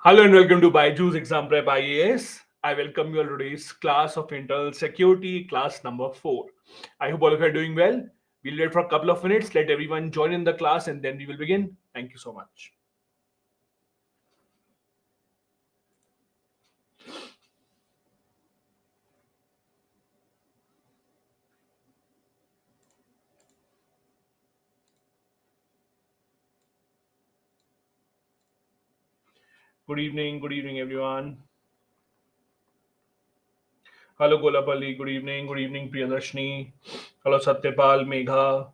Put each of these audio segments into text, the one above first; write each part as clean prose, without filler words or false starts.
Hello and welcome to Byju's Exam Prep IAS. I welcome you all to today's class of internal security, class number 4. I hope all of you are doing well. We'll wait for a couple of minutes, let everyone join in the class, and then we will begin. Thank you so much. Good evening, everyone. Hello, Golapalli, good evening, Priyadarshini. Hello, Satyapal, Megha,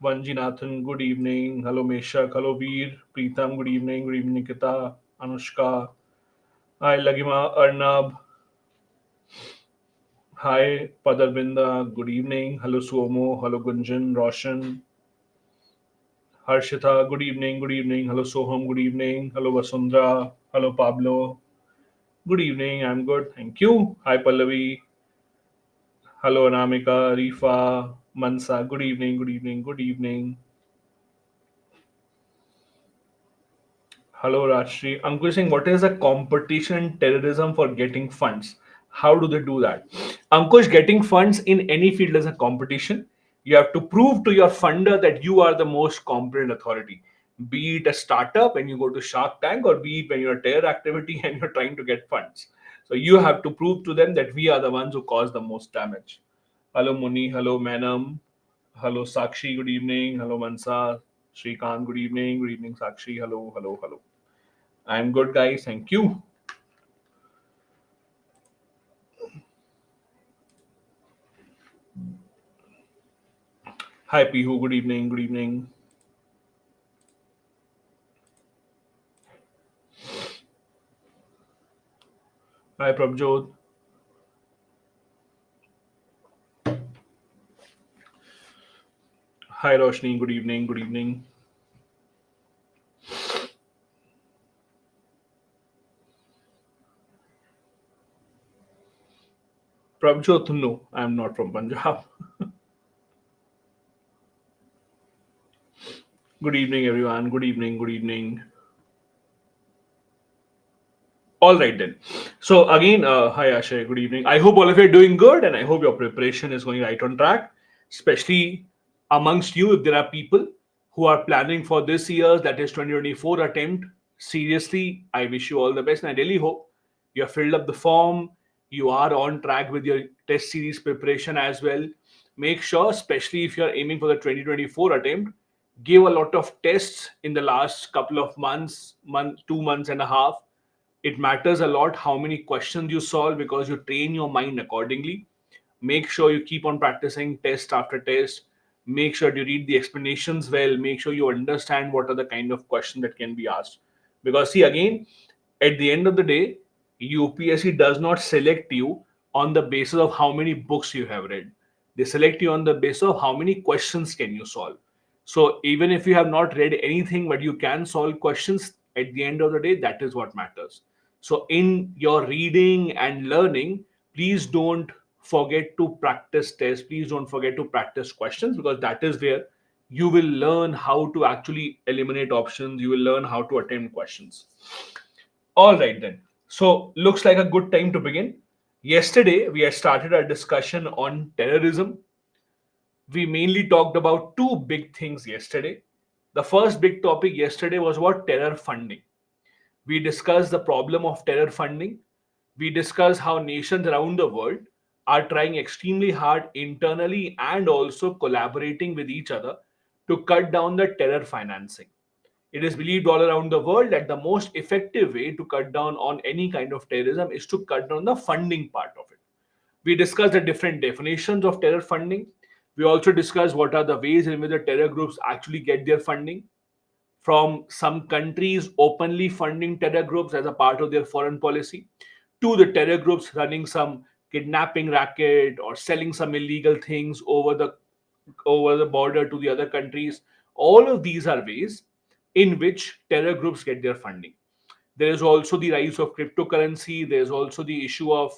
Vanjinathan, good evening. Hello, Meshak, hello, Veer, Preetham, good evening, Nikita, Anushka. Hi, Lagima, Arnab, hi, Padarvinda. Good evening. Hello, Suomo. Hello, Gunjan, Roshan, Harshita. Good evening. Good evening. Hello, Soham. Good evening. Hello, Vasundra. Hello, Pablo. Good evening. I'm good. Thank you. Hi, Pallavi. Hello, Anamika, Rifa, Mansa. Good evening. Good evening. Good evening. Hello, Rashri. I'm questioning what is a competition in terrorism for getting funds? How do they do that? Ankush, getting funds in any field is a competition. You have to prove to your funder that you are the most competent authority. Be it a startup and you go to Shark Tank, or be it when you're a terror activity and you're trying to get funds. So you have to prove to them that we are the ones who cause the most damage. Hello, Muni. Hello, Manam. Hello, Sakshi. Good evening. Hello, Mansa. Shrikant. Good evening. Good evening, Sakshi. Hello, hello, hello. I'm good, guys. Thank you. Hi, Pihu. Good evening. Good evening. Hi, Prabjot. Hi, Roshni. Good evening. Good evening. Prabjot, no, I'm not from Punjab. Good evening, everyone. Good evening. Good evening. All right, then. So, again, hi, Ashay. Good evening. I hope all of you are doing good, and I hope your preparation is going right on track, especially amongst you. If there are people who are planning for this year's, that is 2024 attempt, seriously, I wish you all the best, and I really hope you have filled up the form, you are on track with your test series preparation as well. Make sure, especially if you're aiming for the 2024 attempt, give a lot of tests in the last couple of months, 2 months and a half. It matters a lot how many questions you solve, because you train your mind accordingly. Make sure you keep on practicing test after test. Make sure you read the explanations well. Make sure you understand what are the kind of questions that can be asked. Because, see, again, at the end of the day, UPSC does not select you on the basis of how many books you have read. They select you on the basis of how many questions can you solve. So even if you have not read anything but you can solve questions, at the end of the day, that is what matters. So in your reading and learning, please don't forget to practice tests. Please don't forget to practice questions, because that is where you will learn how to actually eliminate options. You will learn how to attempt questions. All right, then. So, looks like a good time to begin. Yesterday, we had started our discussion on terrorism. We mainly talked about two big things yesterday. The first big topic yesterday was about terror funding. We discussed the problem of terror funding. We discussed how nations around the world are trying extremely hard internally and also collaborating with each other to cut down the terror financing. It is believed all around the world that the most effective way to cut down on any kind of terrorism is to cut down the funding part of it. We discussed the different definitions of terror funding. We also discussed what are the ways in which the terror groups actually get their funding, from some countries openly funding terror groups as a part of their foreign policy, to the terror groups running some kidnapping racket or selling some illegal things over the border to the other countries. All of these are ways in which terror groups get their funding. There is also the rise of cryptocurrency. There's also the issue of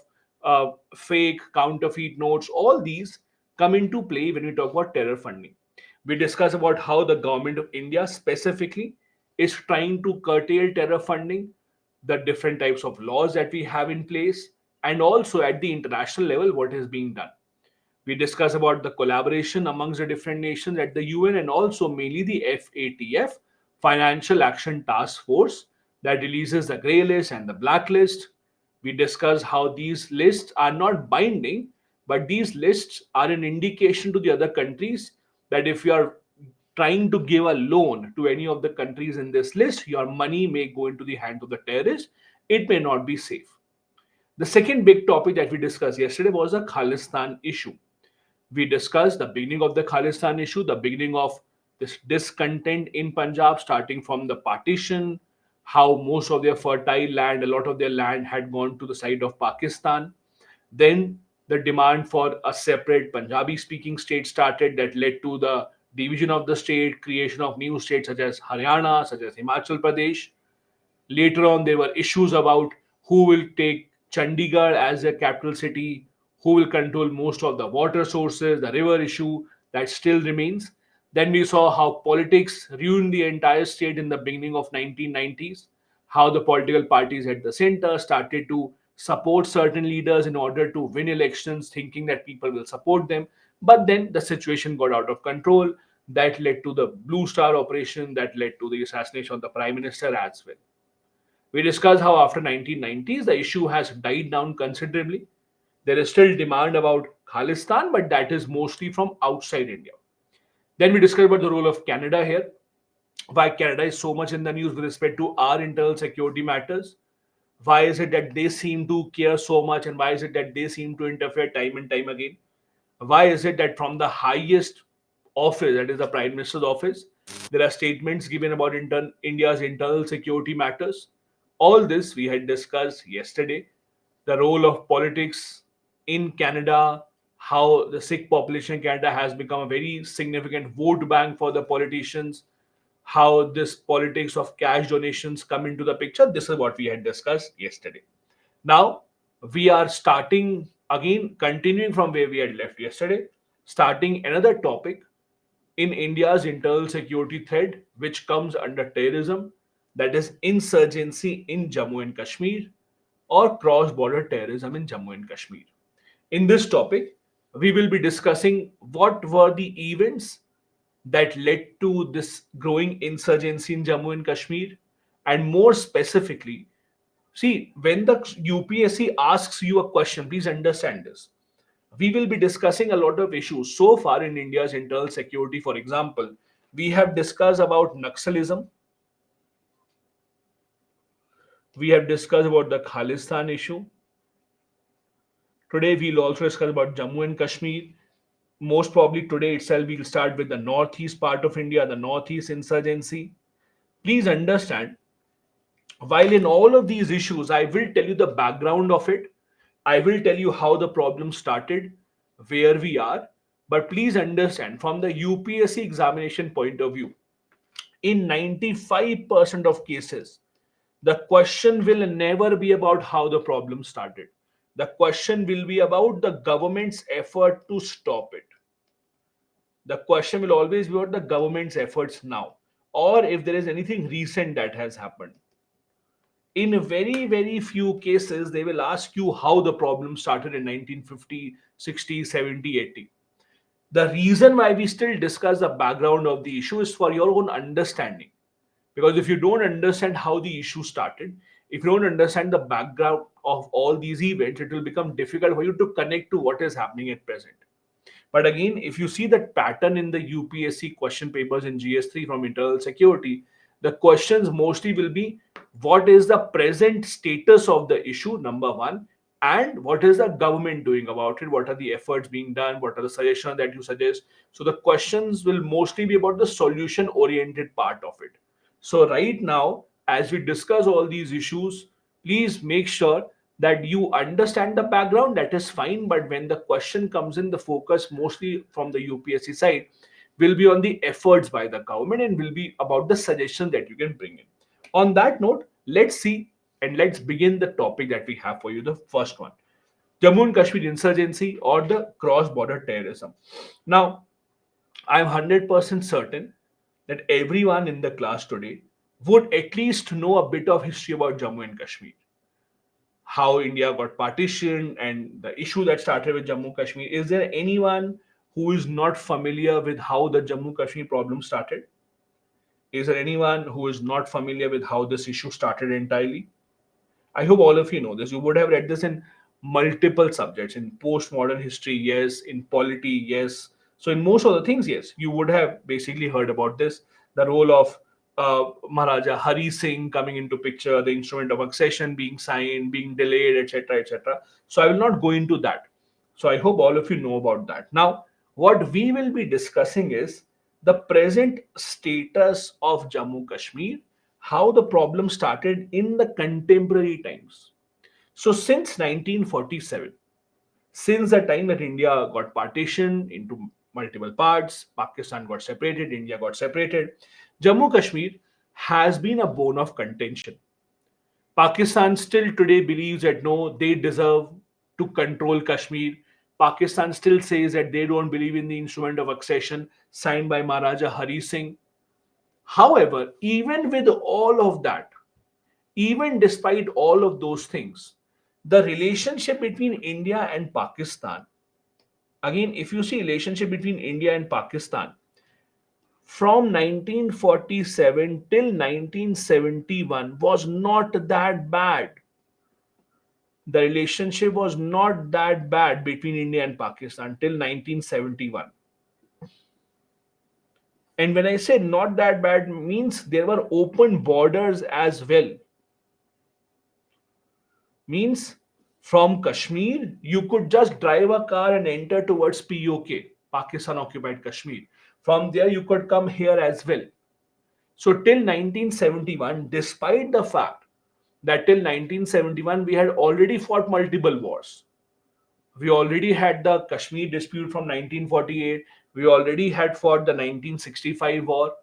fake counterfeit notes. All these come into play when we talk about terror funding. We discuss about how the government of India specifically is trying to curtail terror funding. the different types of laws that we have in place, and also at the international level, what is being done. We discuss about the collaboration amongst the different nations at the UN, and also mainly the FATF, Financial Action Task Force, that releases the grey list and the blacklist. We discuss how these lists are not binding, but these lists are an indication to the other countries that if you are trying to give a loan to any of the countries in this list, your money may go into the hands of the terrorists. It may not be safe. The second big topic that we discussed yesterday was the Khalistan issue. We discussed the beginning of the Khalistan issue, the beginning of this discontent in Punjab, starting from the partition, how most of their fertile land, a lot of their land had gone to the side of Pakistan. Then the demand for a separate Punjabi speaking state started, that led to the division of the state, creation of new states such as Haryana, such as Himachal Pradesh. Later on, there were issues about who will take Chandigarh as their capital city, who will control most of the water sources, the river issue that still remains. Then we saw how politics ruined the entire state in the beginning of 1990s, how the political parties at the center started to support certain leaders in order to win elections, thinking that people will support them. But then the situation got out of control. That led to the Blue Star operation, that led to the assassination of the prime minister as well. We discussed how after 1990s the issue has died down considerably. There is still demand about Khalistan, but that is mostly from outside India. Then we discussed about the role of Canada here, why Canada is so much in the news with respect to our internal security matters. Why is it that they seem to care so much, and why is it that they seem to interfere time and time again? Why is it that from the highest office, that is the Prime Minister's office, there are statements given about India's internal security matters? All this we had discussed yesterday. The role of politics in Canada, how the Sikh population in Canada has become a very significant vote bank for the politicians, how this politics of cash donations come into the picture. This is what we had discussed yesterday. Now we are starting again, continuing from where we had left yesterday, starting another topic in India's internal security threat, which comes under terrorism, that is insurgency in Jammu and Kashmir, or cross border terrorism in Jammu and Kashmir. In this topic, we will be discussing what were the events that led to this growing insurgency in Jammu and Kashmir, and more specifically, see, when the UPSC asks you a question, please understand this. We will be discussing a lot of issues so far in India's internal security. For example, we have discussed about Naxalism, we have discussed about the Khalistan issue. Today, we'll also discuss about Jammu and Kashmir. Most probably today itself, we'll start with the northeast part of India, the northeast insurgency. Please understand, while in all of these issues, I will tell you the background of it. I will tell you how the problem started, where we are. But please understand, from the UPSC examination point of view, in 95% of cases, the question will never be about how the problem started. The question will be about the government's effort to stop it. The question will always be about the government's efforts now, or if there is anything recent that has happened. In very, very few cases, they will ask you how the problem started in 1950, 60, 70, 80. The reason why we still discuss the background of the issue is for your own understanding. Because if you don't understand how the issue started, if you don't understand the background of all these events, it will become difficult for you to connect to what is happening at present. But again, if you see that pattern in the UPSC question papers in GS3 from internal security, the questions mostly will be what is the present status of the issue, number one, and what is the government doing about it? What are the efforts being done? What are the suggestions that you suggest? So the questions will mostly be about the solution oriented part of it. So, right now, as we discuss all these issues, please make sure that you understand the background. That is fine. But when the question comes in, the focus mostly from the UPSC side will be on the efforts by the government and will be about the suggestion that you can bring in. On that note, let's see and let's begin the topic that we have for you. The first one, Jammu and Kashmir insurgency or the cross border terrorism. Now, I'm 100% certain that everyone in the class today would at least know a bit of history about Jammu and Kashmir, how India got partitioned, and the issue that started with Jammu Kashmir. Is there anyone who is not familiar with how the Jammu Kashmir problem started? Is there anyone who is not familiar with how this issue started entirely? I hope all of you know this. You would have read this in multiple subjects, in postmodern history, yes, in polity, yes. So, in most of the things, yes, you would have basically heard about this. The role of Maharaja Hari Singh coming into picture, the instrument of accession being signed, being delayed, etc., etc. So, I will not go into that. So, I hope all of you know about that. Now, what we will be discussing is the present status of Jammu Kashmir, how the problem started in the contemporary times. So, since 1947, since the time that India got partitioned into multiple parts, Pakistan got separated, India got separated, Jammu Kashmir has been a bone of contention. Pakistan still today believes that no, they deserve to control Kashmir. Pakistan still says that they don't believe in the instrument of accession signed by Maharaja Hari Singh. However, even with all of that, even despite all of those things, the relationship between India and Pakistan, again, if you see relationship between India and Pakistan, from 1947 till 1971 was not that bad. The relationship was not that bad between India and Pakistan till 1971. And when I say not that bad, means there were open borders as well. Means from Kashmir, you could just drive a car and enter towards POK, Pakistan occupied Kashmir. From there, you could come here as well. So, till 1971, despite the fact that till 1971 we had already fought multiple wars, we already had the Kashmir dispute from 1948. We already had fought the 1965 war.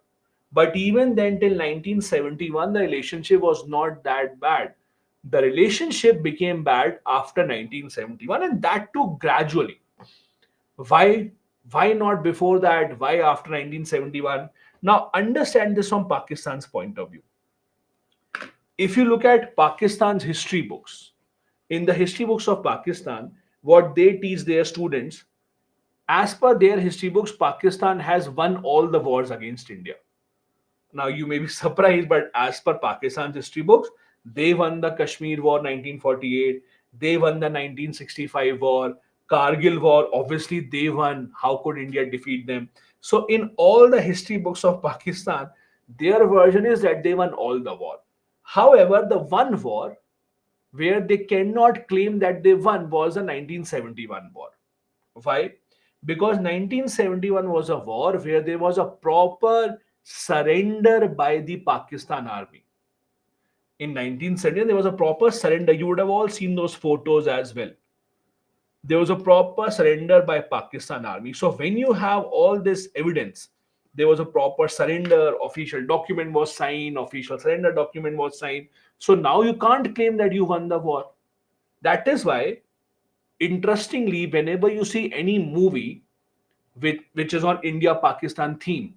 But even then, till 1971, the relationship was not that bad. The relationship became bad after 1971, and that too gradually. Why? Why not before that? Why after 1971? Now, understand this from Pakistan's point of view. If you look at Pakistan's history books, in the history books of Pakistan, what they teach their students, as per their history books, Pakistan has won all the wars against India. Now, you may be surprised, but as per Pakistan's history books, they won the Kashmir War 1948, they won the 1965 war, Kargil War, obviously they won. How could India defeat them? So, in all the history books of Pakistan, their version is that they won all the war. However, the one war where they cannot claim that they won was the 1971 war. Why? Because 1971 was a war where there was a proper surrender by the Pakistan army. In 1970, there was a proper surrender. You would have all seen those photos as well. There was a proper surrender by Pakistan army. So when you have all this evidence, there was a proper surrender, official document was signed, official surrender document was signed. So now you can't claim that you won the war. That is why, interestingly, whenever you see any movie which is on India Pakistan theme,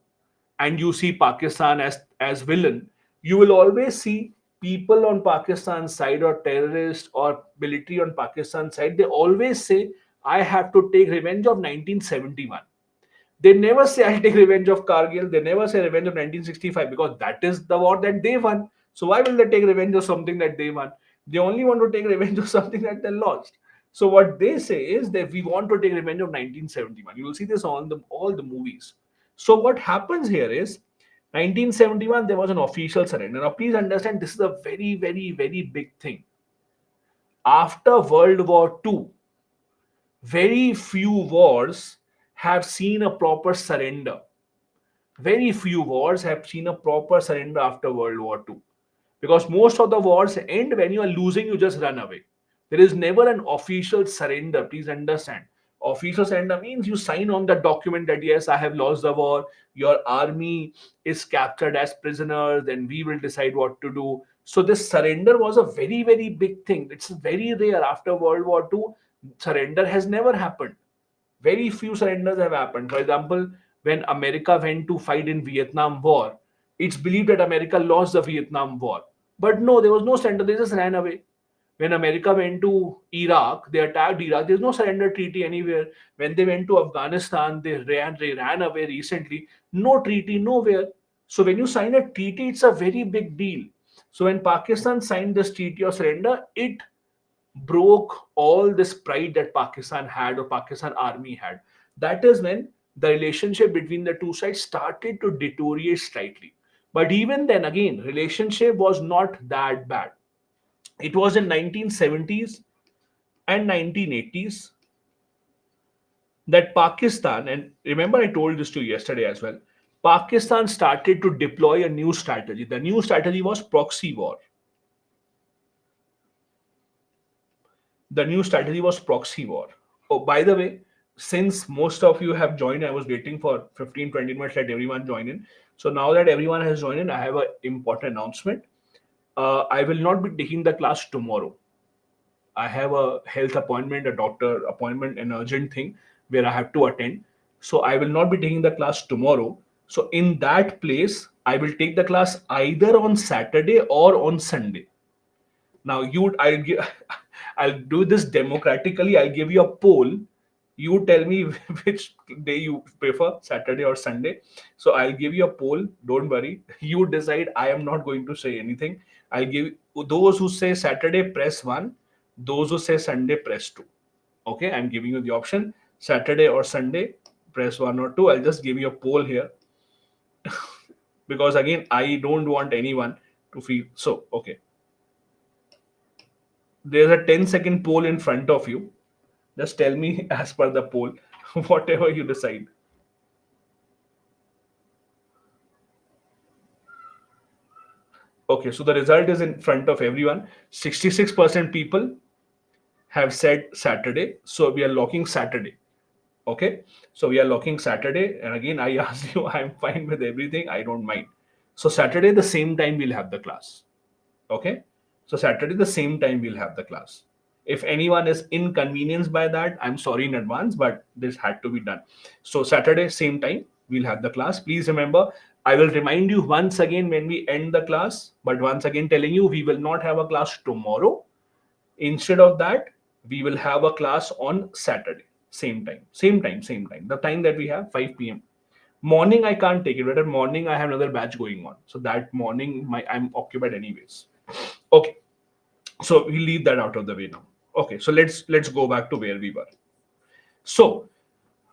and you see Pakistan as villain, you will always see people on Pakistan's side or terrorists or military on Pakistan's side. They always say, "I have to take revenge of 1971." They never say I'll take revenge of Kargil. They never say revenge of 1965 because that is the war that they won. So why will they take revenge of something that they won? They only want to take revenge of something that they lost. So what they say is that we want to take revenge of 1971. You will see this on all the movies. So what happens here is 1971 there was an official surrender. Now please understand this is a very very very big thing. After World War II, very few wars have seen a proper surrender. Very few wars have seen a proper surrender after World War II. Because most of the wars end when you are losing, you just run away. There is never an official surrender. Please understand. Official surrender means you sign on the document that yes, I have lost the war, your army is captured as prisoners, then we will decide what to do. So, this surrender was a very, very big thing. It's very rare after World War II. Surrender has never happened. Very few surrenders have happened. For example, when America went to fight in Vietnam War, It's believed that America lost the Vietnam War. But no, there was no surrender. They just ran away. When America went to Iraq, they attacked Iraq. There's no surrender treaty anywhere. When they went to Afghanistan, they ran away recently. No treaty, nowhere. So when you sign a treaty, it's a very big deal. So when Pakistan signed this treaty of surrender, it broke all this pride that Pakistan had or Pakistan army had. That is when the relationship between the two sides started to deteriorate slightly. But even then, again, relationship was not that bad. It was in 1970s and 1980s that Pakistan, and remember I told this to you yesterday as well, Pakistan started to deploy a new strategy. The new strategy was proxy war. The new strategy was proxy war. Oh, by the way, since most of you have joined, I was waiting for 15-20 minutes, let everyone join in. So now that everyone has joined in, I have an important announcement. I will not be taking the class tomorrow. I have a health appointment, a doctor appointment, an urgent thing where I have to attend. So I will not be taking the class tomorrow. So in that place, I will take the class either on Saturday or on Sunday. Now I'll give, I'll do this democratically. I'll give you a poll. You tell me which day you prefer, Saturday or Sunday. So I'll give you a poll. Don't worry. You decide. I am not going to say anything. I'll give those who say Saturday, press one. Those who say Sunday, press two. Okay, I'm giving you the option Saturday or Sunday. Press one or two. I'll just give you a poll here because again, I don't want anyone to feel so. Okay, there's a 10-second poll in front of you. Just tell me as per the poll, whatever you decide. Okay, so the result is in front of everyone. 66% people have said Saturday. So we are locking Saturday. Okay, so we are locking Saturday. And again, I asked you, I'm fine with everything. I don't mind. So Saturday, the same time we'll have the class. Okay, so Saturday, the same time we'll have the class. If anyone is inconvenienced by that, I'm sorry in advance, but this had to be done. So Saturday, same time, we'll have the class. Please remember, I will remind you once again when we end the class, but once again telling you we will not have a class tomorrow. Instead of that, we will have a class on Saturday, same time, same time, same time. The time that we have, 5 p.m. Morning I can't take it, but at morning I have another batch going on. So that morning I'm occupied anyways. Okay, so we leave that out of the way now. Okay, so let's go back to where we were. So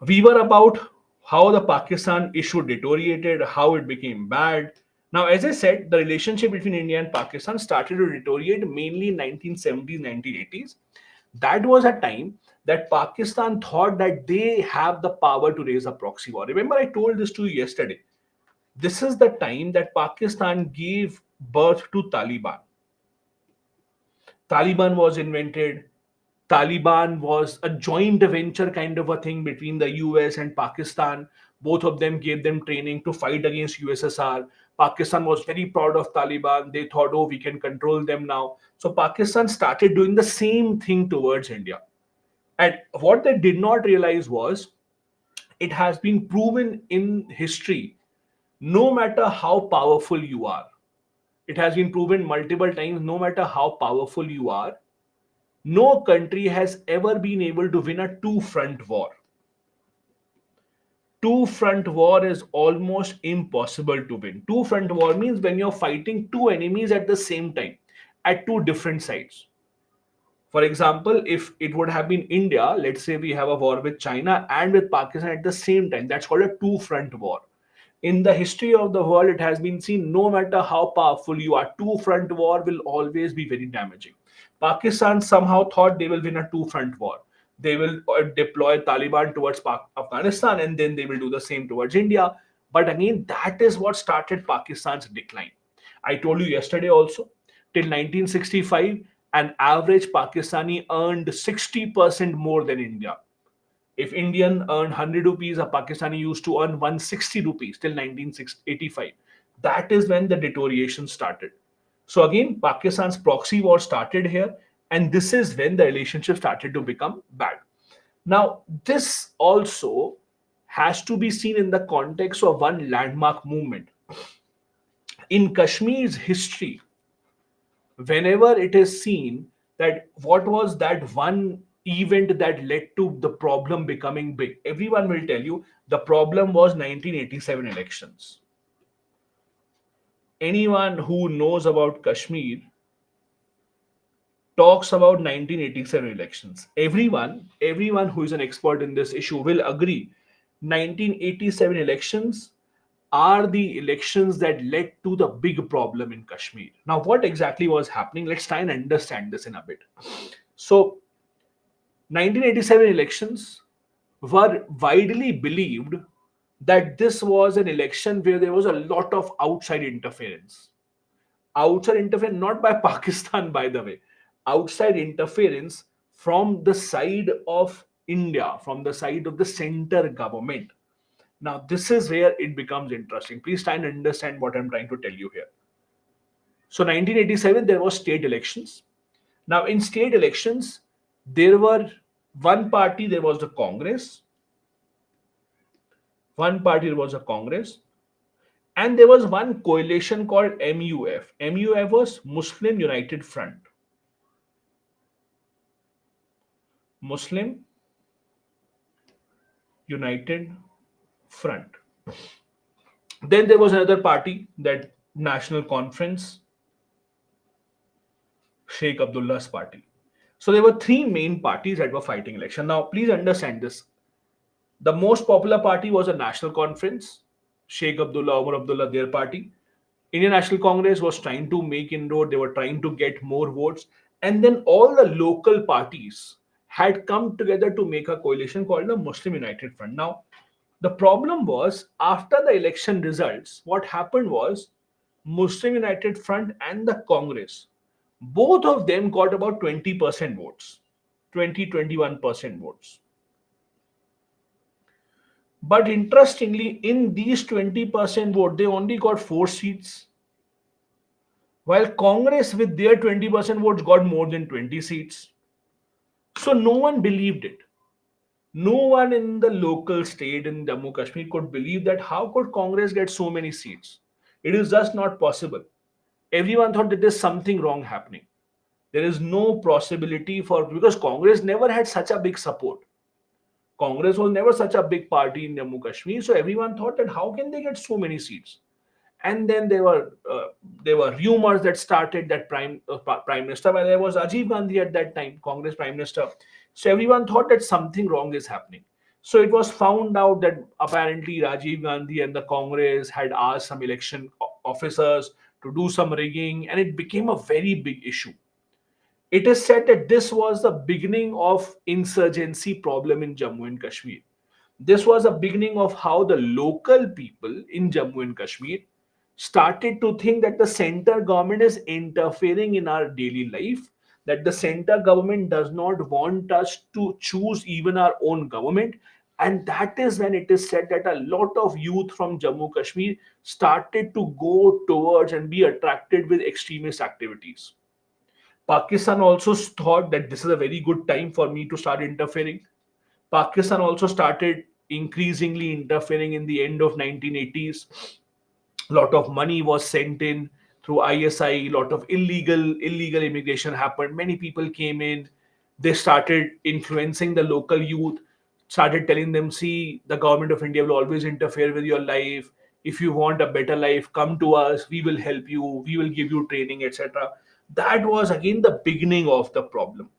we were about how the Pakistan issue deteriorated, how it became bad. Now, as I said, the relationship between India and Pakistan started to deteriorate mainly in 1970s, 1980s. That was a time that Pakistan thought that they have the power to raise a proxy war. Remember, I told this to you yesterday. This is the time that Pakistan gave birth to Taliban. Taliban was invented. Taliban was a joint venture kind of a thing between the US and Pakistan. Both of them gave them training to fight against USSR. Pakistan was very proud of Taliban. They thought, oh, we can control them now. So Pakistan started doing the same thing towards India. And what they did not realize was it has been proven in history, no matter how powerful you are, it has been proven multiple times, no matter how powerful you are, no country has ever been able to win a two front war. Two front war is almost impossible to win. Two front war means when you're fighting two enemies at the same time, at two different sides. For example, if it would have been India, let's say we have a war with China and with Pakistan at the same time, that's called a two front war. In the history of the world, it has been seen no matter how powerful you are, two front war will always be very damaging. Pakistan somehow thought they will win a two front war. They will deploy Taliban towards Afghanistan and then they will do the same towards India. But again, that is what started Pakistan's decline. I told you yesterday also, till 1965, an average Pakistani earned 60% more than India. If Indian earned 100 rupees, a Pakistani used to earn 160 rupees till 1985. That is when the deterioration started. So again, Pakistan's proxy war started here, and this is when the relationship started to become bad. Now, this also has to be seen in the context of one landmark movement. In Kashmir's history, whenever it is seen that what was that one event that led to the problem becoming big, everyone will tell you the problem was 1987 elections. Anyone who knows about Kashmir talks about 1987 elections. Everyone who is an expert in this issue will agree 1987 elections are the elections that led to the big problem in Kashmir. Now, what exactly was happening? Let's try and understand this in a bit. So, 1987 elections were widely believed that this was an election where there was a lot of outside interference. Outside interference, not by Pakistan, by the way, outside interference from the side of India, from the side of the center government. Now, this is where it becomes interesting. Please try and understand what I'm trying to tell you here. So, 1987, there was state elections. Now, in state elections, there were one party, there was the Congress, one party, there was a Congress, and there was one coalition called MUF. MUF was Muslim United Front. Muslim United Front. Then there was another party, that National Conference, Sheikh Abdullah's party. So there were three main parties that were fighting election. Now, please understand this. The most popular party was a National Conference, Sheikh Abdullah, Umar Abdullah, their party. Indian National Congress was trying to make inroad, they were trying to get more votes. And then all the local parties had come together to make a coalition called the Muslim United Front. Now, the problem was after the election results, what happened was Muslim United Front and the Congress, both of them got about 20% votes, 20-21% votes. But interestingly, in these 20% vote, they only got 4 seats, while Congress with their 20% votes got more than 20 seats. So no one believed it. No one in the local state in Jammu Kashmir could believe that how could Congress get so many seats? It is just not possible. Everyone thought that there's something wrong happening. There is no possibility for, because Congress never had such a big support. Congress was never such a big party in Jammu Kashmir, so everyone thought that how can they get so many seats? And then there were rumors that started that prime minister, well, there was Rajiv Gandhi at that time, Congress prime minister. So everyone thought that something wrong is happening. So it was found out that apparently Rajiv Gandhi and the Congress had asked some election officers to do some rigging, and it became a very big issue. It is said that this was the beginning of insurgency problem in Jammu and Kashmir. This was a beginning of how the local people in Jammu and Kashmir started to think that the center government is interfering in our daily life, that the center government does not want us to choose even our own government. And that is when it is said that a lot of youth from Jammu Kashmir started to go towards and be attracted with extremist activities. Pakistan also thought that this is a very good time for me to start interfering. Pakistan also started increasingly interfering in the end of 1980s. A lot of money was sent in through ISI. A lot of illegal immigration happened. Many people came in. They started influencing the local youth, started telling them, see, the government of India will always interfere with your life. If you want a better life, come to us. We will help you. We will give you training, etc. That was again the beginning of the problem.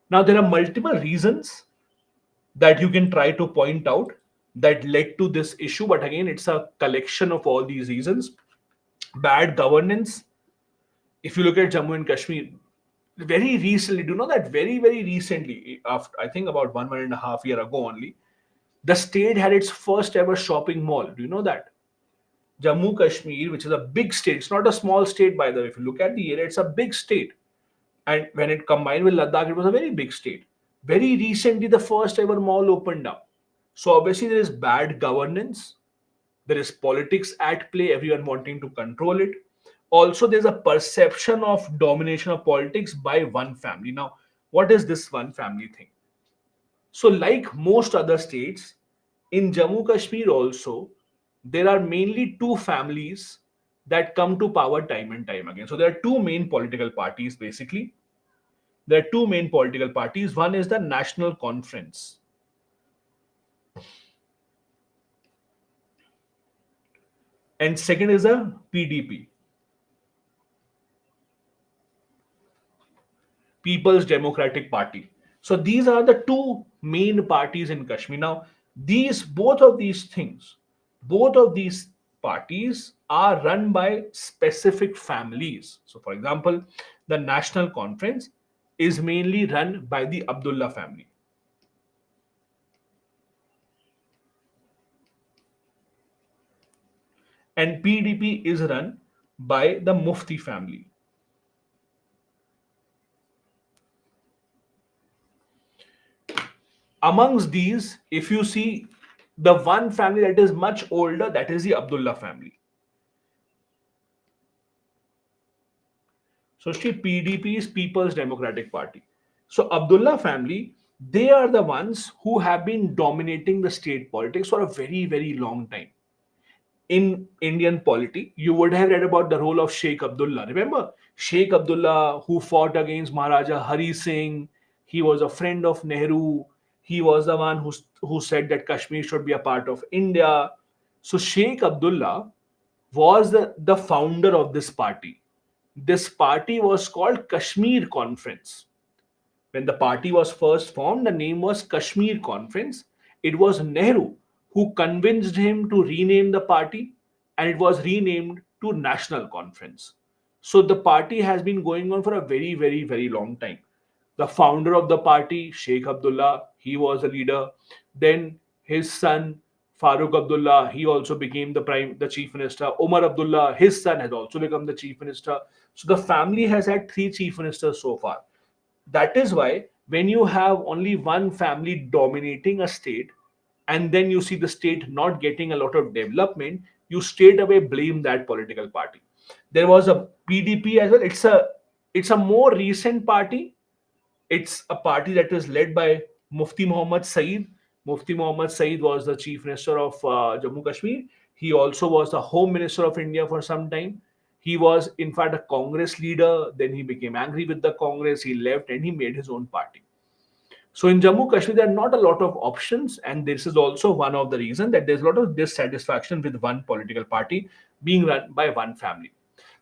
Now, there are multiple reasons that you can try to point out that led to this issue, but again, it's a collection of all these reasons. Bad governance. If you look at Jammu and Kashmir, very recently, do you know that very recently, after I think about 1.5 year ago only, the state had its first ever shopping mall. Do you know that? Jammu Kashmir, which is a big state, it's not a small state by the way. If you look at the area, it's a big state. And when it combined with Ladakh, it was a very big state. Very recently, the first ever mall opened up. So obviously, there is bad governance. There is politics at play, everyone wanting to control it. Also, there's a perception of domination of politics by one family. Now, what is this one family thing? So, like most other states, in Jammu Kashmir also, there are mainly two families that come to power time and time again. So there are two main political parties basically. There are two main political parties. One is the National Conference, and second is the PDP, People's Democratic Party. So these are the two main parties in Kashmir. Now, these both of these parties are run by specific families. So, for example, the National Conference is mainly run by the Abdullah family, and PDP is run by the Mufti family. Amongst these, if you see the one family that is much older, that is the Abdullah family. So see, PDP is People's Democratic Party. So Abdullah family, they are the ones who have been dominating the state politics for a very, very long time. In Indian polity, you would have read about the role of Sheikh Abdullah. Remember Sheikh Abdullah, who fought against Maharaja Hari Singh. He was a friend of Nehru. He was the one who said that Kashmir should be a part of India. So Sheikh Abdullah was the founder of this party. This party was called Kashmir Conference. When the party was first formed, the name was Kashmir Conference. It was Nehru who convinced him to rename the party, and it was renamed to National Conference. So the party has been going on for a very, very, very long time. The founder of the party, Sheikh Abdullah, he was a leader. Then his son, Farooq Abdullah, he also became the chief minister. Omar Abdullah, his son, has also become the chief minister. So the family has had three chief ministers so far. That is why when you have only one family dominating a state, and then you see the state not getting a lot of development, you straight away blame that political party. There was a PDP as well. It's a more recent party. It's a party that is led by Mufti Muhammad Saeed. Mufti Muhammad Saeed was the chief minister of Jammu Kashmir. He also was the home minister of India for some time. He was, in fact, a Congress leader. Then he became angry with the Congress. He left and he made his own party. So in Jammu Kashmir, there are not a lot of options, and this is also one of the reasons that there's a lot of dissatisfaction with one political party being run by one family.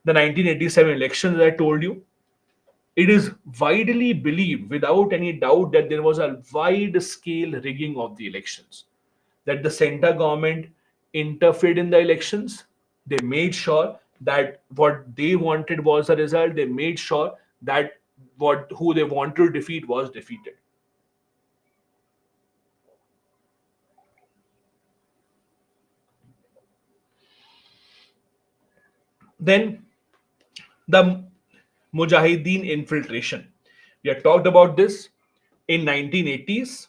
The 1987 elections, as I told you, it is widely believed without any doubt that there was a wide scale rigging of the elections, that the center government interfered in the elections. They made sure that what they wanted was the result. They made sure that what who they wanted to defeat was defeated. Then the Mujahideen infiltration. We have talked about this in 1980s.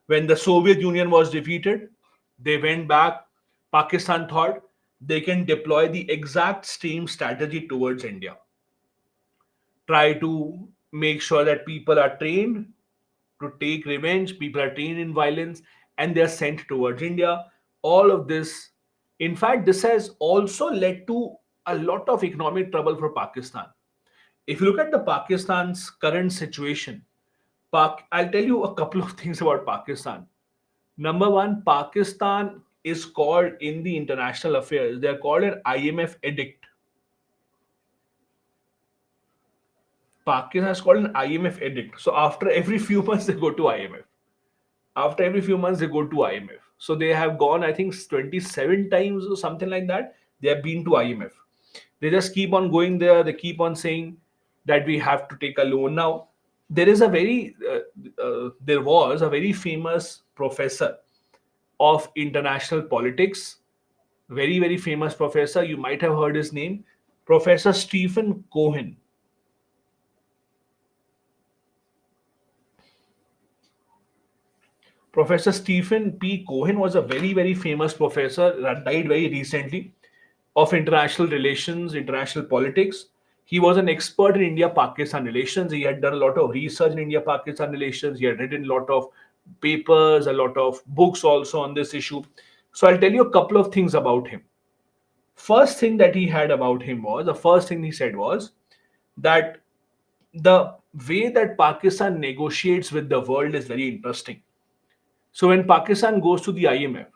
When the Soviet Union was defeated, they went back. Pakistan thought they can deploy the exact same strategy towards India. Try to make sure that people are trained to take revenge, people are trained in violence, and they're sent towards India. All of this, in fact, this has also led to a lot of economic trouble for Pakistan. If you look at the Pakistan's current situation, I'll tell you a couple of things about Pakistan. Number one, Pakistan is called in the international affairs, they're called an IMF edict. Pakistan is called an IMF edict. So after every few months, they go to IMF. After every few months, they go to IMF. So they have gone, I think, 27 times or something like that. They have been to IMF. They just keep on going there. They keep on saying that we have to take a loan now. There was a very famous professor of international politics, very, very famous professor. You might have heard his name, Professor Stephen Cohen. Professor Stephen P. Cohen was a very, very famous professor that died very recently of international relations, international politics. He was an expert in India Pakistan relations. He had done a lot of research in India Pakistan relations. He had written a lot of papers, a lot of books also on this issue. So I'll tell you a couple of things about him. First thing that he had about him was, the first thing he said was that the way that Pakistan negotiates with the world is very interesting. So when Pakistan goes to the IMF,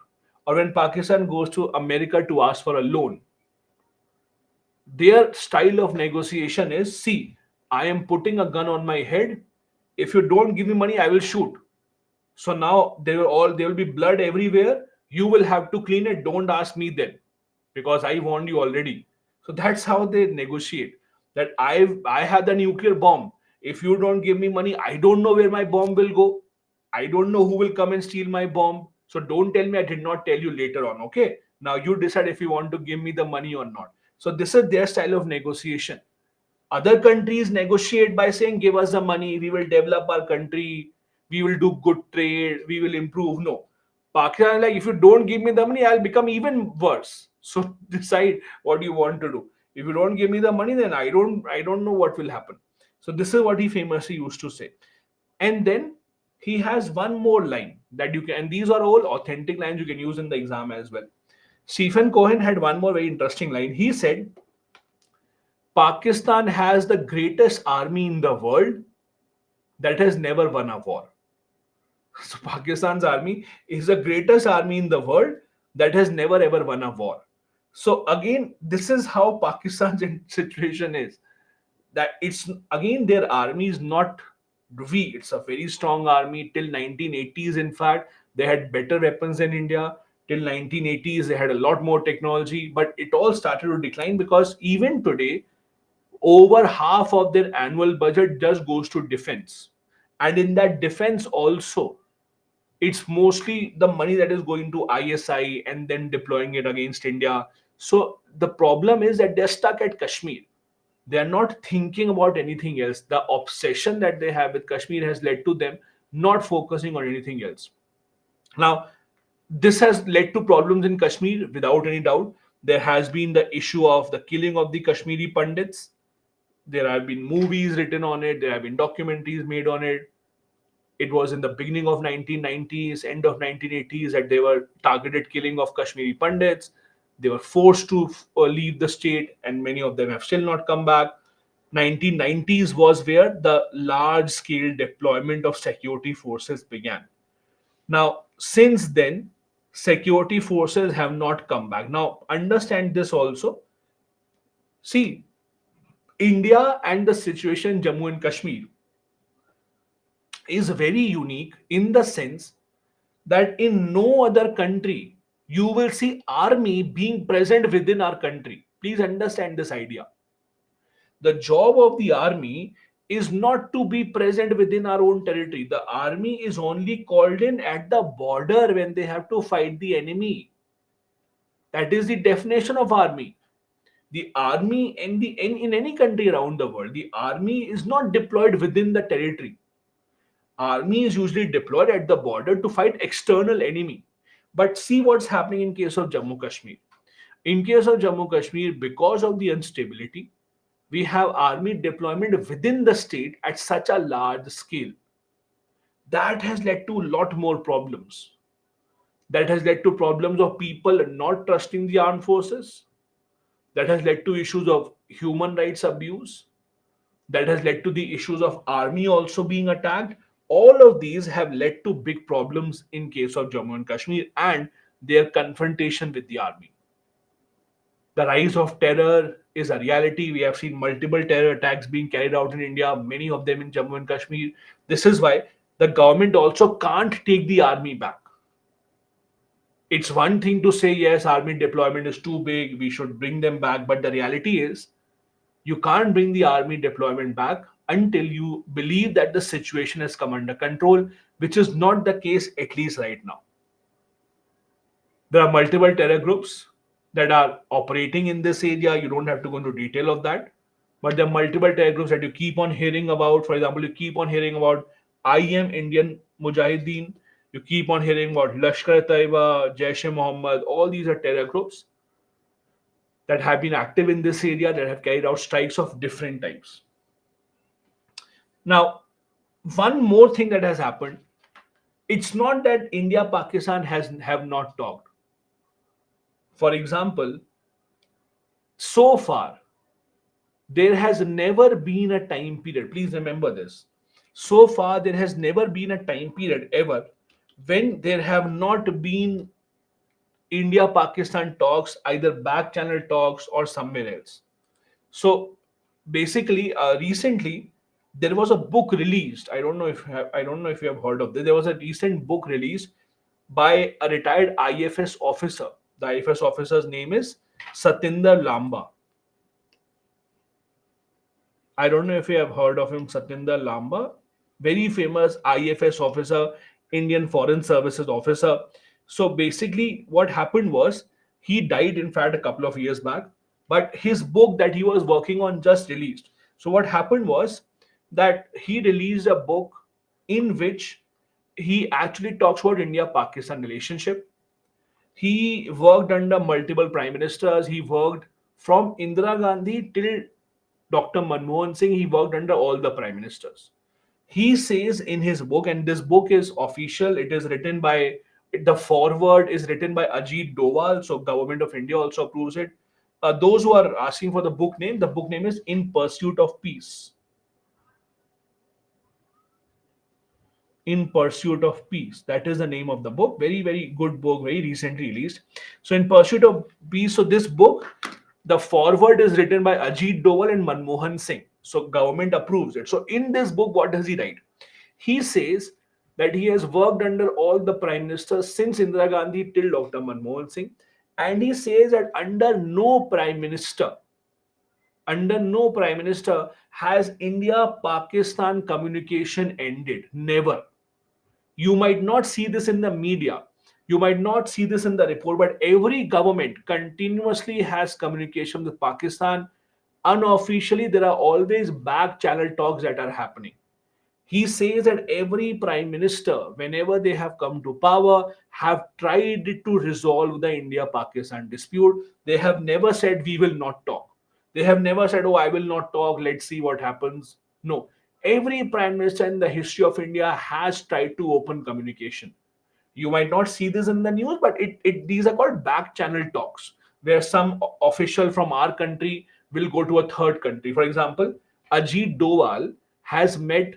or when Pakistan goes to America to ask for a loan, their style of negotiation is, see, I am putting a gun on my head. If you don't give me money, I will shoot. So now there will be blood everywhere. You will have to clean it. Don't ask me then, because I warned you already. So that's how they negotiate. That I have the nuclear bomb. If you don't give me money, I don't know where my bomb will go. I don't know who will come and steal my bomb. So don't tell me I did not tell you later on. Okay. Now you decide if you want to give me the money or not. So this is their style of negotiation. Other countries negotiate by saying, give us the money, we will develop our country, we will do good trade, we will improve. No. Pakistan is like, if you don't give me the money, I'll become even worse. So decide what you want to do. If you don't give me the money, then I don't know what will happen. So this is what he famously used to say. And then he has one more line that you can, and these are all authentic lines you can use in the exam as well. Stephen Cohen had one more very interesting line. He said, Pakistan has the greatest army in the world that has never won a war. So Pakistan's army is the greatest army in the world that has never ever won a war. So again, this is how Pakistan's situation is. That it's again their army is not weak. It's a very strong army till 1980s. In fact, they had better weapons than India. Till 1980s, they had a lot more technology, but it all started to decline because even today, over half of their annual budget just goes to defense, and in that defense also it's mostly the money that is going to ISI and then deploying it against India. So the problem is that they're stuck at Kashmir. They are not thinking about anything else. The obsession that they have with Kashmir has led to them not focusing on anything else. Now, this has led to problems in Kashmir without any doubt. There has been the issue of the killing of the Kashmiri Pandits. There have been movies written on it, there have been documentaries made on it. It was in the beginning of 1990s, end of 1980s, that they were targeted killing of Kashmiri Pandits. They were forced to leave the state, and many of them have still not come back. 1990s was where the large scale deployment of security forces began. Now, since then, security forces have not come back. Now, understand this also. See, India and the situation in Jammu and Kashmir is very unique in the sense that in no other country you will see army being present within our country. Please understand this idea. The job of the army is not to be present within our own territory. The army is only called in at the border when they have to fight the enemy. That is the definition of army. The army in any country around the world, the army is not deployed within the territory. Army is usually deployed at the border to fight external enemy. But see what's happening in case of Jammu Kashmir. In case of Jammu Kashmir, because of the instability, we have army deployment within the state at such a large scale. That has led to a lot more problems. That has led to problems of people not trusting the armed forces. That has led to issues of human rights abuse. That has led to the issues of army also being attacked. All of these have led to big problems in case of Jammu and Kashmir and their confrontation with the army. The rise of terror is a reality. We have seen multiple terror attacks being carried out in India, many of them in Jammu and Kashmir. This is why the government also can't take the army back. It's one thing to say, yes, army deployment is too big, we should bring them back. But the reality is, you can't bring the army deployment back until you believe that the situation has come under control, which is not the case, at least right now. There are multiple terror groups that are operating in this area. You don't have to go into detail of that. But there are multiple terror groups that you keep on hearing about. For example, you keep on hearing about IM, Indian Mujahideen. You keep on hearing about Lashkar-e-Taiba, Jaish-e-Mohammed. All these are terror groups that have been active in this area, that have carried out strikes of different types. Now, one more thing that has happened, it's not that India Pakistan have not talked. For example, So far, there has never been a time period, please remember this. So far, there has never been a time period ever when there have not been India Pakistan talks, either back channel talks or somewhere else. So basically, recently there was a book released. I don't know if you have heard of this. There was a recent book released by a retired IFS officer. The IFS officer's name is Satinder Lamba. I don't know if you have heard of him, Satinder Lamba, very famous IFS officer, Indian Foreign Services officer. So basically, what happened was he died, in fact, a couple of years back, but his book that he was working on just released. So what happened was that he released a book in which he actually talks about India-Pakistan relationship. He worked under multiple prime ministers. He worked from Indira Gandhi till Dr. Manmohan Singh. He worked under all the prime ministers. He says in his book, and this book is official, it is written by, the foreword is written by Ajit Doval, so Government of India also approves it. Those who are asking for the book name is In Pursuit of Peace. In Pursuit of Peace. That is the name of the book. Very, very good book, very recently released. So, In Pursuit of Peace. So, this book, the foreword is written by Ajit Doval and Manmohan Singh. So, government approves it. So, in this book, what does he write? He says that he has worked under all the prime ministers since Indira Gandhi till Dr. Manmohan Singh. And he says that under no prime minister has India Pakistan communication ended. Never. You might not see this in the media, you might not see this in the report, but every government continuously has communication with Pakistan. Unofficially, there are always back channel talks that are happening. He says that every prime minister, whenever they have come to power, have tried to resolve the India Pakistan dispute. They have never said we will not talk. They have never said, oh, I will not talk, let's see what happens. No. Every prime minister in the history of India has tried to open communication. You might not see this in the news, but these are called back channel talks, where some official from our country will go to a third country. For example, Ajit Doval has met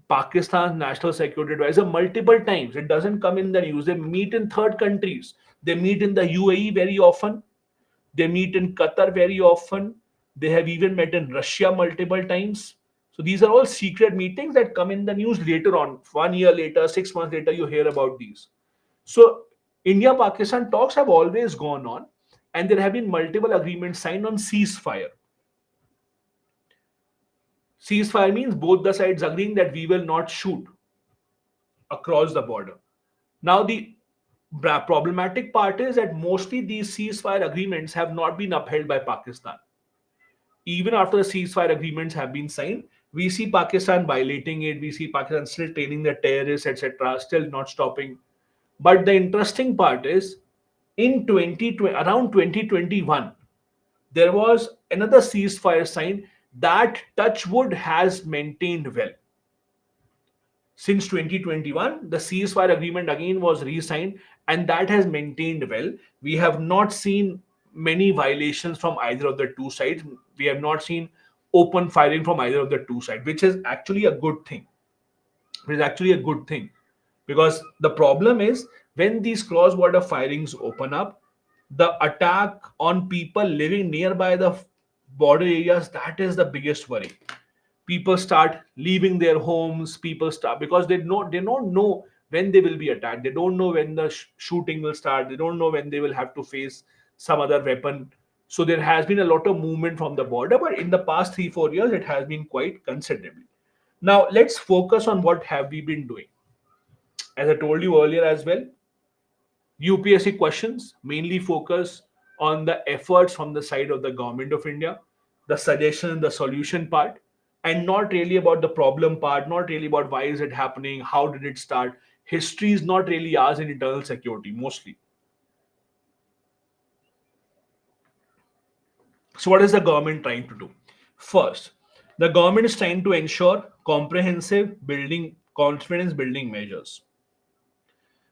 Pakistan's national security advisor multiple times. It doesn't come in the news. They meet in third countries. They meet in the UAE very often. They meet in Qatar very often. They have even met in Russia multiple times. So these are all secret meetings that come in the news later on. 1 year later, 6 months later, you hear about these. So India Pakistan talks have always gone on, and there have been multiple agreements signed on ceasefire. Ceasefire means both the sides agreeing that we will not shoot across the border. Now, the problematic part is that mostly these ceasefire agreements have not been upheld by Pakistan. Even after the ceasefire agreements have been signed, we see Pakistan violating it. We see Pakistan still training the terrorists, etc., still not stopping. But the interesting part is, in 2020, around 2021, there was another ceasefire sign that Touchwood has maintained well. Since 2021, the ceasefire agreement again was re-signed, and that has maintained well. We have not seen many violations from either of the two sides. We have not seen open firing from either of the two sides, which is actually a good thing. It is actually a good thing, because the problem is when these cross-border firings open up, the attack on people living nearby the border areas, that is the biggest worry. People start leaving their homes. People start, because they don't know when they will be attacked. They don't know when the shooting will start. They don't know when they will have to face some other weapon. So there has been a lot of movement from the border, but in the past 3 4 years it has been quite considerably. Now let's focus on what have we been doing. As I told you earlier as well, UPSC questions mainly focus on the efforts from the side of the government of India, the suggestion, the solution part, and not really about the problem part, not really about why is it happening, how did it start. History is not really asked in internal security mostly. So, what is the government trying to do? First, the government is trying to ensure comprehensive building confidence building measures.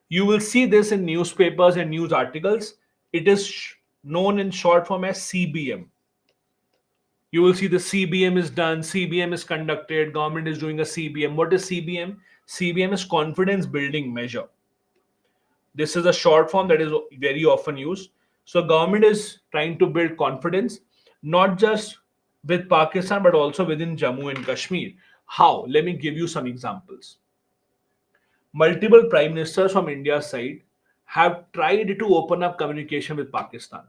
You will see this in newspapers and news articles. It is known in short form as CBM. You will see the CBM is done, CBM is conducted, government is doing a CBM. What is CBM? CBM is confidence building measure. This is a short form that is very often used. So government is trying to build confidence, not just with Pakistan but also within Jammu and Kashmir. How? Let me give you some examples. Multiple prime ministers from India's side have tried to open up communication with Pakistan.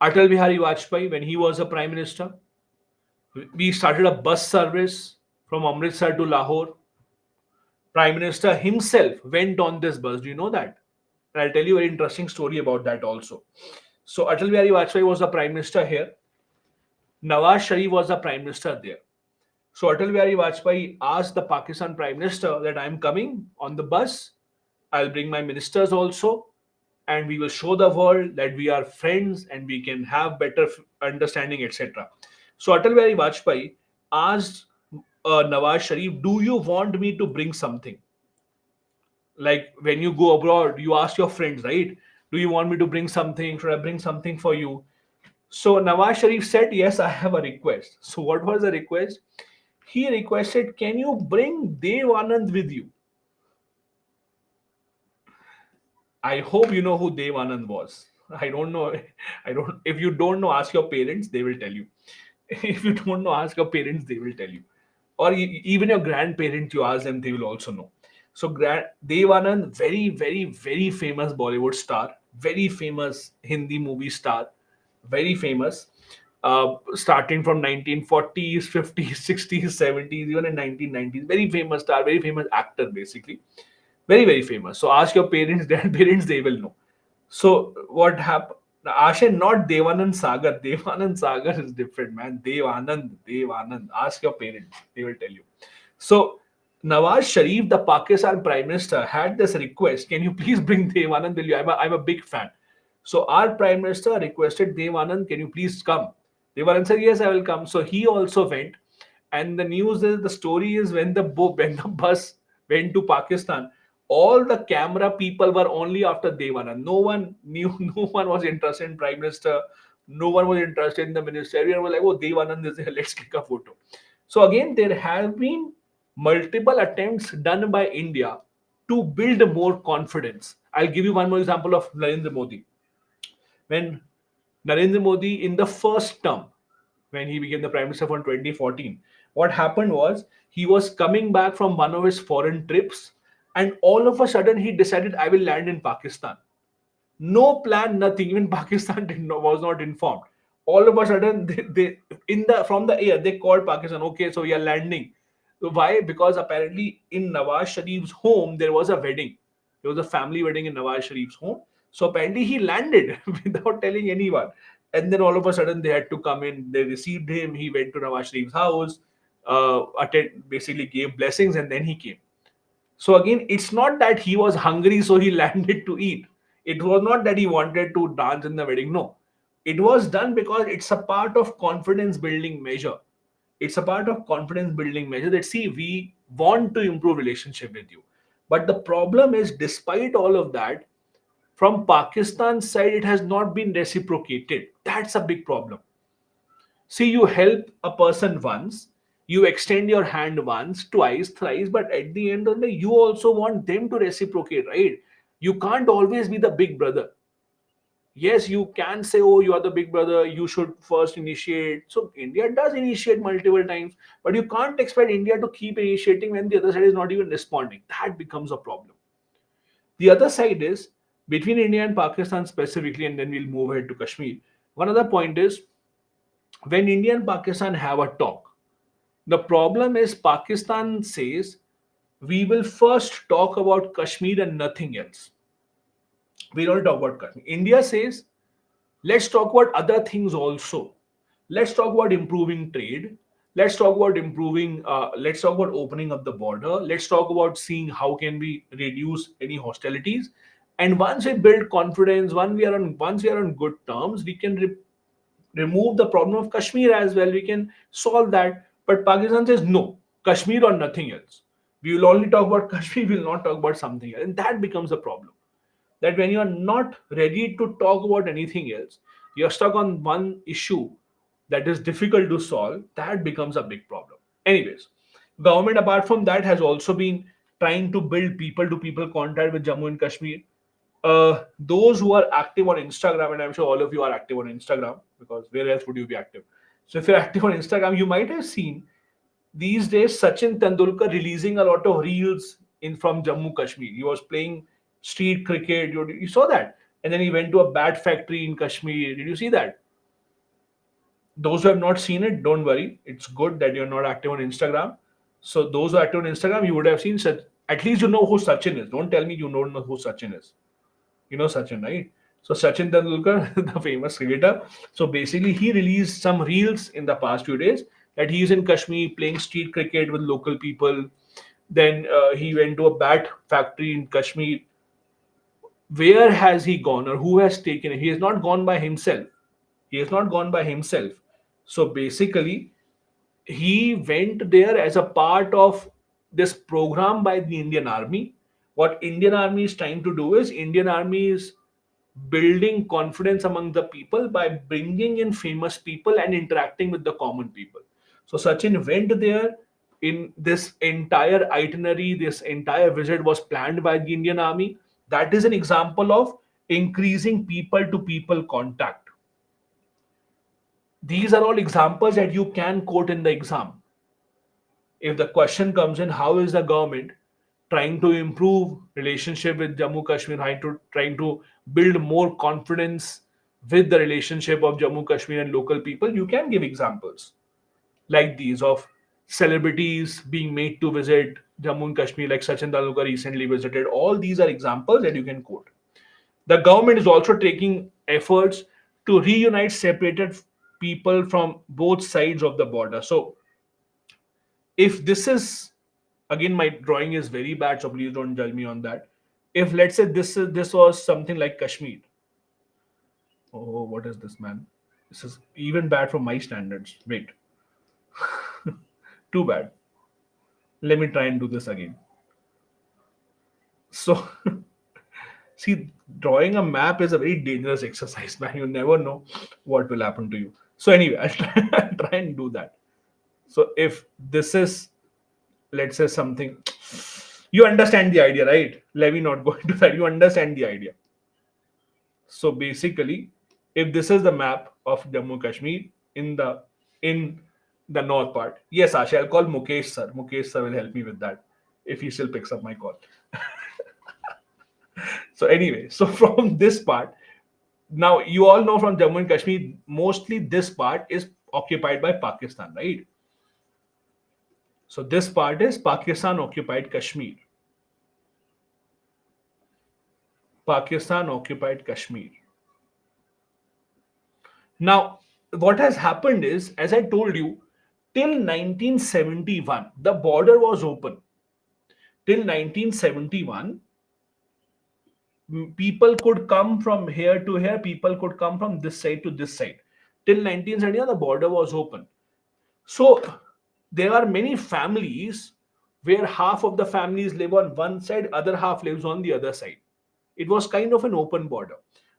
Atal Bihari Vajpayee, when he was a prime minister, we started a bus service from Amritsar to Lahore. Prime Minister himself went on this bus. Do you know that? And I'll tell you a very interesting story about that also. So Atal Bihari Vajpayee was the prime minister here. Nawaz Sharif was the prime minister there. So Atal Bihari Vajpayee asked the Pakistan prime minister that I'm coming on the bus. I'll bring my ministers also, and we will show the world that we are friends and we can have better understanding, etc. So Atal Bihari Vajpayee asked Nawaz Sharif, "Do you want me to bring something? Like when you go abroad, you ask your friends, right? Do you want me to bring something? Should I bring something for you?" So Nawaz Sharif said, "Yes, I have a request." So what was the request? He requested, "Can you bring Dev Anand with you?" I hope you know who Dev Anand was. I don't know. I don't. If you don't know, ask your parents. They will tell you. If you don't know, ask your parents. They will tell you. Or even your grandparents. You ask them, they will also know. So Dev Anand, very, very, very famous Bollywood star, very famous Hindi movie star, very famous. Starting from 1940s, 50s, 60s, 70s, even in 1990s. Very famous star, very famous actor, basically. Very, very famous. So ask your parents, grandparents, they will know. So what happened? Ashe, not Devanand Sagar. Devanand Sagar is different, man. Dev Anand. Ask your parents; they will tell you. So Nawaz Sharif, the Pakistan Prime Minister, had this request: "Can you please bring Dev Anand with you? I'm a big fan." So our Prime Minister requested Dev Anand, "Can you please come?" Dev Anand said, "Yes, I will come." So he also went. And the news is, the story is, when when the bus went to Pakistan, all the camera people were only after Devanand. No one knew, no one was interested in Prime Minister, no one was interested in the minister. Everyone was like, "Oh, Devanand is here, let's click a photo." So again, there have been multiple attempts done by India to build more confidence. I'll give you one more example of Narendra Modi. When Narendra Modi, in the first term, when he became the prime minister from 2014, what happened was, he was coming back from one of his foreign trips, and all of a sudden he decided, "I will land in Pakistan." No plan, nothing. Even Pakistan was not informed. All of a sudden, they in the from the air they called Pakistan. Okay, so we are landing. So why? Because apparently in Nawaz Sharif's home there was a wedding. There was a family wedding in Nawaz Sharif's home. So apparently he landed without telling anyone. And then all of a sudden they had to come in. They received him. He went to Nawaz Sharif's house, basically gave blessings, and then he came. So again, it's not that he was hungry, so he landed to eat. It was not that he wanted to dance in the wedding. No, it was done because it's a part of confidence building measure. It's a part of confidence building measure that, see, we want to improve relationship with you. But the problem is, despite all of that, from Pakistan's side, it has not been reciprocated. That's a big problem. See, you help a person once, you extend your hand once, twice, thrice, but at the end of the day, you also want them to reciprocate, right? You can't always be the big brother. Yes, you can say, "Oh, you are the big brother, you should first initiate." So India does initiate multiple times, but you can't expect India to keep initiating when the other side is not even responding. That becomes a problem. The other side is, between India and Pakistan specifically, and then we'll move ahead to Kashmir. One other point is, when India and Pakistan have a talk, the problem is Pakistan says, "We will first talk about Kashmir and nothing else. We don't talk about Kashmir." India says, "Let's talk about other things also. Let's talk about improving trade. Let's talk about improving. Let's talk about opening up the border. Let's talk about seeing how can we reduce any hostilities. And once we build confidence, once we are on good terms, we can remove the problem of Kashmir as well. We can solve that." But Pakistan says, "No, Kashmir or nothing else. We will only talk about Kashmir. We will not talk about something else." And that becomes a problem. That when you are not ready to talk about anything else, you're stuck on one issue. that is difficult to solve, that becomes a big problem. Anyways, government apart from that has also been trying to build people to people contact with Jammu and Kashmir. Those who are active on Instagram, and I'm sure all of you are active on Instagram, because where else would you be active? So if you're active on Instagram, you might have seen these days Sachin Tendulkar releasing a lot of reels in from Jammu Kashmir. He was playing street cricket. You saw that, and then he went to a bat factory in Kashmir. Did you see that? Those who have not seen it, don't worry. It's good that you're not active on Instagram. So those who are active on Instagram, you would have seen such. At least you know who Sachin is. Don't tell me you don't know who Sachin is. You know Sachin, right? So Sachin Tendulkar, the famous cricketer. So basically, he released some reels in the past few days that he's in Kashmir playing street cricket with local people. Then he went to a bat factory in Kashmir. Where has he gone, or who has taken him? He has not gone by himself. He has not gone by himself. So basically, he went there as a part of this program by the Indian Army. What Indian Army is trying to do is Indian Army is building confidence among the people by bringing in famous people and interacting with the common people. So Sachin went there. In this entire itinerary, this entire visit was planned by the Indian Army. That is an example of increasing people to people contact. These are all examples that you can quote in the exam. If the question comes in, how is the government trying to improve relationship with Jammu Kashmir, trying to build more confidence with the relationship of Jammu Kashmir and local people, you can give examples like these of celebrities being made to visit Jammu and Kashmir, like Sachin Tendulkar recently visited. All these are examples that you can quote. The government is also taking efforts to reunite separated people from both sides of the border. So if this is, again, my drawing is very bad, so please don't judge me on that. If let's say this was something like Kashmir. Oh, what is this, man? This is even bad from my standards. Wait. Too bad. Let me try and do this again. So see, drawing a map is a very dangerous exercise, man. You never know what will happen to you. So anyway, I'll try and do that. So if this is, let's say, something, you understand the idea, right? Let me not go into that. You understand the idea. So basically, if this is the map of Jammu Kashmir in the north part, yes, Asha, I'll call Mukesh sir. Mukesh sir will help me with that if he still picks up my call. So anyway, so from this part, now you all know from Jammu and Kashmir, mostly this part is occupied by Pakistan, right? So this part is Pakistan occupied Kashmir. Pakistan occupied Kashmir. Now, what has happened is, as I told you, till 1971, the border was open. Till 1971, people could come from here to here, people could come from this side to this side. Till 1971, the border was open. So, there are many families where half of the families live on one side, other half lives on the other side. It was kind of an open border.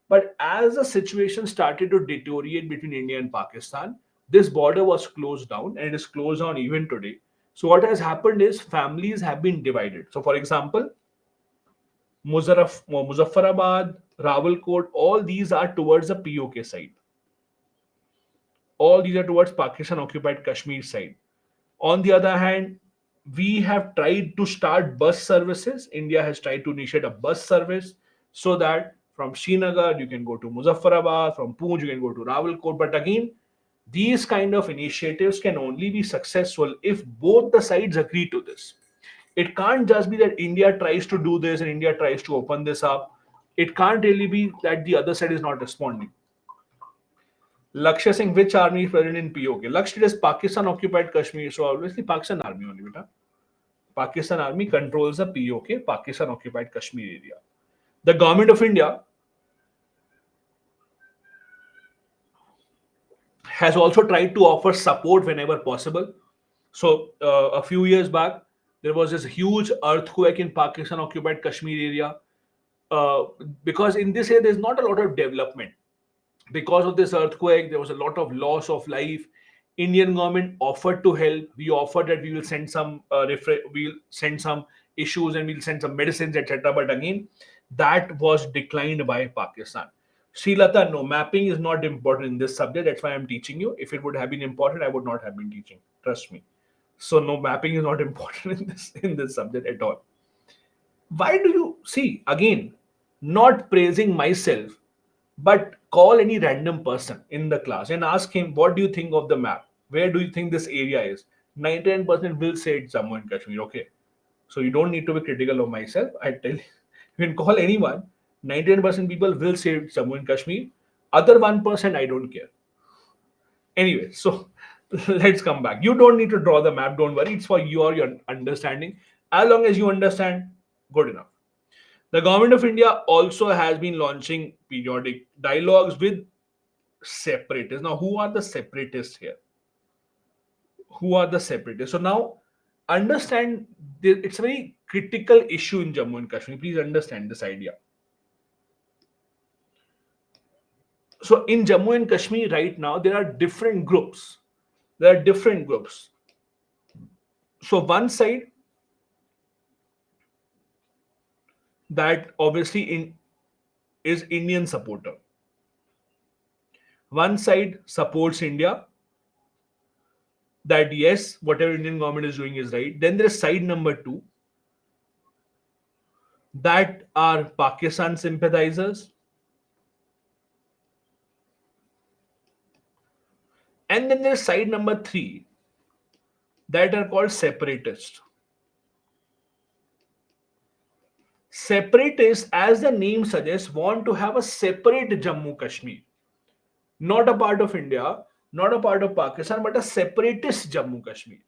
But as the situation started to deteriorate between India and Pakistan, this border was closed down, and it is closed down even today. So what has happened is families have been divided. So for example, Muzaffarabad, Rawalkot, all these are towards the POK side. All these are towards Pakistan occupied Kashmir side. On the other hand, we have tried to start bus services. India has tried to initiate a bus service so that from Srinagar you can go to Muzaffarabad, from Poonch you can go to Rawalkot. But again, these kind of initiatives can only be successful if both the sides agree to this. It can't just be that India tries to do this and India tries to open this up. It can't really be that the other side is not responding. Lakshya Singh, which army is present in POK? Lakshya is Pakistan occupied Kashmir, so obviously Pakistan army only, beta. Pakistan army controls the POK, Pakistan occupied Kashmir area. The government of India has also tried to offer support whenever possible. So a few years back, there was this huge earthquake in Pakistan occupied Kashmir area. Because in this area, there's not a lot of development. Because of this earthquake, there was a lot of loss of life. Indian government offered to help. We offered that we will send some we'll send some issues and we'll send some medicines, etc. But again, that was declined by Pakistan. Sri Lata, no, mapping is not important in this subject. That's why I'm teaching you. If it would have been important, I would not have been teaching. Trust me. So no, mapping is not important in this subject at all. Why do you see again? Not praising myself, but call any random person in the class and ask him, what do you think of the map? Where do you think this area is? 99% will say it's Jammu and Kashmir. Okay. So you don't need to be critical of myself. I tell you, you can call anyone. 99% people will say it's Jammu and Kashmir. Other 1%, I don't care. Anyway, so let's come back. You don't need to draw the map. Don't worry. It's for your understanding. As long as you understand, good enough. The government of India also has been launching periodic dialogues with separatists. Now, who are the separatists here? Who are the separatists? So now, understand it's a very critical issue in Jammu and Kashmir. Please understand this idea. So in Jammu and Kashmir right now, there are different groups. There are different groups. So one side that obviously is Indian supporter. One side supports India, that yes, whatever Indian government is doing is right. Then there is side number two, that are Pakistan sympathizers, and then there's side number three, that are called separatists. Separatists, as the name suggests, want to have a separate Jammu Kashmir, not a part of India, not a part of Pakistan, but a separatist Jammu Kashmir.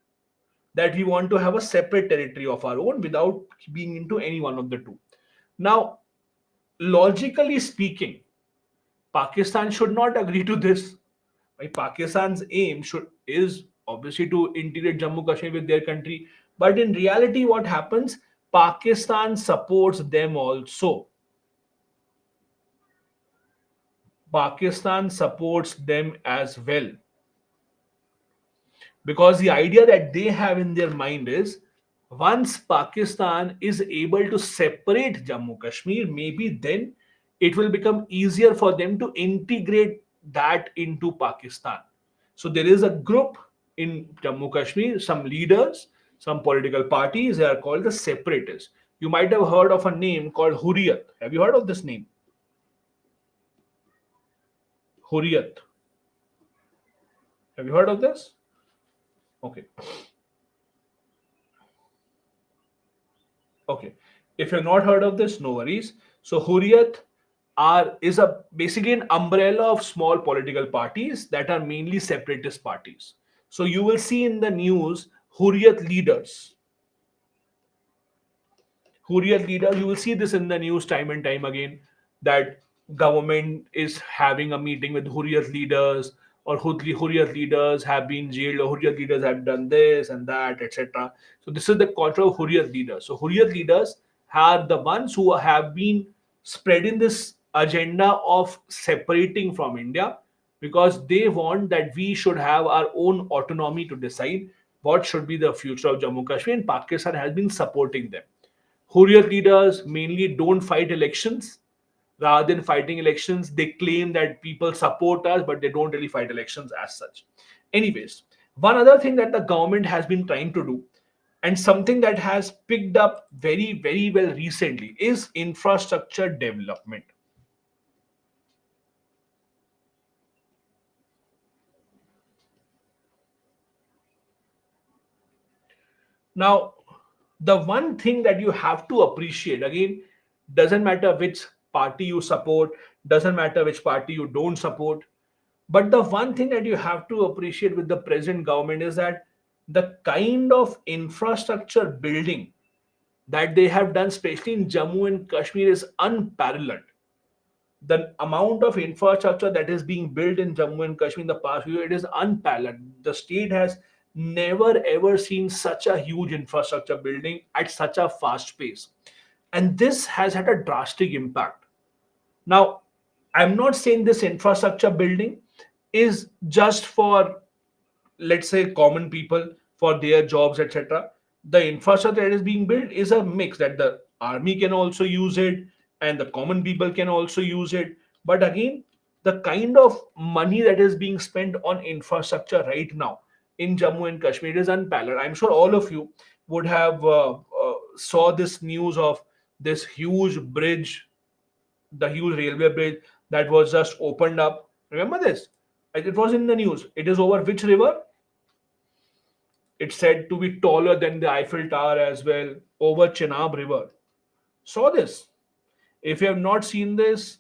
That we want to have a separate territory of our own without being into any one of the two. Now, logically speaking, Pakistan should not agree to this. Like Pakistan's aim should is obviously to integrate Jammu Kashmir with their country, but in reality, what happens? Pakistan supports them also. Pakistan supports them as well, because the idea that they have in their mind is once Pakistan is able to separate Jammu Kashmir, maybe then it will become easier for them to integrate that into Pakistan. So there is a group in Jammu Kashmir, some leaders, some political parties, they are called the separatists. You might have heard of a name called Hurriyat. Have you heard of this name? Hurriyat. Have you heard of this? Okay. Okay. If you've not heard of this, no worries. So Hurriyat is a basically an umbrella of small political parties that are mainly separatist parties. So you will see in the news Hurriyat leaders. Hurriyat leaders, you will see this in the news time and time again, that government is having a meeting with Hurriyat leaders, or Hurriyat leaders have been jailed, or Hurriyat leaders have done this and that, etc. So this is the control of Hurriyat leaders. So Hurriyat leaders are the ones who have been spreading this agenda of separating from India, because they want that we should have our own autonomy to decide what should be the future of Jammu Kashmir, and Pakistan has been supporting them. Hurriyat leaders mainly don't fight elections. Rather than fighting elections, they claim that people support us, but they don't really fight elections as such. Anyways, one other thing that the government has been trying to do, and something that has picked up very, very well recently, is infrastructure development. Now, the one thing that you have to appreciate again, doesn't matter which party you support, doesn't matter which party you don't support, but the one thing that you have to appreciate with the present government is that the kind of infrastructure building that they have done, especially in Jammu and Kashmir, is unparalleled. The amount of infrastructure that is being built in Jammu and Kashmir in the past few years, it is unparalleled. The state has never ever seen such a huge infrastructure building at such a fast pace. And this has had a drastic impact. Now, I'm not saying this infrastructure building is just for, let's say, common people for their jobs, etc. The infrastructure that is being built is a mix that the army can also use it and the common people can also use it. But again, the kind of money that is being spent on infrastructure right now in Jammu and Kashmir is unparalleled. I'm sure all of you would have saw this news of this huge bridge, the huge railway bridge that was just opened up. Remember this? It was in the news. It is over which river? It's said to be taller than the Eiffel Tower as well, over Chenab River. Saw this. If you have not seen this,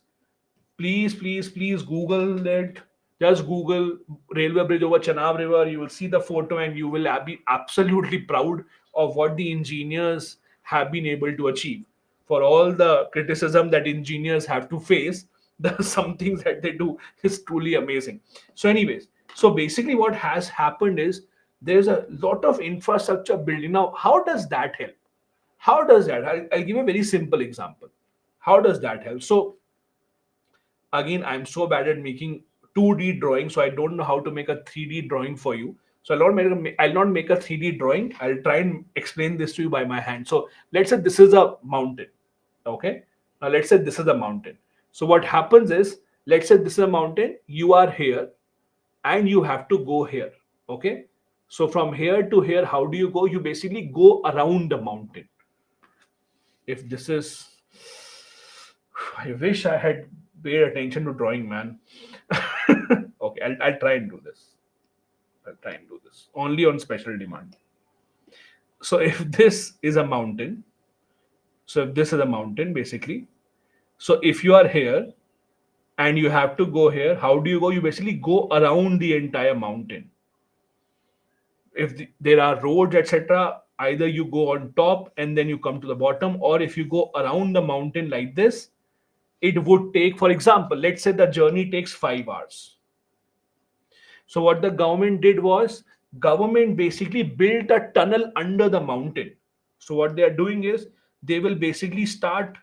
please, please, please Google it. Just Google railway bridge over Chenab River. You will see the photo and you will be absolutely proud of what the engineers have been able to achieve. For all the criticism that engineers have to face, the some things that they do is truly amazing. So, anyways, so basically, what has happened is there's a lot of infrastructure building. Now, how does that help? How does that? I'll give a very simple example. How does that help? So, again, I'm so bad at making 2D drawing, so I don't know how to make a 3D drawing for you. So I'll not make a 3D drawing. I'll try and explain this to you by my hand. So let's say this is a mountain. Okay. Now let's say this is a mountain. So what happens is, let's say this is a mountain. You are here and you have to go here. Okay. So from here to here, how do you go? You basically go around the mountain. If this is, I wish I had paid attention to drawing, man. Okay, I'll try and do this. I'll try and do this only on special demand. So if this is a mountain, so if this is a mountain, basically, so if you are here and you have to go here, how do you go? You basically go around the entire mountain. If there are roads, etc., either you go on top and then you come to the bottom, or if you go around the mountain like this, it would take, for example, let's say the journey takes 5 hours. So what the government did was, government basically built a tunnel under the mountain. So what they are doing is, they will basically start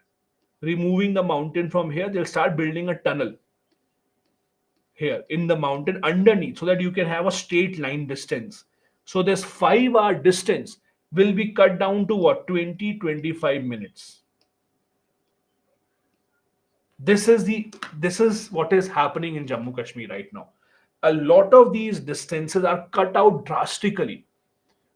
removing the mountain from here. They'll start building a tunnel here in the mountain underneath, so that you can have a straight line distance. So this 5 hour distance will be cut down to what, 20-25 minutes. This is what is happening in Jammu Kashmir right now. A lot of these distances are cut out drastically.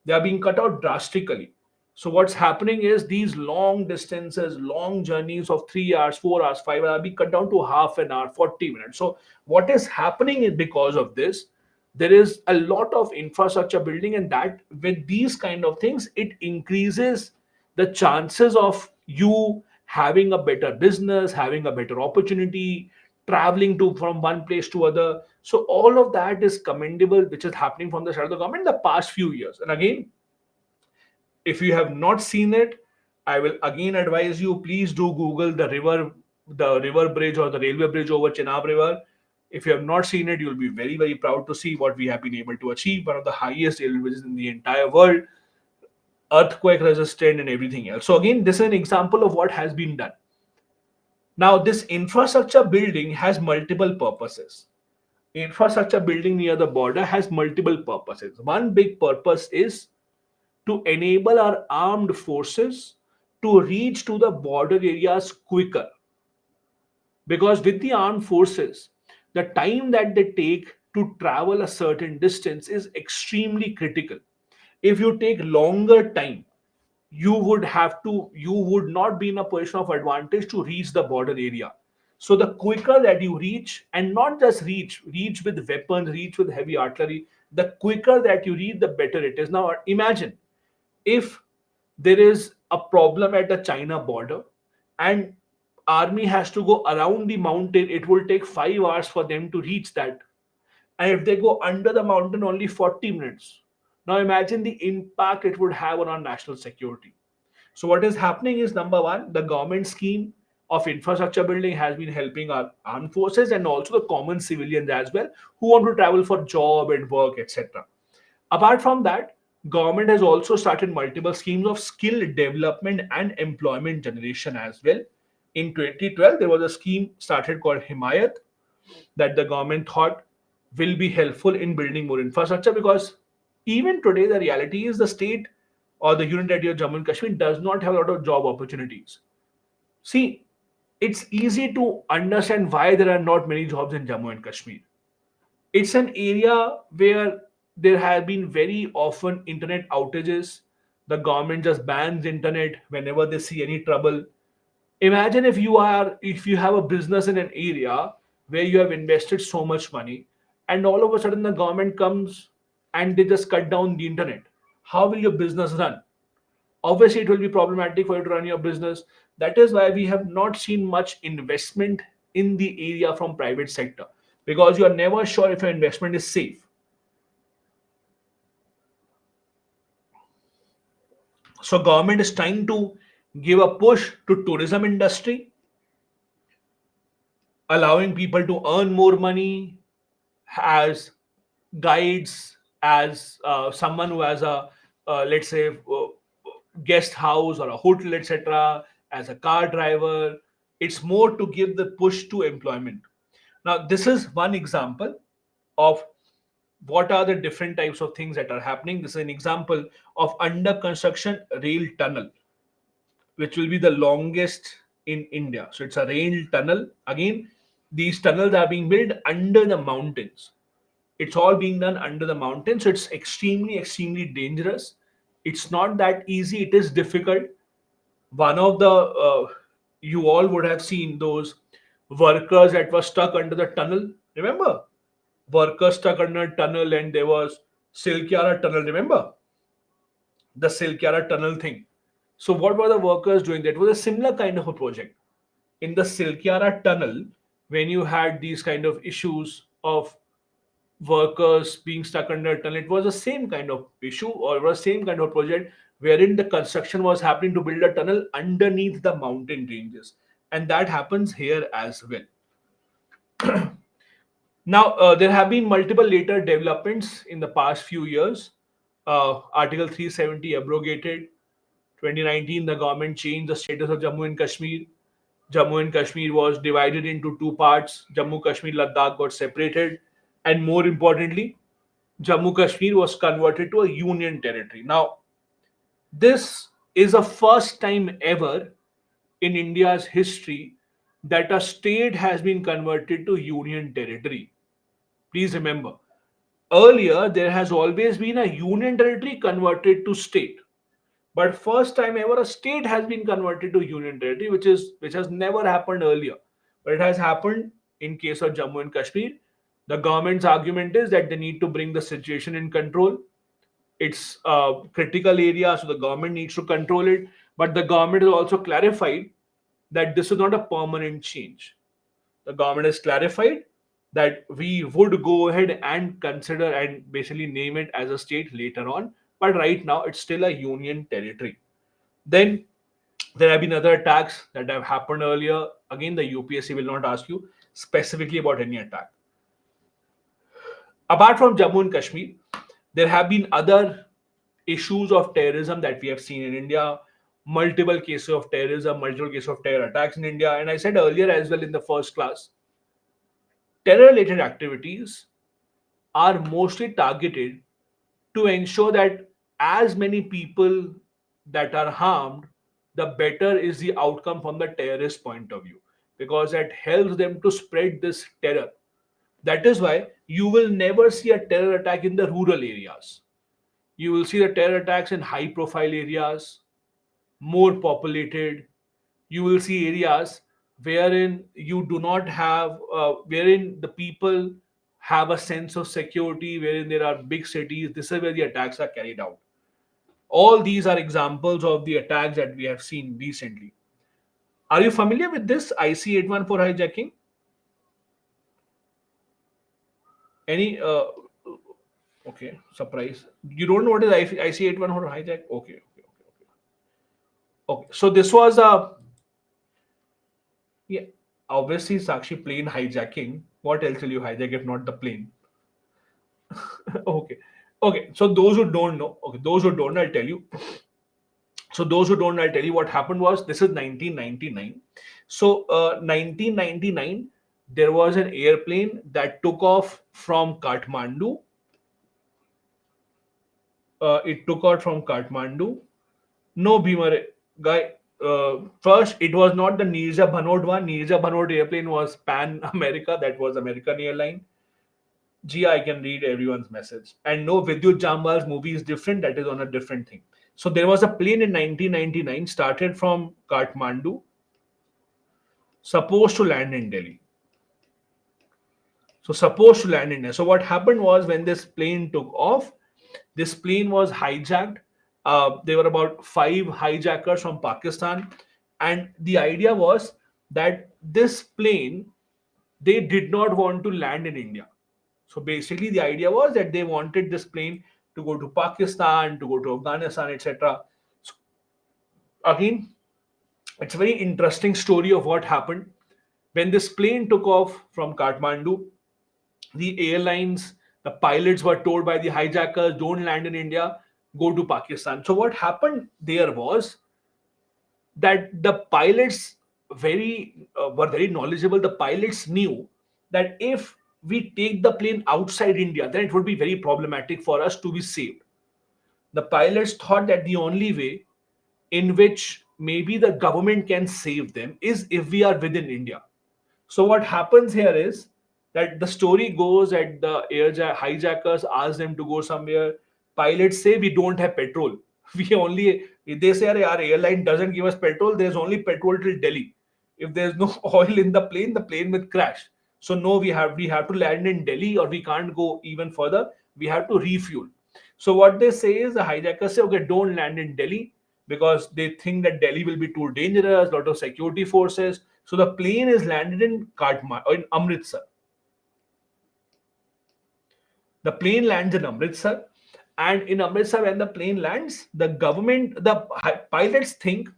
They are being cut out drastically. So what's happening is, these long distances, long journeys of 3 hours, 4 hours, 5 hours are being cut down to half an hour, 40 minutes. So what is happening is, because of this, there is a lot of infrastructure building, and that with these kind of things, it increases the chances of you having a better business, having a better opportunity, traveling to from one place to other. So all of that is commendable, which is happening from the side of the government in the past few years. And again, if you have not seen it, I will again advise you, please do Google the river bridge or the railway bridge over Chenab River. If you have not seen it, you'll be very, very proud to see what we have been able to achieve. One of the highest railway bridges in the entire world, earthquake resistant and everything else. So again, this is an example of what has been done. Now, this infrastructure building has multiple purposes. Infrastructure building near the border has multiple purposes. One big purpose is to enable our armed forces to reach to the border areas quicker. Because with the armed forces, the time that they take to travel a certain distance is extremely critical. If you take longer time, you would not be in a position of advantage to reach the border area. So the quicker that you reach, and not just reach with weapons, reach with heavy artillery, the quicker that you reach, the better it is. Now imagine, if there is a problem at the China border and army has to go around the mountain, it will take 5 hours for them to reach that. And if they go under the mountain, only 40 minutes. Now imagine the impact it would have on our national security. So what is happening is, number one, the government scheme of infrastructure building has been helping our armed forces and also the common civilians as well, who want to travel for job and work, etc. Apart from that, government has also started multiple schemes of skill development and employment generation as well, In 2012, there was a scheme started called Himayat that the government thought will be helpful in building more infrastructure, because even today the reality is the state or the unit that your Jammu and Kashmir does not have a lot of job opportunities. See, it's easy to understand why there are not many jobs in Jammu and Kashmir. It's an area where there have been very often internet outages. The government just bans internet whenever they see any trouble. Imagine if you have a business in an area where you have invested so much money, and all of a sudden the government comes and they just cut down the internet. How will your business run? Obviously it will be problematic for you to run your business. That is why we have not seen much investment in the area from private sector, because you are never sure if your investment is safe. So government is trying to give a push to tourism industry, allowing people to earn more money as guides, as someone who has a let's say guest house or a hotel, etc., as a car driver. It's more to give the push to employment. Now this is one example of what are the different types of things that are happening. This is an example of under construction rail tunnel, which will be the longest in India. So it's a rail tunnel. Again, these tunnels are being built under the mountains. It's all being done under the mountains. So it's extremely, extremely dangerous. It's not that easy. It is difficult. One of the you all would have seen those workers that were stuck under the tunnel. Remember, workers stuck under a tunnel, and there was Silkyara tunnel. Remember the Silkyara tunnel thing. So what were the workers doing? That was a similar kind of a project in the Silkyara tunnel, when you had these kind of issues of workers being stuck under a tunnel. It was the same kind of issue, or it was the same kind of project wherein the construction was happening to build a tunnel underneath the mountain ranges. And that happens here as well. Now, there have been multiple later developments in the past few years. Article 370 abrogated. 2019, the government changed the status of Jammu and Kashmir. Jammu and Kashmir was divided into two parts. Jammu Kashmir, Ladakh got separated. And more importantly, Jammu Kashmir was converted to a union territory. Now, this is the first time ever in India's history that a state has been converted to union territory. Please remember, earlier there has always been a union territory converted to state. But first time ever a state has been converted to union territory, which has never happened earlier. But it has happened in case of Jammu and Kashmir. The government's argument is that they need to bring the situation in control. It's a critical area, so the government needs to control it. But the government has also clarified that this is not a permanent change. The government has clarified that we would go ahead and consider and basically name it as a state later on, but right now it's still a union territory. Then there have been other attacks that have happened earlier. Again, the UPSC will not ask you specifically about any attack. Apart from Jammu and Kashmir, there have been other issues of terrorism that we have seen in India. Multiple cases of terrorism, multiple cases of terror attacks in India. And I said earlier as well in the first class, terror related activities are mostly targeted to ensure that as many people that are harmed, the better is the outcome from the terrorist point of view, because it helps them to spread this terror. That is why you will never see a terror attack in the rural areas. You will see the terror attacks in high profile areas, more populated. You will see areas wherein you do not have wherein the people have a sense of security, wherein there are big cities. This is where the attacks are carried out. All these are examples of the attacks that we have seen recently. Are you familiar with this IC814 hijacking? Any okay, surprise, you don't know what is IC814 hijack? Okay, okay, okay. Okay, so this was a, yeah, obviously Sakshi, plane hijacking. What else will you hijack if not the plane? Okay. Okay. So those who don't know, okay, those who don't know, I'll tell you. So those who don't know, I'll tell you what happened was this is 1999. So 1999, there was an airplane that took off from Kathmandu. It took out from Kathmandu. No, Bhimar guy. First, it was not the Nirja Bhanot one. Nirja Bhanot airplane was Pan America. That was American airline. Gee, I can read everyone's message. And no, Vidyut Jambal's movie is different. That is on a different thing. So there was a plane in 1999 started from Kathmandu, supposed to land in Delhi. So supposed to land in Delhi. So what happened was when this plane took off, this plane was hijacked. There were about five hijackers from Pakistan, and the idea was that this plane they did not want to land in India. So basically, the idea was that they wanted this plane to go to Pakistan, to go to Afghanistan, etc. So again, it's a very interesting story of what happened when this plane took off from Kathmandu. The airlines, the pilots were told by the hijackers, "Don't land in India, go to Pakistan." So what happened there was that the pilots were very knowledgeable. The pilots knew that if we take the plane outside India, then it would be very problematic for us to be saved. The pilots thought that the only way in which maybe the government can save them is if we are within India. So what happens here is that the story goes that the hijackers ask them to go somewhere. Pilots say we don't have petrol. We only they say our airline doesn't give us petrol. There's only petrol till Delhi. If there's no oil in the plane will crash. So no, we have to land in Delhi or we can't go even further. We have to refuel. So what they say is the hijackers say, okay, don't land in Delhi because they think that Delhi will be too dangerous, lot of security forces. So the plane is landed in Kathmandu or in Amritsar. The plane lands in Amritsar, and in Amritsar, when the plane lands, the pilots think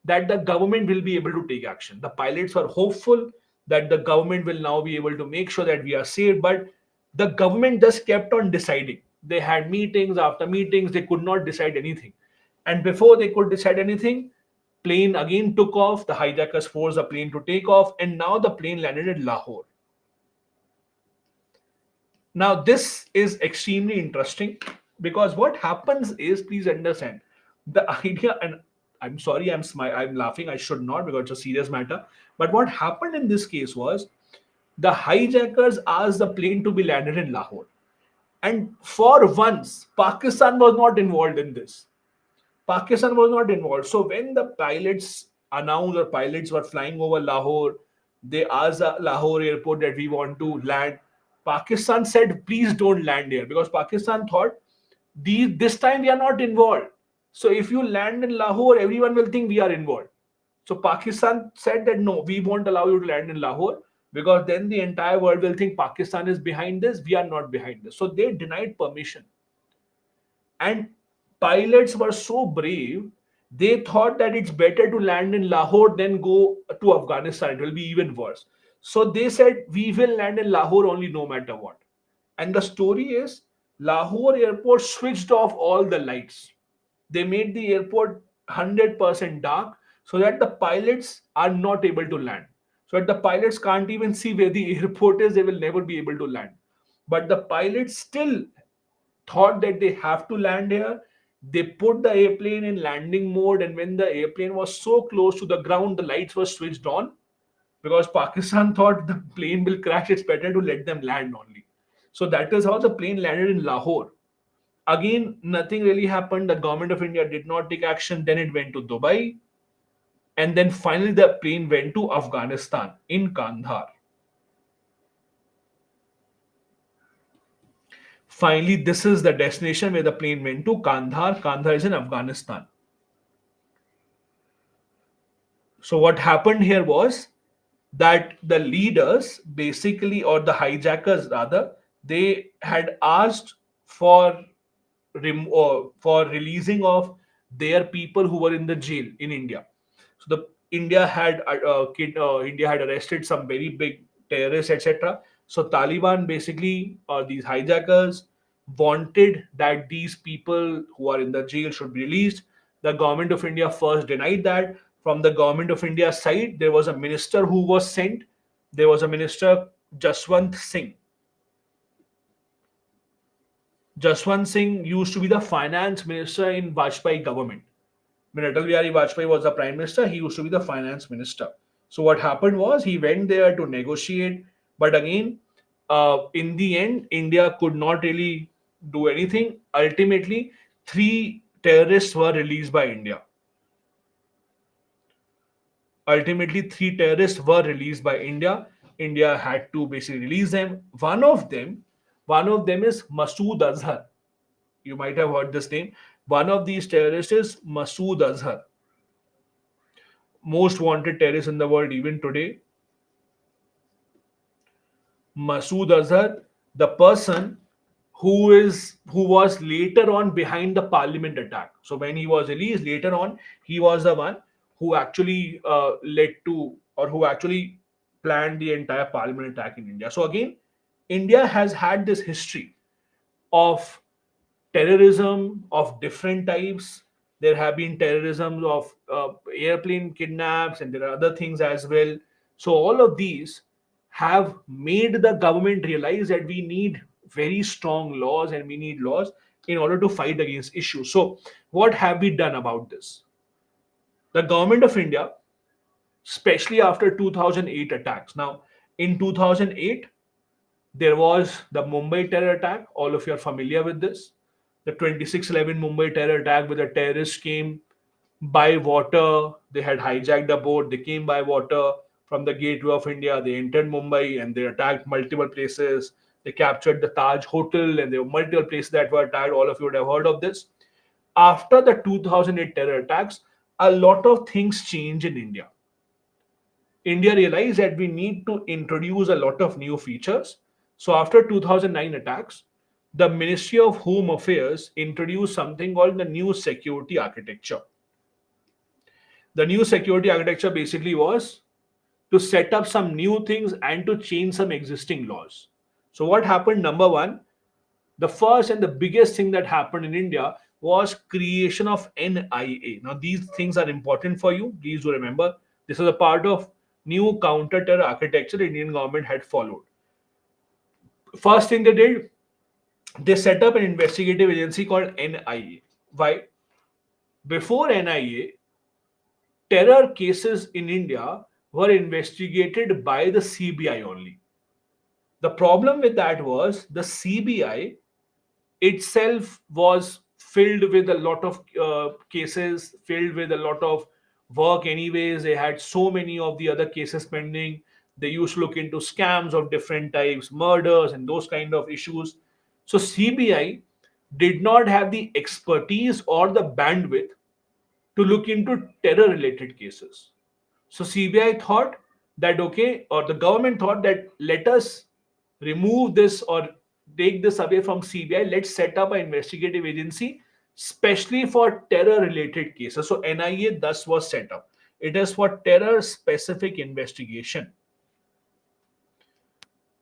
that the government will be able to take action. The pilots were hopeful that the government will now be able to make sure that we are safe, but the government just kept on deciding. They had meetings after meetings, they could not decide anything. And before they could decide anything, plane again took off. The hijackers forced the plane to take off, and now the plane landed in Lahore. Now, this is extremely interesting because what happens is, please understand, the idea, and I'm sorry, I'm laughing. I should not because it's a serious matter. But what happened in this case was the hijackers asked the plane to be landed in Lahore, and for once, Pakistan was not involved in this. Pakistan was not involved. So when the pilots announced or pilots were flying over Lahore, they asked the Lahore airport that we want to land. Pakistan said, please don't land here because Pakistan thought this time we are not involved. So if you land in Lahore, everyone will think we are involved. So Pakistan said that no, we won't allow you to land in Lahore because then the entire world will think Pakistan is behind this. We are not behind this. So they denied permission. And pilots were so brave, they thought that it's better to land in Lahore than go to Afghanistan. It will be even worse. So they said, we will land in Lahore only no matter what. And the story is Lahore airport switched off all the lights. They made the airport 100% dark so that the pilots are not able to land. So that the pilots can't even see where the airport is, they will never be able to land. But the pilots still thought that they have to land here. They put the airplane in landing mode, and when the airplane was so close to the ground, the lights were switched on because Pakistan thought the plane will crash. It's better to let them land only. So that is how the plane landed in Lahore. Again, nothing really happened. The government of India did not take action. Then it went to Dubai, and then finally the plane went to Afghanistan in Kandahar. Finally, this is the destination where the plane went to Kandahar. Kandahar is in Afghanistan. So what happened here was that the leaders basically, or the hijackers rather, they had asked for for releasing of their people who were in the jail in India. So the India had arrested some very big terrorists, etc. So Taliban basically, or these hijackers, wanted that these people who are in the jail should be released. The government of India first denied that. From the government of India side, there was a minister who was sent. There was a minister, Jaswant Singh. Jaswant Singh used to be the finance minister in Vajpayee government. When Atal Bihari Vajpayee was the prime minister, he used to be the finance minister. So what happened was he went there to negotiate, but again, in the end, India could not really do anything. Ultimately, three terrorists were released by India. Ultimately, three terrorists were released by India. India had to basically release them. One of them is Masood Azhar. You might have heard this name. One of these terrorists is Masood Azhar, most wanted terrorist in the world even today. Masood Azhar, the person who was later on behind the parliament attack. So when he was released later on, he was the one who actually led to, or who actually planned the entire parliament attack in India. So again, India has had this history of terrorism of different types. There have been terrorism of airplane kidnaps, and there are other things as well. So all of these have made the government realize that we need very strong laws, and we need laws in order to fight against issues. So what have we done about this? The government of India, especially after 2008 attacks. Now, in 2008, there was the Mumbai terror attack. All of you are familiar with this. The 26/11 Mumbai terror attack, where the terrorists came by water. They had hijacked a boat. They came by water from the gateway of India. They entered Mumbai and they attacked multiple places. They captured the Taj Hotel, and there were multiple places that were attacked. All of you would have heard of this. After the 2008 terror attacks, a lot of things changed in India. India realized that we need to introduce a lot of new features. So after 2009 attacks, the Ministry of Home Affairs introduced something called the new security architecture. The new security architecture basically was to set up some new things and to change some existing laws. So what happened? Number one, the first and the biggest thing that happened in India was creation of NIA. Now these things are important for you. Please do remember this is a part of new counter-terror architecture the Indian government had followed. First thing they did, they set up an investigative agency called NIA. Why? Before NIA, terror cases in India were investigated by the CBI only. The problem with that was the CBI itself was filled with a lot of cases, filled with a lot of work anyways. They had so many of the other cases pending. They used to look into scams of different types, murders, and those kind of issues. So CBI did not have the expertise or the bandwidth to look into terror related cases. So CBI thought that okay, or the government thought that let us remove this or take this away from CBI. Let's set up an investigative agency, especially for terror related cases. So NIA thus was set up. It is for terror specific investigation,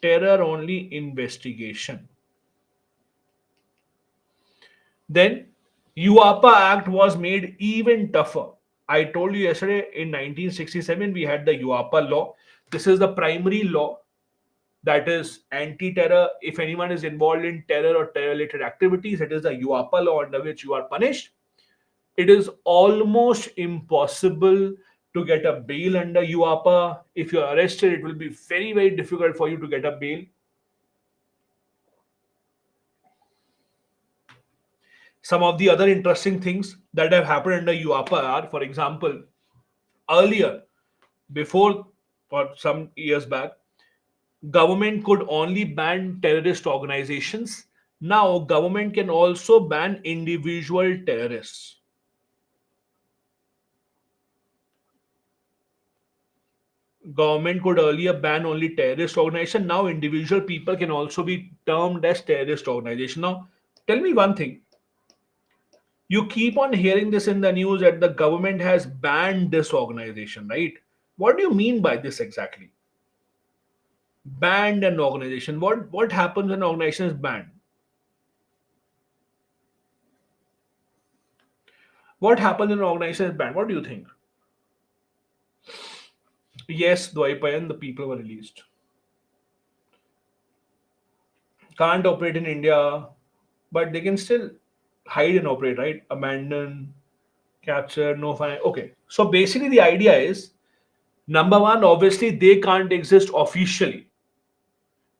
terror only investigation. Then UAPA Act was made even tougher. I told you yesterday in 1967 we had the UAPA law. This is the primary law that is anti-terror. If anyone is involved in terror or terror-related activities, it is the UAPA law under which you are punished. It is almost impossible to get a bail under UAPA. If you are arrested, it will be very, very difficult for you to get a bail. Some of the other interesting things that have happened under UAPA are, for example, earlier, before or some years back, government could only ban terrorist organizations. Now government can also ban individual terrorists. Government could earlier ban only terrorist organization. Now individual people can also be termed as terrorist organization. Now tell me one thing. You keep on hearing this in the news that the government has banned this organization, right? What do you mean by this exactly? Banned an organization. What happens when an organization is banned? What happens in an organization is banned? What do you think? Yes, Dwaipayan, the people were released. Can't operate in India, but they can still hide and operate, right? Abandon, capture, no fine. Okay. So basically, the idea is number one, obviously, they can't exist officially.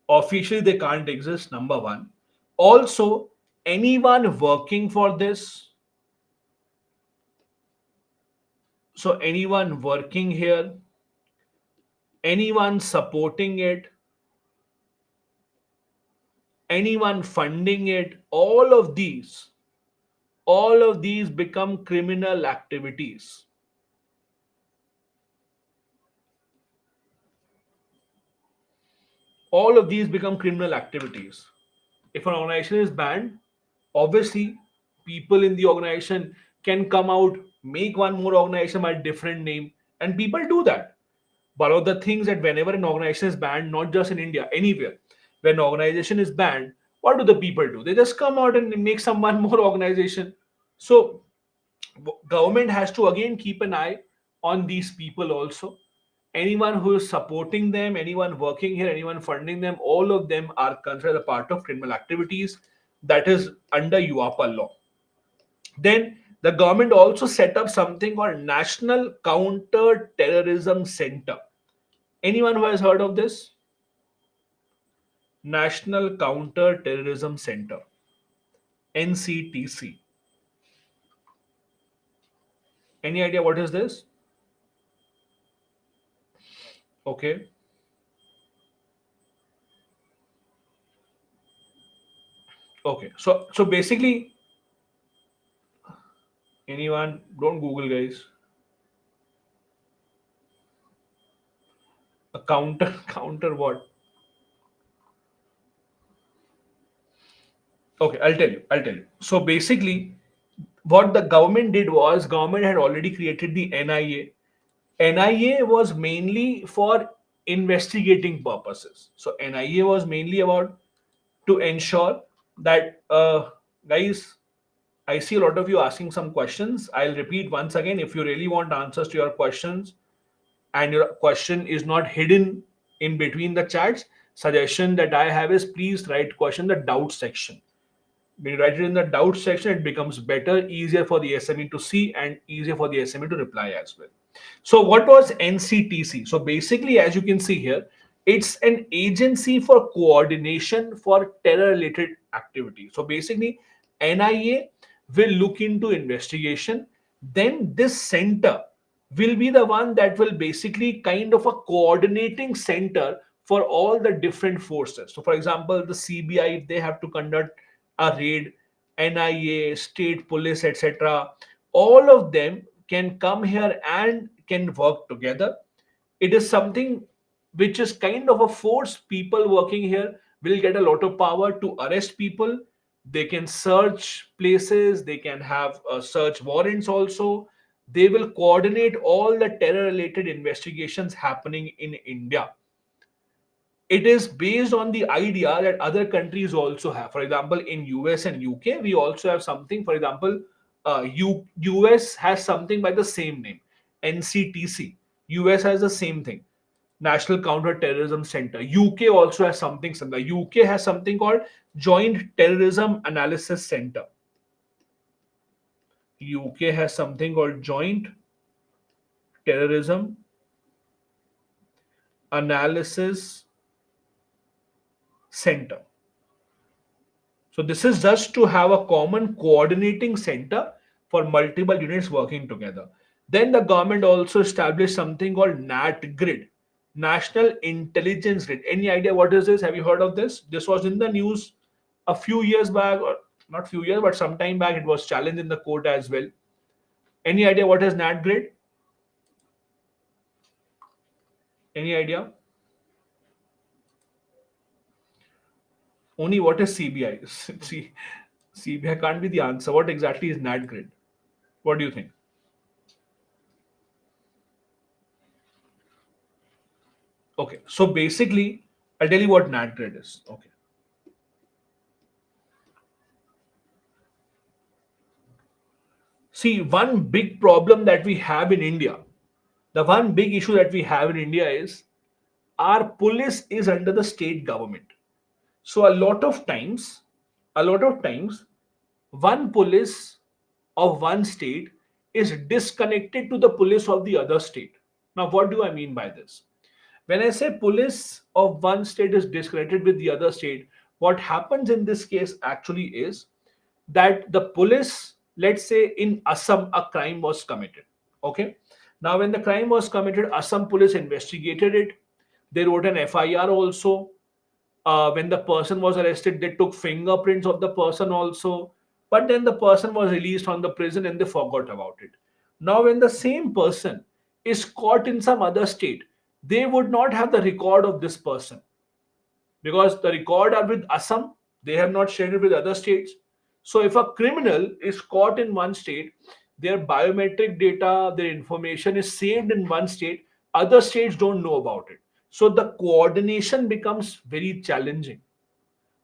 Officially, they can't exist, number one. Also, anyone working for this, so anyone working here, anyone supporting it, anyone funding it, all of these become criminal activities. All of these become criminal activities. If an organization is banned, obviously people in the organization can come out, make one more organization by a different name, and people do that. One of the things that whenever an organization is banned, not just in India, anywhere, when an organization is banned, what do the people do? They just come out and make some one more organization. So government has to again keep an eye on these people also. Anyone who is supporting them, anyone working here, anyone funding them, all of them are considered a part of criminal activities that is under UAPA law. Then the government also set up something called National Counter Terrorism Center. Anyone who has heard of this? National Counter Terrorism Center, NCTC. Any idea what is this? Okay. Okay. So basically, anyone, don't Google, guys. A counter counter what? Okay, I'll tell you. So basically, what the government did was government had already created the NIA. NIA was mainly for investigating purposes. So NIA was mainly about to ensure that guys, I see a lot of you asking some questions. I'll repeat once again. If you really want answers to your questions and your question is not hidden in between the chats, suggestion that I have is please write question in the doubt section. When you write it in the doubt section, it becomes better, easier for the SME to see and easier for the SME to reply as well. So what was NCTC? So basically, as you can see here, it's an agency for coordination for terror related activity. So basically, NIA will look into investigation. Then this center will be the one that will basically kind of a coordinating center for all the different forces. So for example, the CBI, if they have to conduct a raid, NIA, state police, etc., all of them can come here and can work together. It is something which is kind of a force. People working here will get a lot of power to arrest people. They can search places, they can have search warrants also. They will coordinate all the terror related investigations happening in India. It is based on the idea that other countries also have. For example, in US and UK, we also have something. For example, US has something by the same name, NCTC. US has the same thing, National Counter-Terrorism Center. UK also has something similar. UK has something called Joint Terrorism Analysis Center. UK has something called Joint Terrorism Analysis Center. So this is just to have a common coordinating center for multiple units working together. Then the government also established something called NAT grid, National Intelligence Grid. Any idea what is this? Have you heard of this? This was in the news a few years back, or not few years, but some time back. It was challenged in the court as well. Any idea what is NAT grid? Any idea? Only what is CBI? See, CBI can't be the answer. What exactly is NAT grid? What do you think? Okay, so basically, I'll tell you what NAT grid is. Okay, See, one big problem that we have in India, the one big issue that we have in India is our police is under the state government. So a lot of times, one police of one state is disconnected to the police of the other state. Now, what do I mean by this? When I say police of one state is disconnected with the other state, what happens in this case actually is that the police, let's say in Assam, a crime was committed. Okay. Now, when the crime was committed, Assam police investigated it. They wrote an FIR also. When the person was arrested, they took fingerprints of the person also. But then the person was released from the prison and they forgot about it. Now, when the same person is caught in some other state, they would not have the record of this person because the record are with Assam. They have not shared it with other states. So if a criminal is caught in one state, their biometric data, their information is saved in one state, other states don't know about it. So the coordination becomes very challenging.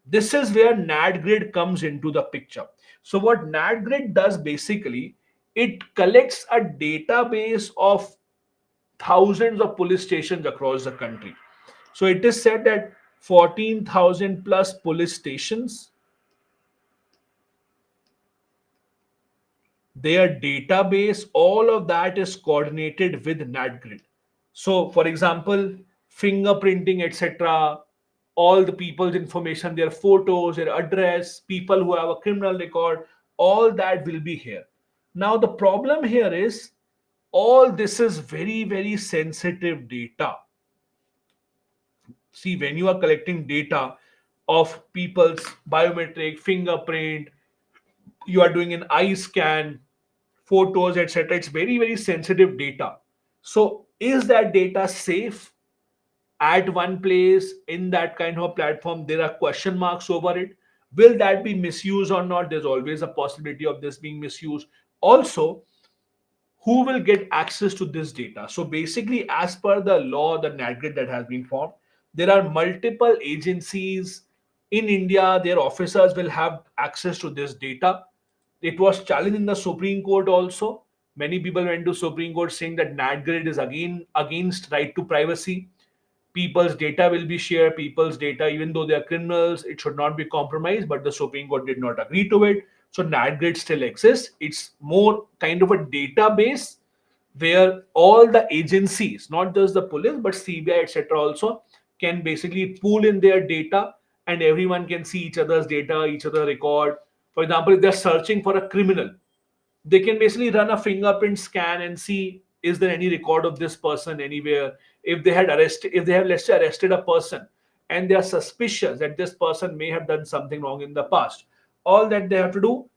This is where NADGRID comes into the picture. So what NADGRID does basically, it collects a database of thousands of police stations across the country. So it is said that 14,000 plus police stations, their database, all of that is coordinated with NatGrid. So, for example, fingerprinting, etc., all the people's information, their photos, their address, people who have a criminal record, all that will be here. Now, the problem here is all this is very, very sensitive data. See, when you are collecting data of people's biometric, fingerprint, you are doing an eye scan, photos, etc. It's very, very sensitive data. So, is that data safe at one place in that kind of platform? There are question marks over it. Will that be misused or not? There's always a possibility of this being misused. Also, who will get access to this data? So basically, as per the law, the NADGRID that has been formed, there are multiple agencies in India. Their officers will have access to this data. It was challenged in the Supreme Court also. Many people went to Supreme Court saying that NADGRID is again against right to privacy. People's data will be shared. People's data, even though they are criminals, it should not be compromised. But the Supreme Court did not agree to it. So NADGRID still exists. It's more kind of a database where all the agencies, not just the police, but CBI, etc., also can basically pool in their data and everyone can see each other's data, each other record. For example, if they're searching for a criminal, they can basically run a fingerprint scan and see is there any record of this person anywhere. If they had arrested, if they have, let's say, arrested a person and they are suspicious that this person may have done something wrong in the past, all that they have to do,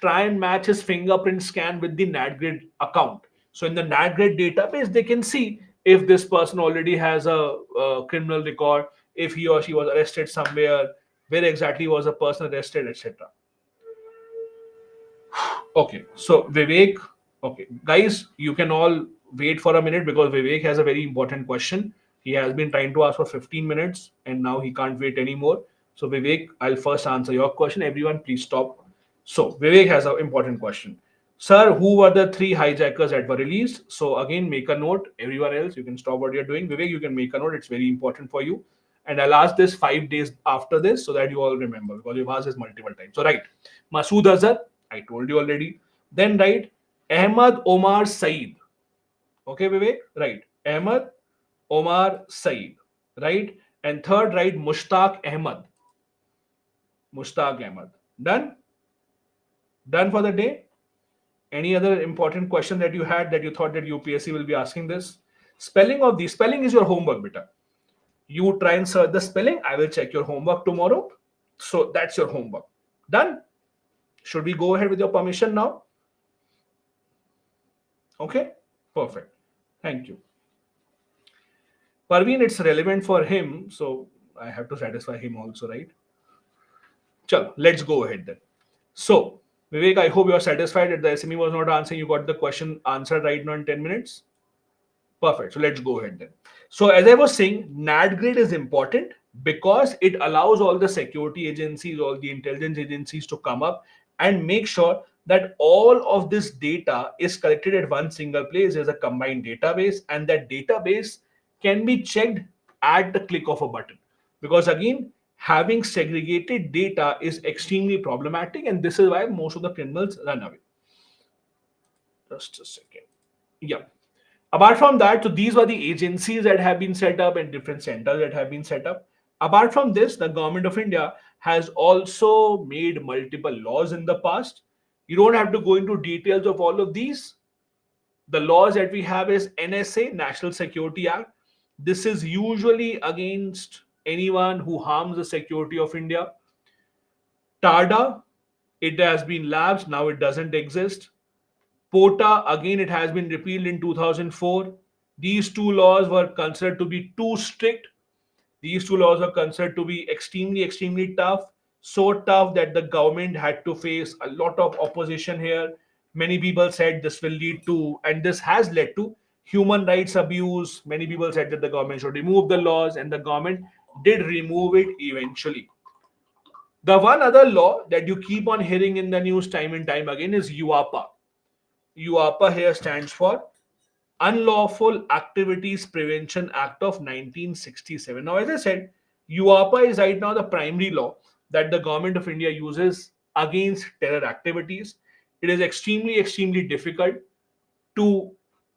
try and match his fingerprint scan with the NatGrid account. So in the NatGrid database, they can see if this person already has a criminal record, if he or she was arrested somewhere, where exactly was the person arrested, etc. Okay, so Vivek, okay, guys, you can all wait for a minute because Vivek has a very important question. He has been trying to ask for 15 minutes and now he can't wait anymore. So, Vivek, I'll first answer your question. Everyone, please stop. So, Vivek has an important question. Sir, who were the three hijackers that were released? So, again, make a note. Everyone else, you can stop what you're doing. Vivek, you can make a note. It's very important for you. And I'll ask this 5 days after this so that you all remember because you've asked this multiple times. So, right, Masood Azhar, I told you already. Then, right, Ahmad Omar Saeed. Okay, Vivek? Right. Ahmad Omar Saeed. Right. And third, right, Mushtaq Ahmad. Mushtaq Ahmad. Done? Done for the day? Any other important question that you had that you thought that UPSC will be asking this? Spelling is your homework, beta. You try and search the spelling. I will check your homework tomorrow. So that's your homework. Done? Should we go ahead with your permission now? Okay, perfect. Thank you. Parveen, it's relevant for him, so I have to satisfy him also, right? Chalo, let's go ahead then. So, Vivek, I hope you are satisfied that the SME was not answering. You got the question answered right now in 10 minutes. Perfect. So let's go ahead then. So as I was saying, NADGRID is important because it allows all the security agencies, all the intelligence agencies to come up and make sure that all of this data is collected at one single place as a combined database, and that database can be checked at the click of a button. Because again, having segregated data is extremely problematic, and this is why most of the criminals run away. Just a second. Yeah. Apart from that, so these were the agencies that have been set up and different centers that have been set up. Apart from this, the government of India has also made multiple laws in the past. You don't have to go into details of all of these. The laws that we have is NSA, National Security Act. This is usually against anyone who harms the security of India. TADA, it has been lapsed, now it doesn't exist. POTA, again, it has been repealed in 2004. These two laws were considered to be too strict. These two laws were considered to be extremely, extremely tough. So tough that the government had to face a lot of opposition here. Many people said this will lead to, and this has led to, human rights abuse. Many people said that the government should remove the laws, and the government did remove it eventually. The one other law that you keep on hearing in the news time and time again is UAPA. UAPA here stands for Unlawful Activities Prevention Act of 1967. Now, as I said, UAPA is right now the primary law that the government of India uses against terror activities. It is extremely, extremely difficult to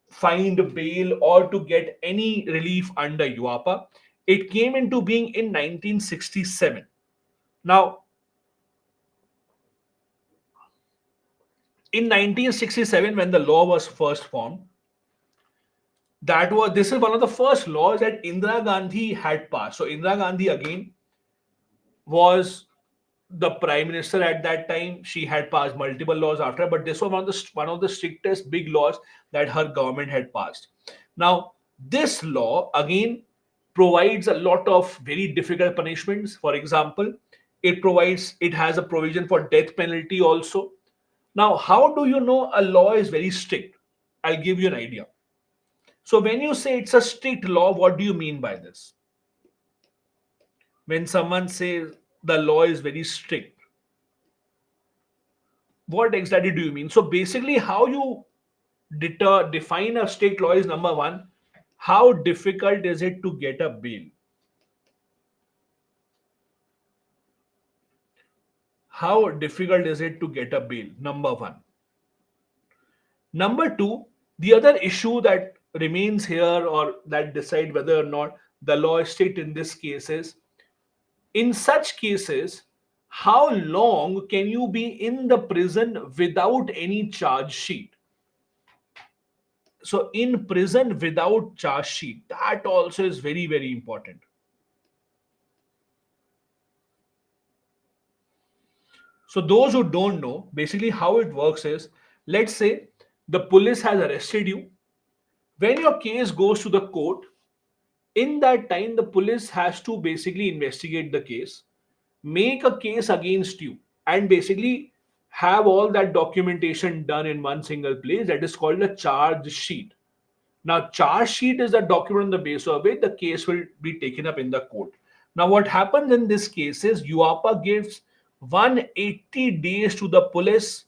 find bail or to get any relief under UAPA. It came into being in 1967. Now, in 1967, when the law was first formed, that was this is one of the first laws that Indira Gandhi had passed. So Indira Gandhi again was the prime minister at that time. She had passed multiple laws after, but this was one of the strictest big laws that her government had passed. Now this law again provides a lot of very difficult punishments. For example, it has a provision for death penalty also. Now, how do you know a law is very strict? I'll give you an idea. So when you say it's a strict law, what do you mean by this? When someone says the law is very strict, what exactly do you mean? So basically, how you define a strict law is number one, how difficult is it to get a bail? How difficult is it to get a bail? Number one. Number two, the other issue that remains here or that decide whether or not the law is strict in this case is, in such cases, how long can you be in the prison without any charge sheet? So, in prison without charge sheet, that also is very, very important. So, those who don't know, basically how it works is, let's say the police has arrested you. When your case goes to the court, in that time, the police has to basically investigate the case, make a case against you, and basically have all that documentation done in one single place. That is called a charge sheet. Now, charge sheet is the document on the basis of which the case will be taken up in the court. Now, what happens in this case is UAPA gives 180 days to the police,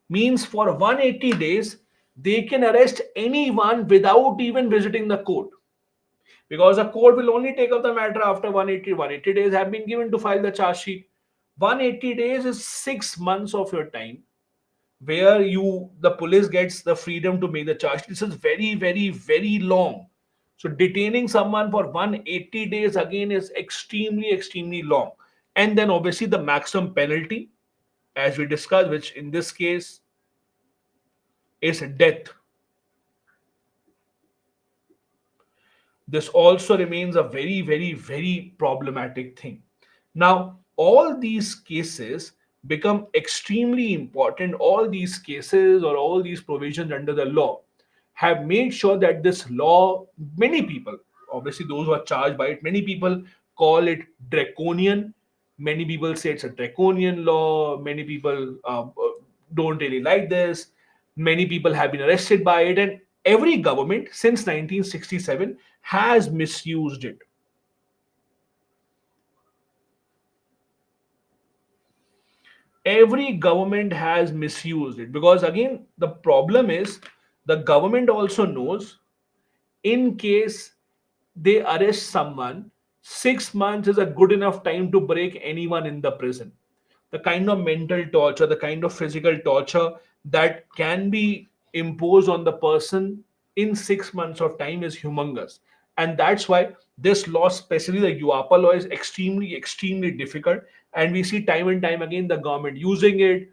means for 180 days they can arrest anyone without even visiting the court, because the court will only take up the matter after 180 days have been given to file the charge sheet. 180 days is 6 months of your time where the police gets the freedom to make the charge. This is very, very, very long. So detaining someone for 180 days again is extremely, extremely long. And then obviously the maximum penalty, as we discussed, which in this case is death. This also remains a very, very, very problematic thing. Now, all these cases become extremely important. All these cases or all these provisions under the law have made sure that this law, many people, obviously those who are charged by it, many people call it draconian. Many people say it's a draconian law. Many people don't really like this. Many people have been arrested by it, and every government since 1967 has misused it. Every government has misused it, because again the problem is the government also knows, in case they arrest someone, 6 months is a good enough time to break anyone in the prison. The kind of mental torture, the kind of physical torture that can be imposed on the person in 6 months of time is humongous. And that's why this law, especially the UAPA law, is extremely, extremely difficult. And we see time and time again the government using it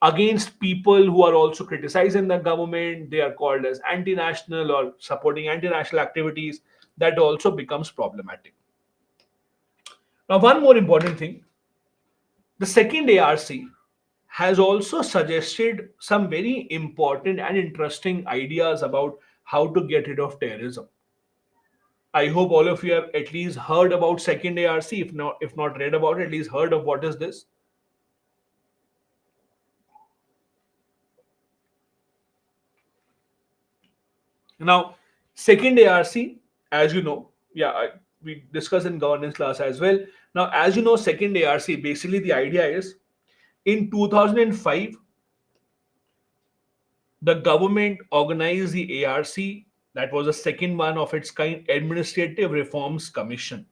against people who are also criticizing the government. They are called as anti-national or supporting anti-national activities. That also becomes problematic. Now, one more important thing, the second ARC has also suggested some very important and interesting ideas about how to get rid of terrorism. I hope all of you have at least heard about second ARC. If not read about it, at least heard of what is this. Now, second ARC, as you know, yeah, we discussed in governance class as well. Now, as you know, second ARC, basically the idea is, in 2005, the government organized the ARC, that was the second one of its kind, Administrative Reforms Commission.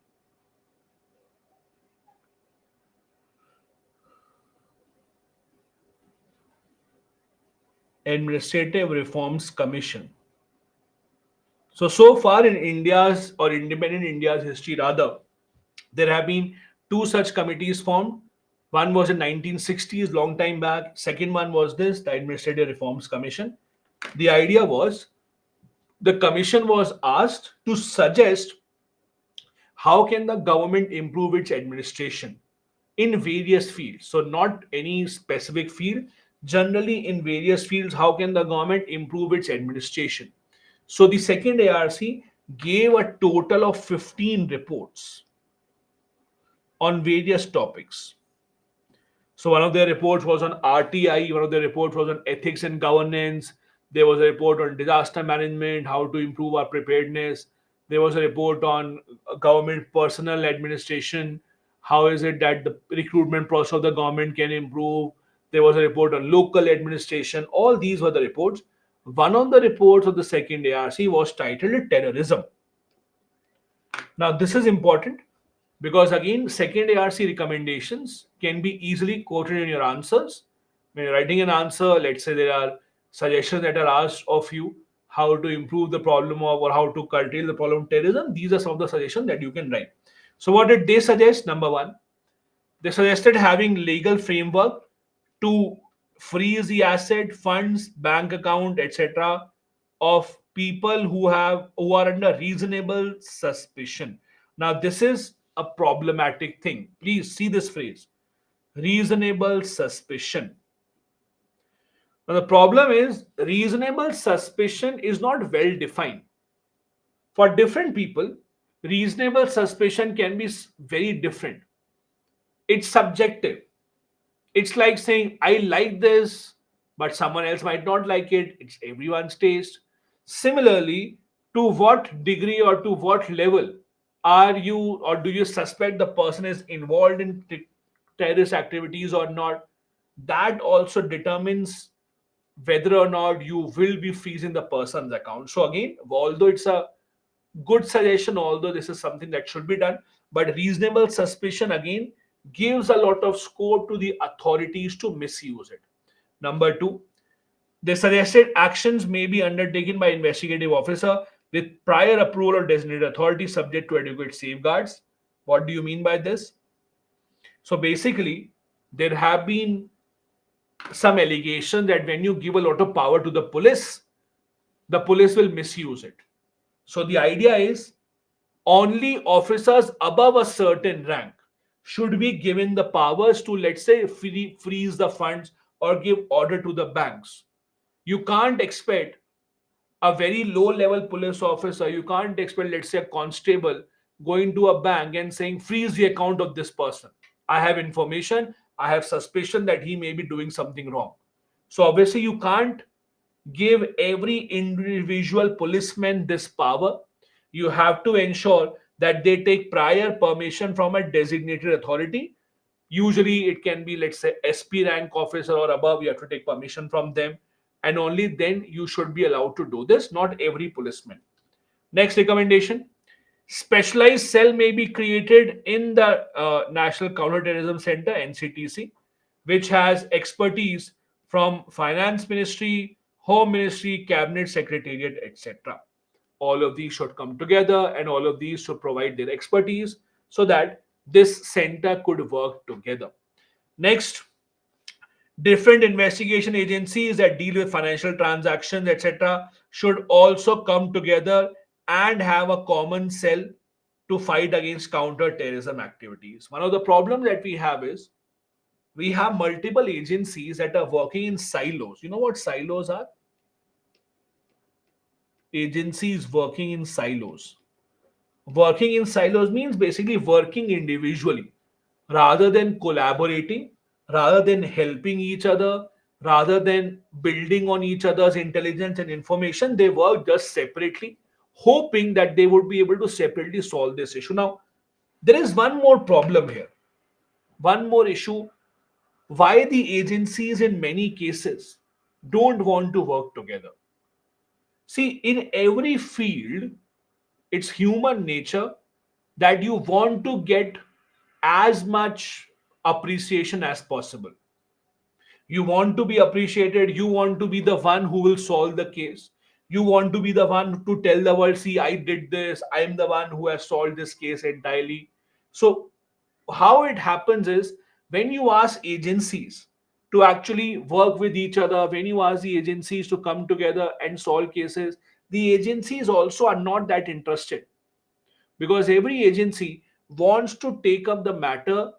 Administrative Reforms Commission. So far in India's, or independent India's history rather, there have been two such committees formed. One was in 1960s, long time back. Second one was this, the Administrative Reforms Commission. The idea was, the commission was asked to suggest how can the government improve its administration in various fields. So not any specific field, generally in various fields, how can the government improve its administration. So the second ARC gave a total of 15 reports on various topics. So one of their reports was on RTI, one of their reports was on ethics and governance. There was a report on disaster management, how to improve our preparedness. There was a report on government personnel administration. How is it that the recruitment process of the government can improve? There was a report on local administration. All these were the reports. One of the reports of the second ARC was titled Terrorism. Now, this is important because again, second ARC recommendations can be easily quoted in your answers. When you're writing an answer, let's say there are suggestions that are asked of you, how to improve the problem of, or how to curtail the problem of terrorism. These are some of the suggestions that you can write. So, what did they suggest? Number one, they suggested having legal framework to freeze the asset, funds, bank account, etc. of people who are under reasonable suspicion. Now, this is a problematic thing. Please see this phrase, reasonable suspicion. Now, the problem is reasonable suspicion is not well defined. For different people, reasonable suspicion can be very different. It's subjective. It's like saying, I like this, but someone else might not like it. It's everyone's taste. Similarly, to what degree or to what level are you, or do you suspect the person is involved in terrorist activities or not? That also determines whether or not you will be freezing the person's account. So, again, although it's a good suggestion, although this is something that should be done, but reasonable suspicion again gives a lot of scope to the authorities to misuse it. Number two, they suggested actions may be undertaken by investigative officer with prior approval or designated authority subject to adequate safeguards. What do you mean by this? So basically, there have been some allegation that when you give a lot of power to the police will misuse it. So the idea is, only officers above a certain rank should be given the powers to, let's say, freeze the funds or give order to the banks. You can't expect a very low level police officer, you can't expect, let's say, a constable going to a bank and saying, freeze the account of this person. I have information, I have suspicion that he may be doing something wrong. So obviously, you can't give every individual policeman this power. You have to ensure that they take prior permission from a designated authority Usually, it can be, let's say, SP rank officer or above. You have to take permission from them, and only then you should be allowed to do this. Not every policeman. Next recommendation: specialized cell may be created in the National Counterterrorism Center (NCTC), which has expertise from Finance Ministry, Home Ministry, Cabinet Secretariat, etc. All of these should come together, and all of these should provide their expertise so that this center could work together. Next, different investigation agencies that deal with financial transactions, etc., should also come together and have a common cell to fight against counter-terrorism activities. One of the problems that we have is we have multiple agencies that are working in silos. You know what silos are? Agencies working in silos. Working in silos means basically working individually rather than collaborating, rather than helping each other, rather than building on each other's intelligence and information. They work just separately, hoping that they would be able to separately solve this issue. Now, there is one more problem here, one more issue, why the agencies in many cases don't want to work together. See, in every field, it's human nature that you want to get as much appreciation as possible. You want to be appreciated, you want to be the one who will solve the case. You want to be the one to tell the world, see, I did this, I am the one who has solved this case entirely. So, how it happens is when you ask agencies to actually work with each other, when you ask the agencies to come together and solve cases, the agencies also are not that interested, because every agency wants to take up the matter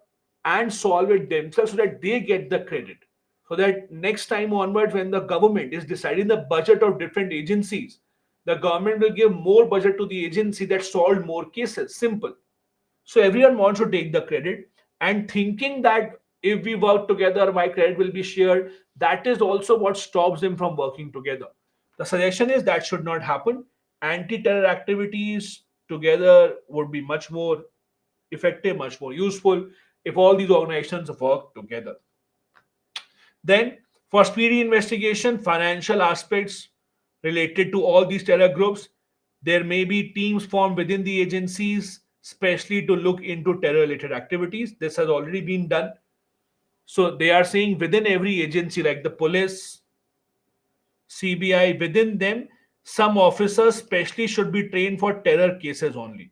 and solve it themselves so that they get the credit. So that next time onwards, when the government is deciding the budget of different agencies, the government will give more budget to the agency that solved more cases. Simple. So everyone wants to take the credit, and thinking that if we work together, my credit will be shared. That is also what stops them from working together. The suggestion is that should not happen. Anti-terror activities together would be much more effective, much more useful if all these organizations work together. Then, for speedy investigation, financial aspects related to all these terror groups, there may be teams formed within the agencies, especially to look into terror related activities. This has already been done. So, they are saying within every agency, like the police, CBI, within them, some officers, specially, should be trained for terror cases only.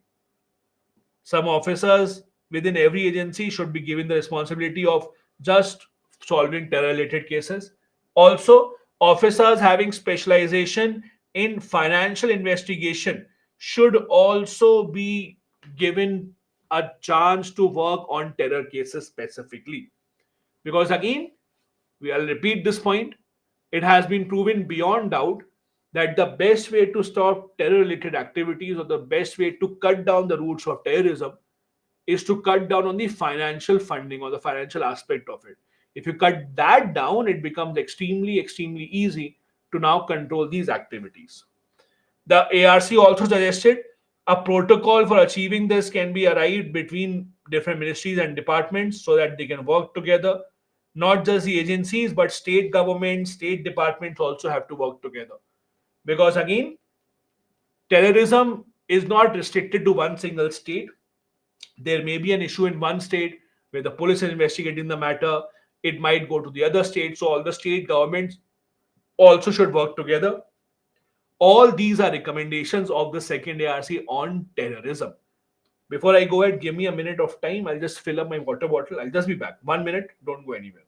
Some officers within every agency should be given the responsibility of just solving terror related cases. Also, officers having specialization in financial investigation should also be given a chance to work on terror cases specifically. Because again, I'll repeat this point. It has been proven beyond doubt that the best way to stop terror related activities, or the best way to cut down the roots of terrorism, is to cut down on the financial funding or the financial aspect of it. If you cut that down, it becomes extremely easy to now control these activities. The ARC also suggested a protocol for achieving this can be arrived between different ministries and departments so that they can work together. Not just the agencies, but state governments, state departments also have to work together. Because again, terrorism is not restricted to one single state. There may be an issue in one state where the police is investigating the matter. It might go to the other state. So all the state governments also should work together. All these are recommendations of the second ARC on terrorism. Before I go ahead, give me a minute of time. I'll just fill up my water bottle. I'll just be back. 1 minute. Don't go anywhere.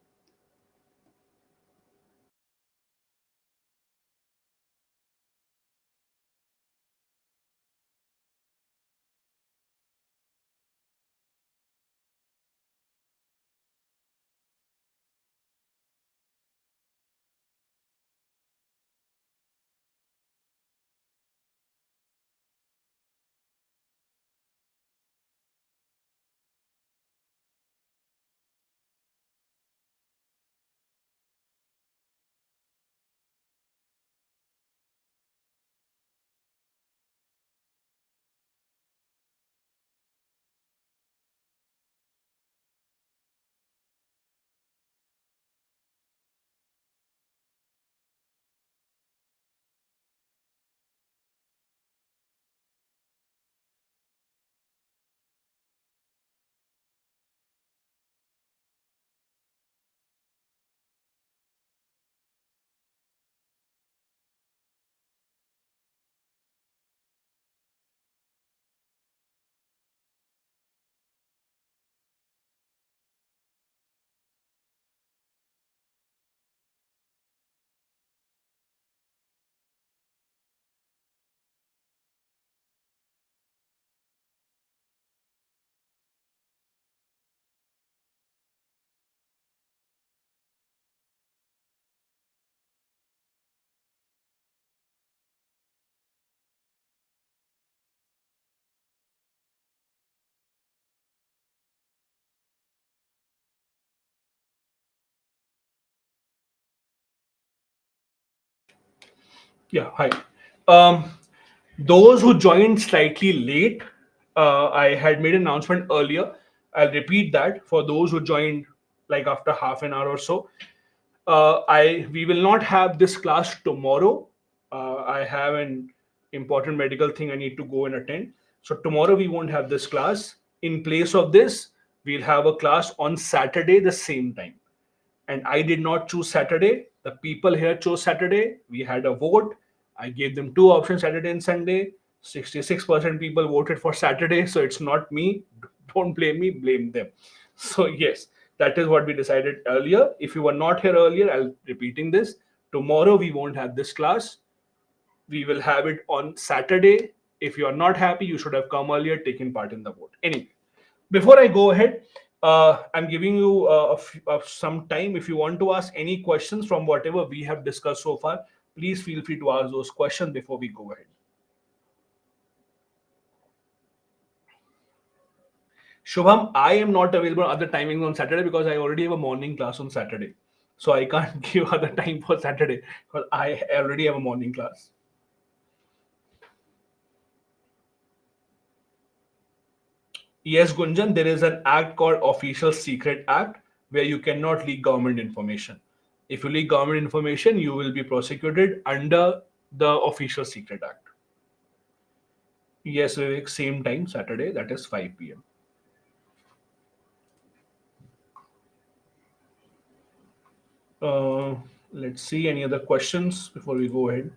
Yeah, hi. Um, those who joined slightly late, I had made an announcement earlier. I'll repeat that for those who joined like after half an hour or so. I we will not have this class tomorrow. I have an important medical thing I need to go and attend. So tomorrow we won't have this class. In place of this, we'll have a class on Saturday the same time. And I did not choose Saturday. The people here chose Saturday. We had a vote. I gave them two options, Saturday and Sunday. 66% people voted for Saturday, so it's not me. Don't blame me, blame them. So yes, that is what we decided earlier. If you were not here earlier, I'll repeating this. Tomorrow we won't have this class. We will have it on Saturday. If you are not happy, you should have come earlier, taken part in the vote. Anyway, before I go ahead, I'm giving you some time. If you want to ask any questions from whatever we have discussed so far, please feel free to ask those questions before we go ahead. Shubham, I am not available other timings on Saturday because I already have a morning class on Saturday. So I can't give other time for Saturday because I already have a morning class. Yes, Gunjan, there is an act called Official Secret Act where you cannot leak government information. If you leak government information, you will be prosecuted under the Official Secret Act. Yes, Vivek, same time, Saturday, that is 5 p.m. Uh, let's see any other questions before we go ahead.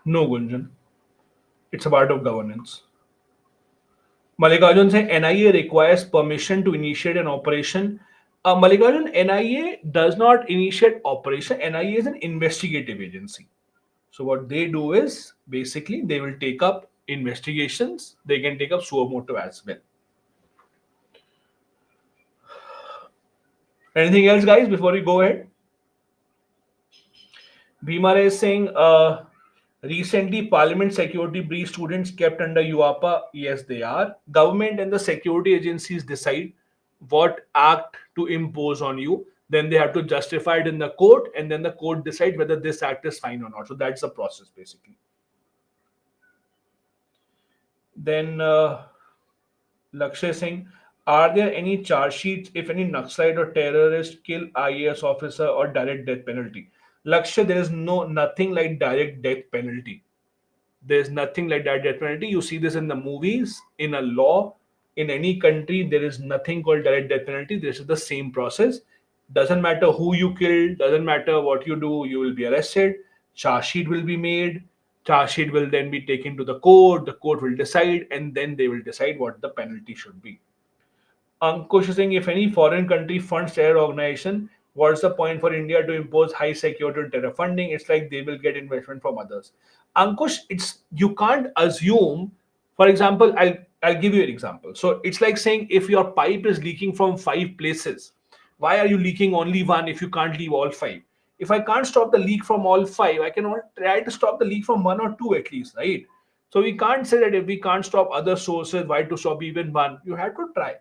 No, Gunjan, it's a part of governance. Mallikarjun saying NIA requires permission to initiate an operation. Mallikarjun, NIA does not initiate operation. NIA is an investigative agency. So what they do is basically they will take up investigations. They can take up suo motu as well. Anything else, guys? Before we go ahead, Bhimara is saying recently Parliament security breach students kept under UAPA. Yes, they are. Government and the security agencies decide what act to impose on you. Then they have to justify it in the court, and then the court decide whether this act is fine or not. So that's the process basically. Then Lakshay Singh, are there any charge sheets if any Naxalite or terrorist kill IAS officer or direct death penalty? Lakshay, there is nothing like direct death penalty. There's nothing like that death penalty. You see this in the movies, in a law, in any country, there is nothing called direct death penalty. This is the same process. Doesn't matter who you killed, doesn't matter what you do, you will be arrested. Charge sheet will be made. Charge sheet will then be taken to the court will decide, and then they will decide what the penalty should be. Ankush is saying if any foreign country funds terror organization, what's the point for India to impose high security terror funding? It's like they will get investment from others. Ankush, it's you can't assume. For example, I'll give you an example. So it's like saying if your pipe is leaking from five places, why are you leaking only one if you can't leave all five? If I can't stop the leak from all five, I can only try to stop the leak from one or two at least, right? So we can't say that if we can't stop other sources, why to stop even one? You have to try.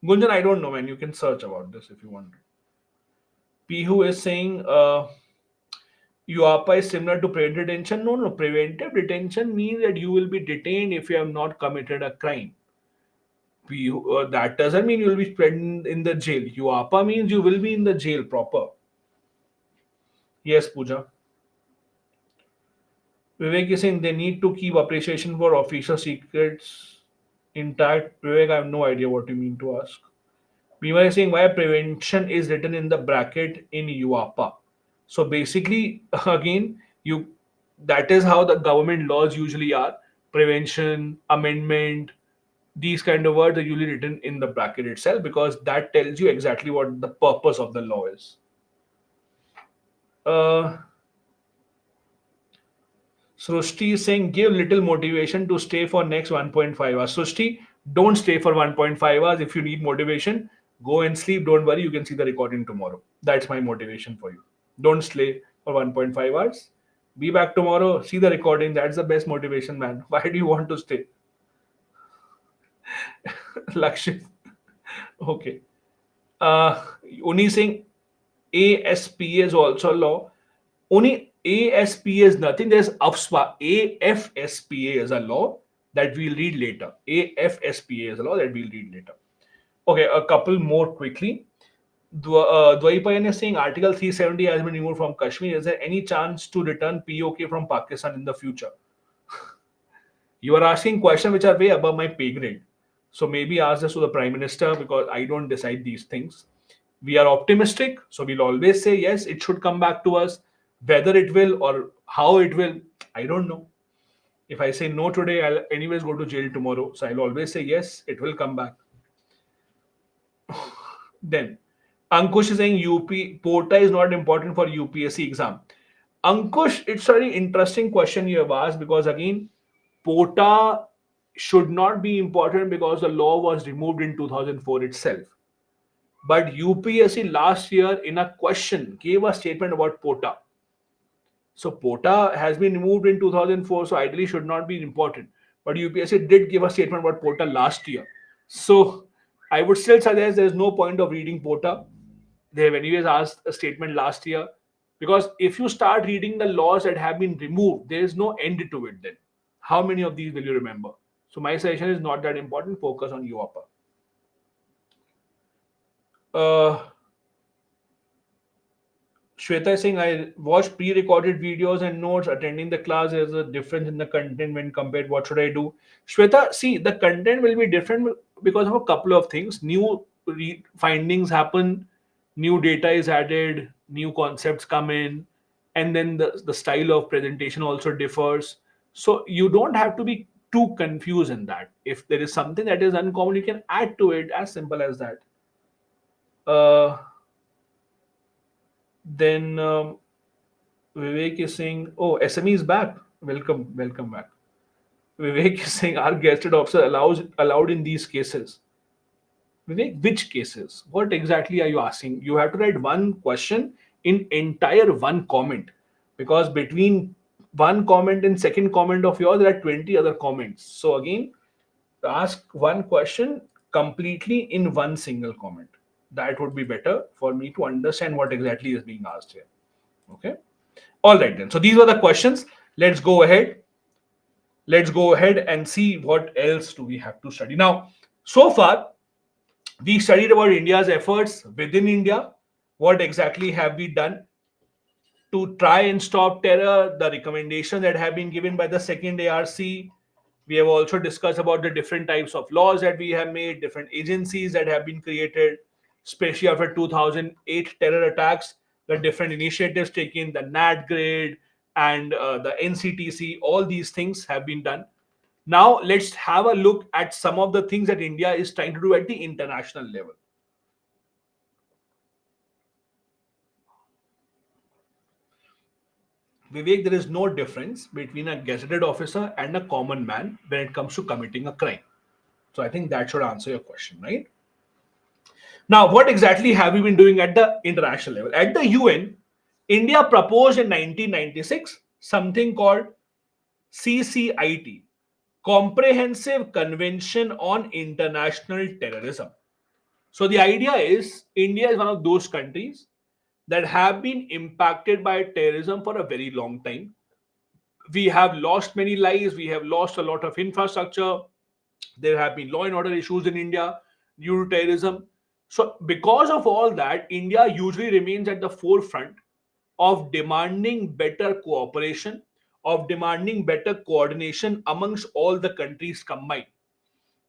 Gunjan, I don't know, man. You can search about this if you want. Pihu is saying UAPA is similar to preventive detention. No, no. Preventive detention means that you will be detained if you have not committed a crime. That doesn't mean you will be spent in the jail. UAPA means you will be in the jail proper. Yes, Pooja. Vivek is saying they need to keep appreciation for official secrets intact. Vivek, I have no idea what you mean to ask. We were saying why prevention is written in the bracket in UAPA. So basically, again, you that is how the government laws usually are. Prevention, amendment, these kind of words are usually written in the bracket itself because that tells you exactly what the purpose of the law is. Uh, Srushti is saying give little motivation to stay for next 1.5 hours. Srushti, don't stay for 1.5 hours. If you need motivation, go and sleep. Don't worry, you can see the recording tomorrow. That's my motivation for you. Don't stay for 1.5 hours. Be back tomorrow. See the recording. That's the best motivation, man. Why do you want to stay? Lakshya. Okay. Uh, Only saying ASP is also law. Only ASP is nothing. There's AFSPA. AFSPA is a law that we'll read later. AFSPA is a law that we'll read later. Okay, a couple more quickly. Dwaipayan is saying Article 370 has been removed from Kashmir. Is there any chance to return POK from Pakistan in the future? You are asking questions which are way above my pay grade. So maybe ask this to the Prime Minister because I don't decide these things. We are optimistic, so we'll always say yes, it should come back to us. Whether it will or how it will, I don't know. If I say no today, I'll anyways go to jail tomorrow. So I'll always say yes, it will come back. Then Ankush is saying UP Pota is not important for UPSC exam. Ankush, it's a very interesting question you have asked because again, Pota should not be important because the law was removed in 2004 itself. But UPSC last year in a question gave a statement about Pota. So Pota has been removed in 2004, so ideally should not be important. But UPSC did give a statement about Pota last year. So I would still suggest there is no point of reading Pota. They have anyways asked a statement last year. Because if you start reading the laws that have been removed, there is no end to it then. How many of these will you remember? So my suggestion is not that important. Focus on UOPA. Uh, Shweta is saying, I watch pre-recorded videos and notes. Attending the class, there's a difference in the content when compared. What should I do? Shweta, see, the content will be different because of a couple of things. New findings happen, new data is added, new concepts come in, and then the style of presentation also differs. So you don't have to be too confused in that. If there is something that is uncommon, you can add to it, as simple as that. Uh, then Vivek is saying, "Oh, SME is back. Welcome, welcome back." Vivek is saying, "Are gazetted officer allowed in these cases?" Vivek, which cases? What exactly are you asking? You have to write one question in entire one comment, because between one comment and second comment of yours, there are 20 other comments. So again, ask one question completely in one single comment. That would be better for me to understand what exactly is being asked here. Okay. All right then. So these were the questions. Let's go ahead. Let's go ahead and see what else do we have to study. Now, so far we studied about India's efforts within India. What exactly have we done to try and stop terror? The recommendations that have been given by the second ARC. We have also discussed about the different types of laws that we have made, different agencies that have been created, especially after 2008 terror attacks, the different initiatives taken, the NAT grade and the NCTC, all these things have been done. Now, let's have a look at some of the things that India is trying to do at the international level. Vivek, there is no difference between a gazetted officer and a common man when it comes to committing a crime. So I think that should answer your question, right? Now, what exactly have we been doing at the international level? At the UN, India proposed in 1996 something called CCIT, Comprehensive Convention on International Terrorism. So the idea is India is one of those countries that have been impacted by terrorism for a very long time. We have lost many lives, we have lost a lot of infrastructure, there have been law and order issues in India due to terrorism. So, because of all that, India usually remains at the forefront of demanding better cooperation, of demanding better coordination amongst all the countries combined.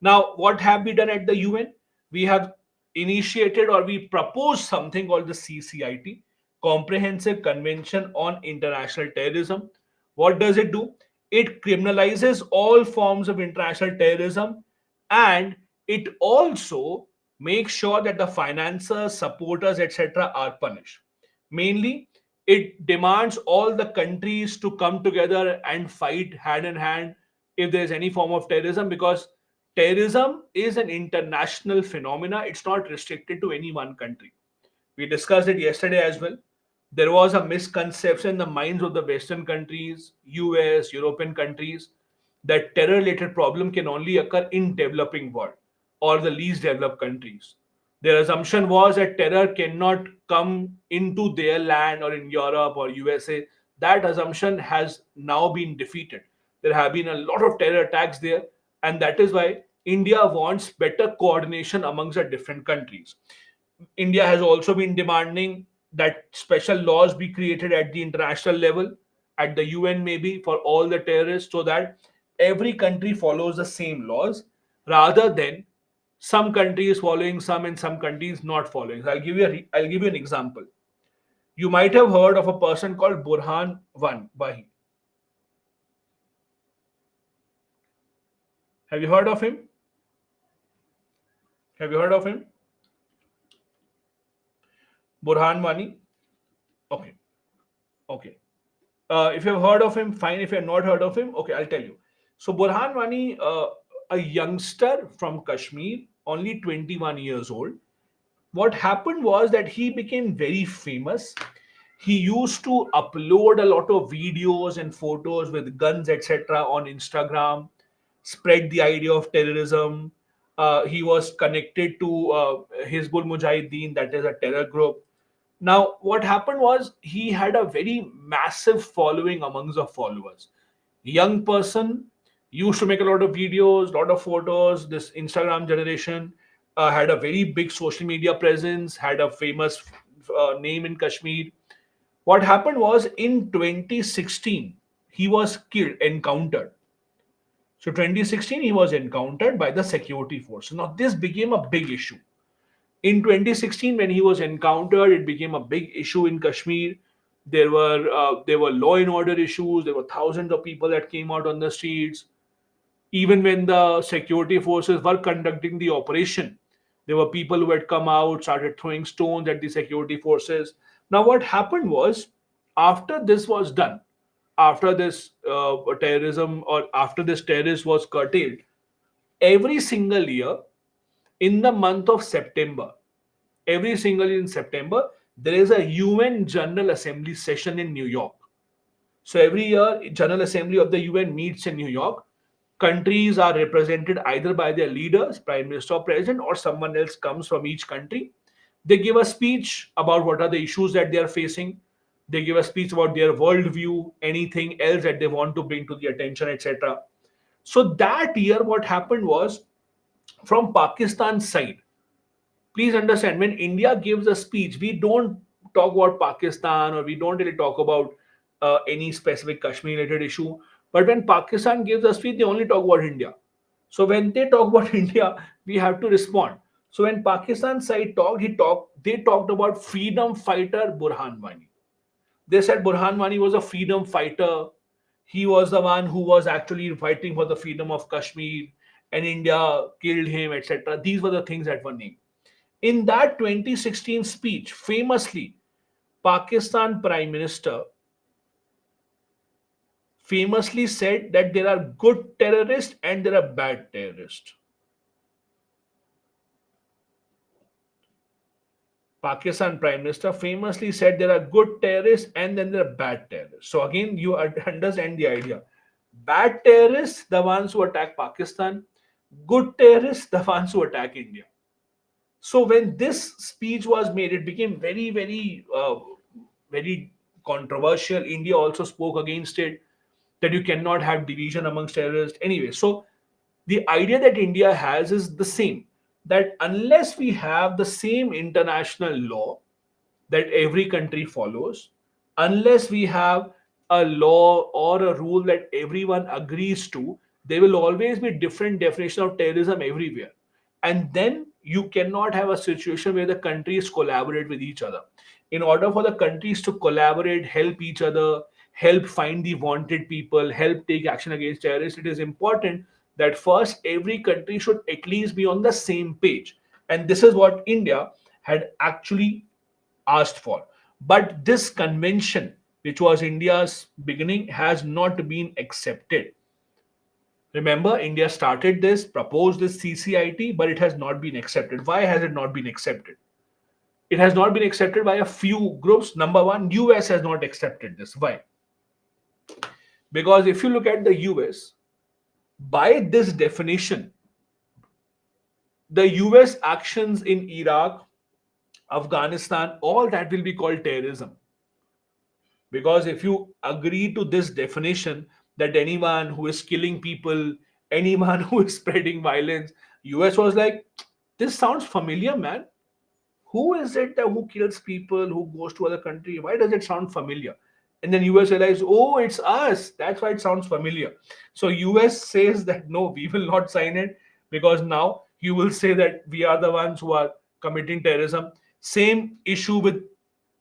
Now, what have we done at the UN? We have initiated or we proposed something called the CCIT, Comprehensive Convention on International Terrorism. What does it do? It criminalizes all forms of international terrorism, and it also makes sure that the financiers, supporters, etc., are punished. Mainly, it demands all the countries to come together and fight hand in hand if there is any form of terrorism, because terrorism is an international phenomena. It's not restricted to any one country. We discussed it yesterday as well. There was a misconception in the minds of the Western countries, US, European countries, that terror related problem can only occur in developing world or the least developed countries. Their assumption was that terror cannot come into their land or in Europe or USA. That assumption has now been defeated. There have been a lot of terror attacks there, and that is why India wants better coordination amongst the different countries. India has also been demanding that special laws be created at the international level, at the UN maybe, for all the terrorists, so that every country follows the same laws rather than some countries following some and some countries not following. So I'll give you an example. You might have heard of a person called Burhan Wahi. Have you heard of him? Have you heard of him? Burhan Wani? Okay. Okay. If you've heard of him, fine. If you've not heard of him, okay, I'll tell you. So Burhan Wani, a youngster from Kashmir, only 21 years old. What happened was that he became very famous. He used to upload a lot of videos and photos with guns, etc., on Instagram, spread the idea of terrorism. He was connected to Hizbul Mujahideen, that is a terror group. Now, what happened was he had a very massive following amongst the followers. Young person, used to make a lot of videos, lot of photos. This Instagram generation had a very big social media presence, had a famous name in Kashmir. What happened was in 2016, he was killed, encountered. So 2016, he was encountered by the security forces. Now this became a big issue. In 2016, when he was encountered, it became a big issue in Kashmir. There were law and order issues. There were thousands of people that came out on the streets. Even when the security forces were conducting the operation, there were people who had come out, started throwing stones at the security forces. Now, what happened was, after this was done, after this terrorism or after this terrorist was curtailed, every single year in the month of September, every single year in September, there is a UN General Assembly session in New York. So every year, General Assembly of the UN meets in New York. Countries are represented either by their leaders, Prime Minister or President, or someone else comes from each country. They give a speech about what are the issues that they are facing. They give a speech about their worldview, anything else that they want to bring to the attention, etc. So that year, what happened was, from Pakistan's side, please understand, when India gives a speech, we don't talk about Pakistan, or we don't really talk about any specific Kashmir related issue. But when Pakistan gives a speech, they only talk about India. So when they talk about India, we have to respond. So when Pakistan side they talked about freedom fighter Burhan Wani. They said Burhan Wani was a freedom fighter. He was the one who was actually fighting for the freedom of Kashmir, and India killed him, etc. These were the things that were named. In that 2016 speech, famously, Pakistan Prime Minister famously said that there are good terrorists and there are bad terrorists. Pakistan Prime Minister famously said there are good terrorists and then there are bad terrorists. So again, you understand the idea. Bad terrorists, the ones who attack Pakistan. Good terrorists, the ones who attack India. So when this speech was made, it became very controversial. India also spoke against it, that you cannot have division amongst terrorists. Anyway, so the idea that India has is the same, that unless we have the same international law that every country follows, unless we have a law or a rule that everyone agrees to, there will always be different definition of terrorism everywhere. And then you cannot have a situation where the countries collaborate with each other. In order for the countries to collaborate, help each other, help find the wanted people, help take action against terrorists, it is important that first every country should at least be on the same page. And this is what India had actually asked for. But this convention, which was India's beginning, has not been accepted. Remember, India started this, proposed this CCIT, but it has not been accepted. Why has it not been accepted? It has not been accepted by a few groups. Number one, US has not accepted this. Why? Because if you look at the US, by this definition, The US actions in Iraq, Afghanistan, all that will be called terrorism. Because if you agree to this definition, that anyone who is killing people, anyone who is spreading violence, US was like, this sounds familiar, man. Who is it that who kills people, who goes to other country? Why does it sound familiar? And then US realized, oh, it's us. That's why it sounds familiar. So US says that no, we will not sign it, because now you will say that we are the ones who are committing terrorism. Same issue with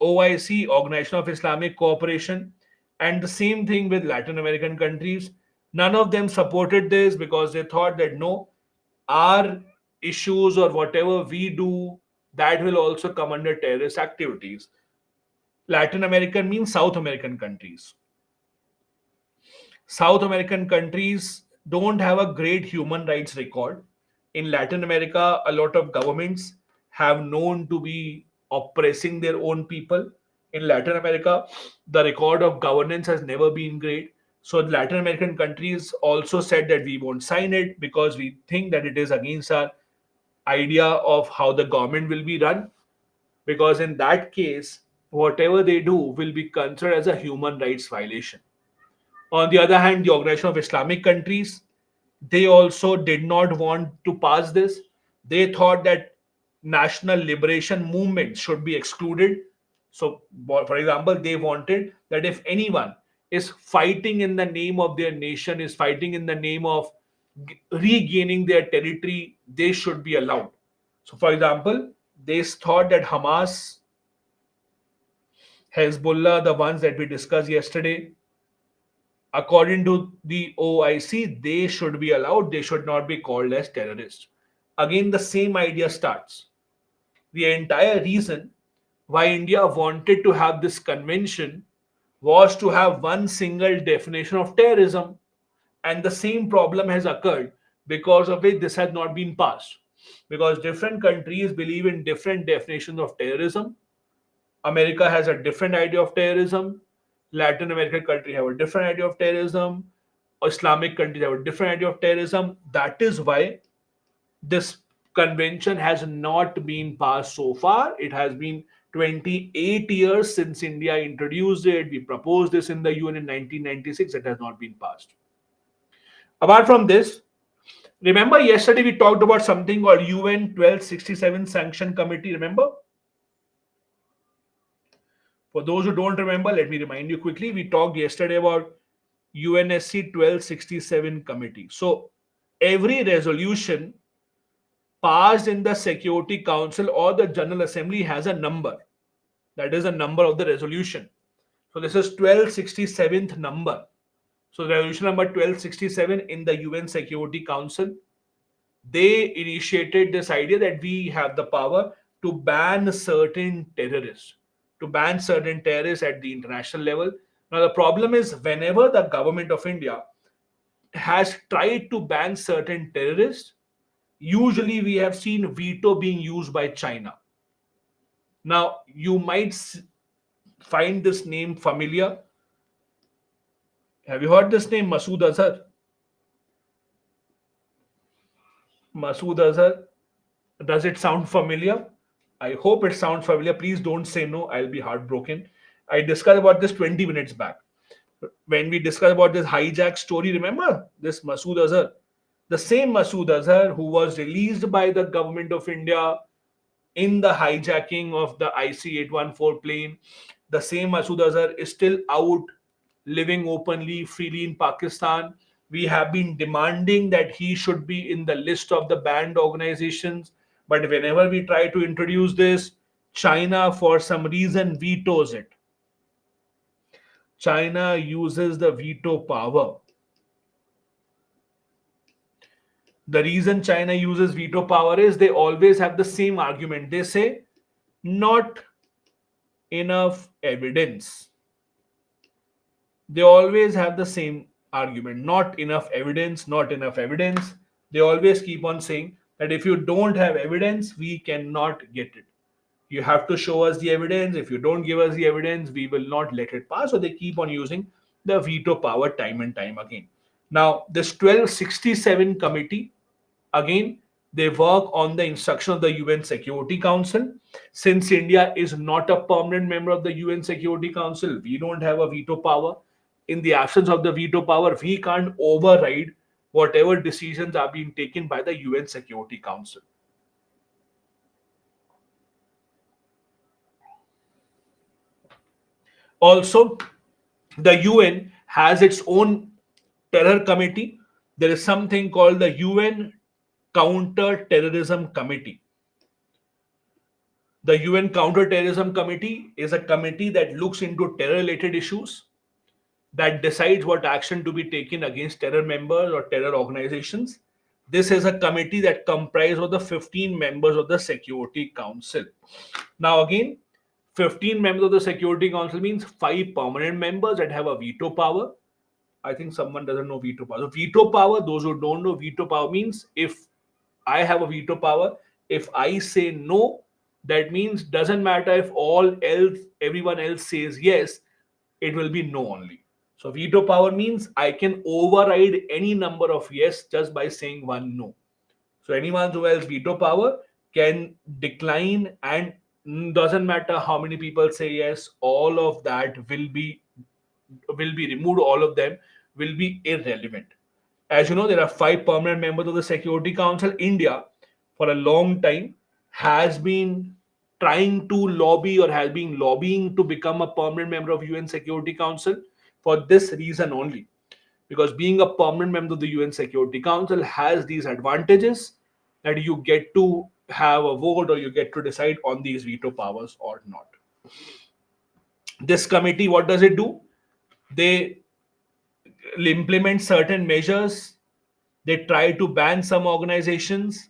OIC, Organization of Islamic Cooperation, and the same thing with Latin American countries. None of them supported this because they thought that no, our issues or whatever we do, that will also come under terrorist activities. Latin American means South American countries. South American countries don't have a great human rights record. In Latin America, a lot of governments have known to be oppressing their own people. In Latin America, the record of governance has never been great. So, the Latin American countries also said that we won't sign it because we think that it is against our idea of how the government will be run. Because in that case, whatever they do will be considered as a human rights violation. On the other hand, the Organization of Islamic Countries, they also did not want to pass this. They thought that national liberation movements should be excluded. So, for example, they wanted that if anyone is fighting in the name of their nation, is fighting in the name of regaining their territory, they should be allowed. So, for example, they thought that Hamas, Hezbollah, the ones that we discussed yesterday, according to the OIC, they should be allowed, they should not be called as terrorists. Again, the same idea starts. The entire reason why India wanted to have this convention was to have one single definition of terrorism, and the same problem has occurred because of which this has not been passed. Because different countries believe in different definitions of terrorism. America has a different idea of terrorism. Latin American countries have a different idea of terrorism. Islamic countries have a different idea of terrorism. That is why this convention has not been passed so far. It has been 28 years since India introduced it. We proposed this in the UN in 1996. It has not been passed. Apart from this, remember yesterday we talked about something called UN 1267 Sanction Committee. Remember? For those who don't remember, let me remind you quickly. We talked yesterday about UNSC 1267 Committee. So every resolution passed in the Security Council or the General Assembly has a number. That is a number of the resolution. So this is 1267th number. So resolution number 1267 in the UN Security Council, they initiated this idea that we have the power to ban certain terrorists, at the international level. Now the problem is whenever the government of India has tried to ban certain terrorists, usually we have seen veto being used by China. Now you might find this name familiar. Have you heard this name, Masood Azhar? Masood Azhar. Does it sound familiar? I hope it sounds familiar. Please don't say no. I'll be heartbroken. I discussed about this 20 minutes back. When we discussed about this hijack story, remember this Masood Azhar? The same Masood Azhar who was released by the government of India in the hijacking of the IC-814 plane. The same Masood Azhar is still out, living openly, freely in Pakistan. We have been demanding that he should be in the list of the banned organizations. But whenever we try to introduce this, China, for some reason, vetoes it. China uses the veto power. The reason China uses veto power is they always have the same argument. They say, not enough evidence. They always have the same argument, not enough evidence, not enough evidence. They always keep on saying that if you don't have evidence, we cannot get it. You have to show us the evidence. If you don't give us the evidence, we will not let it pass. So they keep on using the veto power time and time again. Now, this 1267 committee, again, They work on the instruction of the UN Security Council. Since India is not a permanent member of the UN Security Council, we don't have a veto power. In the absence of the veto power, we can't override whatever decisions are being taken by the UN Security Council. Also, the UN has its own terror committee. There is something called the UN Counter Terrorism Committee. The UN Counter-Terrorism Committee is a committee that looks into terror-related issues, that decides what action to be taken against terror members or terror organizations. This is a committee that comprises of the 15 members of the Security Council. Now again, 15 members of the Security Council means 5 permanent members that have a veto power. I think someone doesn't know veto power. So veto power, those who don't know, veto power means if I have a veto power, if I say no, that means doesn't matter if everyone else says yes, it will be no only. So veto power means I can override any number of yes just by saying one no. So anyone who has veto power can decline, and doesn't matter how many people say yes, all of that will be removed, all of them will be irrelevant. As you know, there are 5 permanent members of the Security Council. India, for a long time, has been trying to lobby or has been lobbying to become a permanent member of UN Security Council for this reason only. Because being a permanent member of the UN Security Council has these advantages that you get to have a vote or you get to decide on these veto powers or not. This committee, what does it do? They implement certain measures. They try to ban some organizations.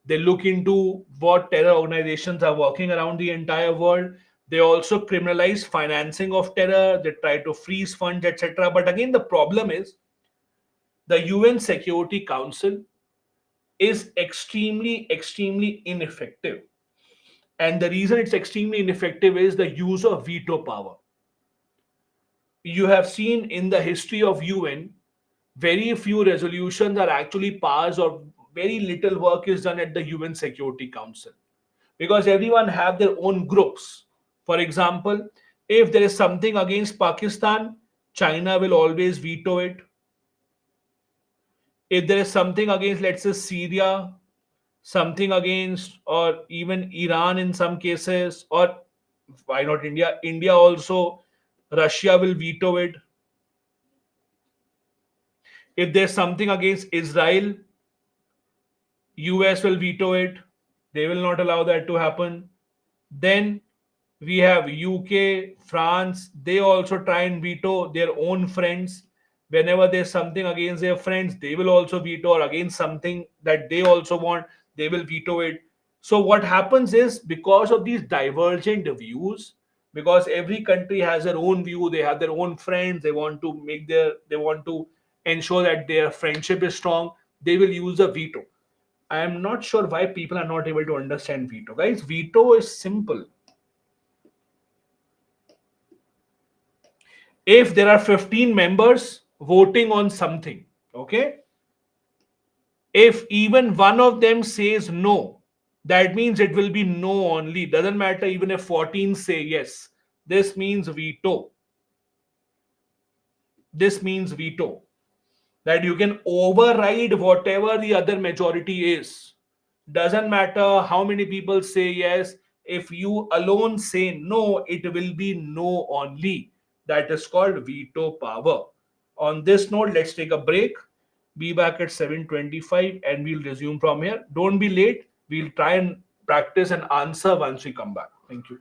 They look into what terror organizations are working around the entire world. They also criminalize financing of terror. They try to freeze funds, etc. But again, the problem is the UN Security Council is extremely ineffective. And the reason it's extremely ineffective is the use of veto power. You have seen in the history of UN, very few resolutions are actually passed, or very little work is done at the UN Security Council, because everyone have their own groups. For example, if there is something against Pakistan, China will always veto it. If there is something against, let's say, Syria, something against, or even Iran in some cases, or why not India? India also, Russia will veto it. If there's something against Israel, US will veto it. They will not allow that to happen. Then we have UK, France. They also try and veto their own friends. Whenever there's something against their friends, they will also veto, or against something that they also want, they will veto it. So what happens is, because of these divergent views, because every country has their own view, they have their own friends, they want to ensure that their friendship is strong, they will use a veto. I am not sure why people are not able to understand veto. Guys, veto is simple. If there are 15 members voting on something, okay, if even one of them says no, that means it will be no only. Doesn't matter even if 14 say yes. This means veto. This means veto. That you can override whatever the other majority is. Doesn't matter how many people say yes. If you alone say no, it will be no only. That is called veto power. On this note, let's take a break. Be back at 7:25 and we'll resume from here. Don't be late. We'll try and practice and answer once we come back. Thank you.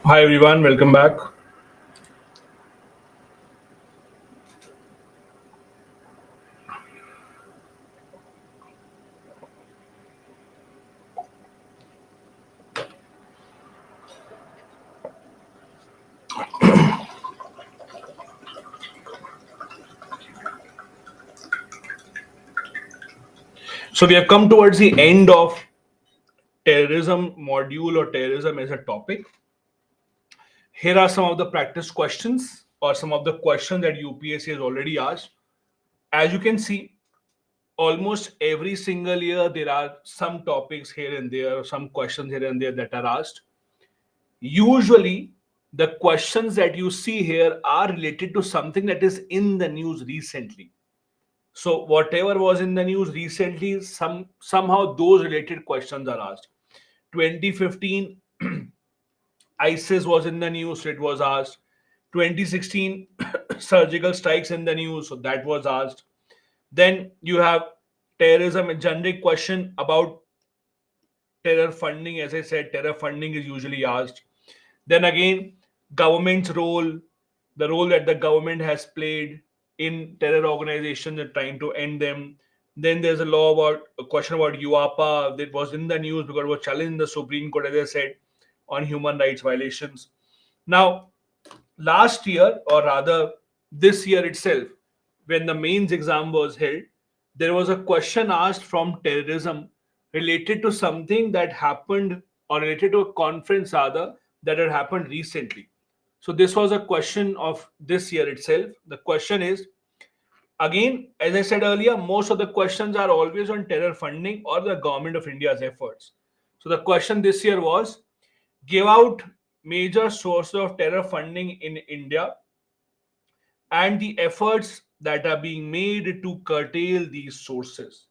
Hi everyone, welcome back. So we have come towards the end of terrorism module or terrorism as a topic. Here are some of the practice questions or some of the questions that UPSC has already asked. As you can see, almost every single year there are some topics here and there, some questions here and there that are asked. Usually, the questions that you see here are related to something that is in the news recently. So whatever was in the news recently, somehow those related questions are asked. 2015 ISIS was in the news, so it was asked. 2016 surgical strikes in the news, so that was asked. Then you have terrorism, a generic question about terror funding. As I said, terror funding is usually asked. Then again, government's role, the role that the government has played in terror organizations and trying to end them. Then there's a question about UAPA that was in the news because it was challenged in the Supreme Court, as I said, on human rights violations. Now, last year, or rather this year itself, when the mains exam was held, there was a question asked from terrorism related to something that happened or related to a conference rather that had happened recently. So this was a question of this year itself. The question is, again, as I said earlier, most of the questions are always on terror funding or the government of India's efforts. So the question this year was, give out major sources of terror funding in India and the efforts that are being made to curtail these sources.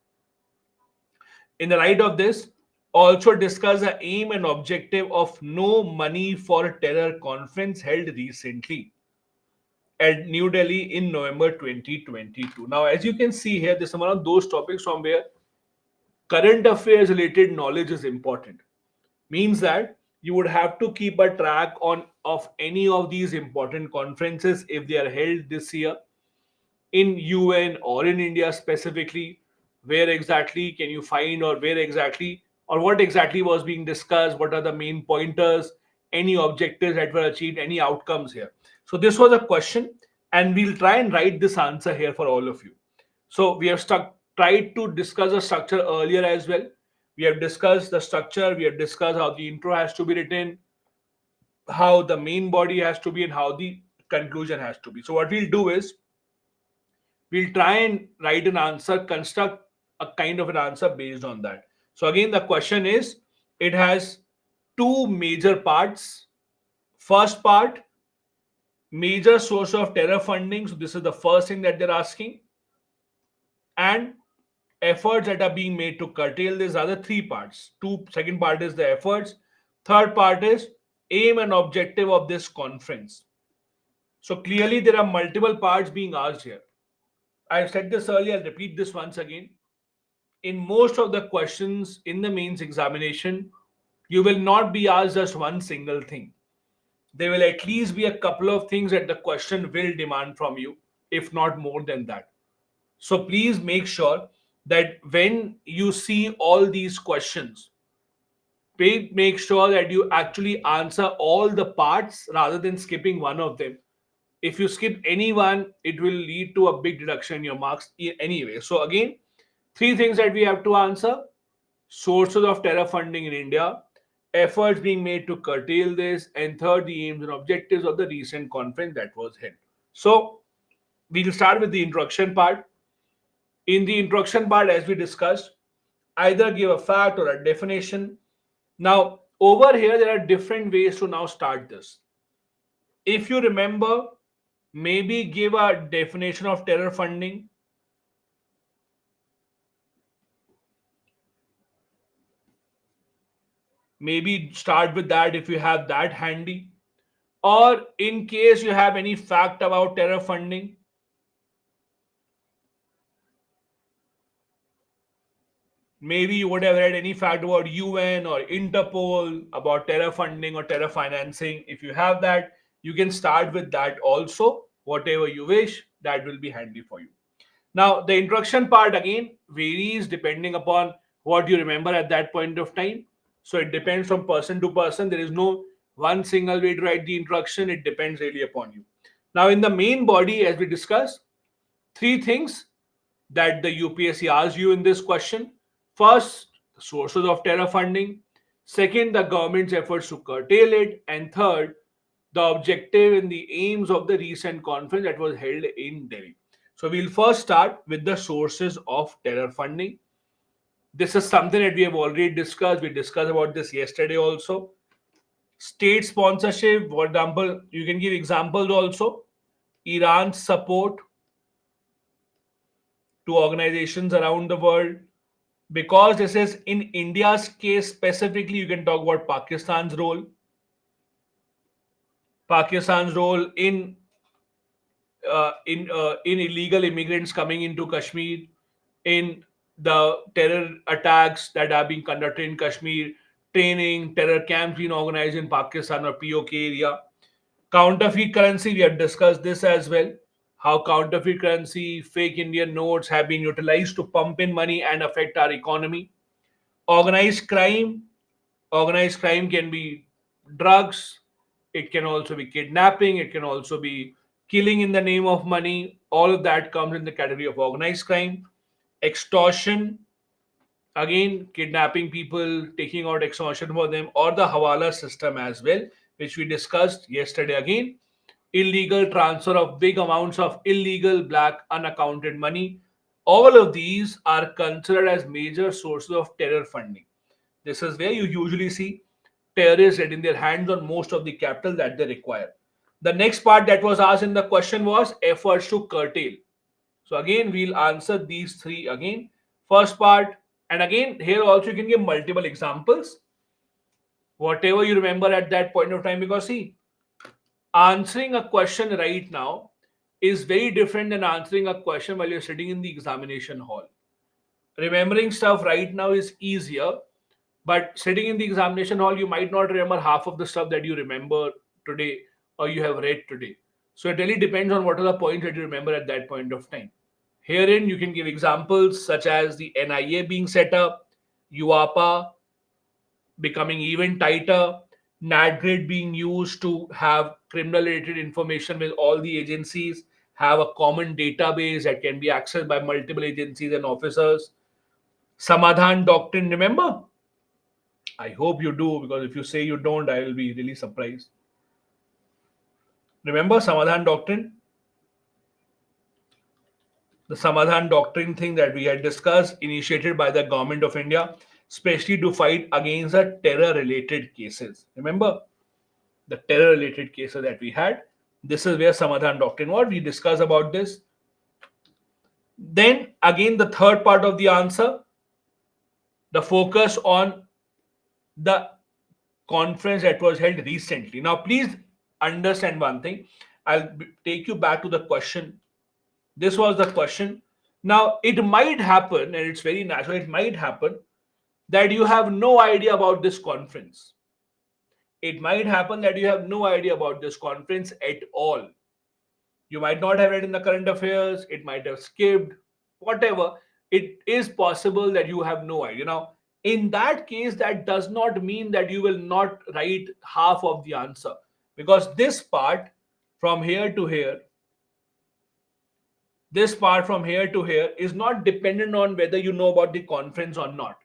In the light of this, also discuss the aim and objective of No Money for Terror conference held recently at New Delhi in November 2022. Now, as you can see here, this is one of those topics from where current affairs related knowledge is important. Means that you would have to keep a track on of any of these important conferences if they are held this year in UN or in India specifically, where exactly can you find or where exactly or what exactly was being discussed, what are the main pointers, any objectives that were achieved, any outcomes here. So this was a question, and we'll try and write this answer here for all of you. So we have tried to discuss the structure earlier as well. We have discussed the structure, we have discussed how the intro has to be written, how the main body has to be, and how the conclusion has to be. So what we'll do is we'll try and write an answer, construct a kind of an answer based on that. So again, the question is, it has two major parts. First part, major source of terror funding. So this is the first thing that they're asking. And efforts that are being made to curtail these other three parts. Second part is the efforts. Third part is aim and objective of this conference. So clearly there are multiple parts being asked here. I've said this earlier, I'll repeat this once again. In most of the questions in the mains examination, you will not be asked just one single thing. There will at least be a couple of things that the question will demand from you, if not more than that. So please make sure that when you see all these questions, make sure that you actually answer all the parts rather than skipping one of them. If you skip any one, it will lead to a big deduction in your marks anyway. So again, three things that we have to answer: sources of terror funding in India, efforts being made to curtail this, and third, the aims and objectives of the recent conference that was held. So we'll start with the introduction part. In the introduction part, as we discussed, either give a fact or a definition. Now, over here, there are different ways to now start this. If you remember, maybe give a definition of terror funding. Maybe start with that if you have that handy. Or in case you have any fact about terror funding, Maybe you would have read any fact about UN or Interpol, about terror funding or terror financing. If you have that, you can start with that also. Whatever you wish, that will be handy for you. Now, the introduction part again varies depending upon what you remember at that point of time. So it depends from person to person. There is no one single way to write the introduction. It depends really upon you. Now, in the main body, as we discussed, three things that the UPSC asks you in this question. First, the sources of terror funding. Second, the government's efforts to curtail it. And third, the objective and the aims of the recent conference that was held in Delhi. So we'll first start with the sources of terror funding. This is something that we have already discussed. We discussed about this yesterday also. State sponsorship, for example, you can give examples also. Iran's support to organizations around the world. Because this is in India's case specifically, you can talk about Pakistan's role in illegal immigrants coming into Kashmir, in the terror attacks that are being conducted in Kashmir, training, terror camps being organized in Pakistan or POK area. Counterfeit currency, we have discussed this as well. How counterfeit currency, fake Indian notes have been utilized to pump in money and affect our economy. Organized crime, organized crime can be drugs, it can also be kidnapping, it can also be killing in the name of money. All of that comes in the category of organized crime. Extortion, again, kidnapping people, taking out extortion for them, or the hawala system as well, which we discussed yesterday again. Illegal transfer of big amounts of illegal black unaccounted money. All of these are considered as major sources of terror funding. This is where you usually see terrorists getting their hands on most of the capital that they require. The next part that was asked in the question was efforts to curtail. So again, we'll answer these three again. First part, and again, here also you can give multiple examples, whatever you remember at that point of time. Because see, answering a question right now is very different than answering a question while you're sitting in the examination hall. Remembering stuff right now is easier, but sitting in the examination hall, you might not remember half of the stuff that you remember today or you have read today. So it really depends on what are the points that you remember at that point of time. Herein, you can give examples such as the NIA being set up, UAPA becoming even tighter, NatGrid being used to have criminal related information with all the agencies, have a common database that can be accessed by multiple agencies and officers. Samadhan doctrine, remember? I hope you do, because if you say you don't, I will be really surprised. Remember Samadhan doctrine? The Samadhan doctrine thing that we had discussed, initiated by the government of India, especially to fight against the terror related cases. Remember the terror related cases that we had? This is where Samadhan doctrine was. We discussed about this. Then again, the third part of the answer, the focus on the conference that was held recently. Now, please understand one thing. Take you back to the question. This was the question. Now, it might happen, and it's very natural, it might happen that you have no idea about this conference. It might happen that you have no idea about this conference at all. You might not have read in the current affairs, it might have skipped, whatever. It is possible that you have no idea. Now, in that case, that does not mean that you will not write half of the answer, because from here to here, this part from here to here is not dependent on whether you know about the conference or not.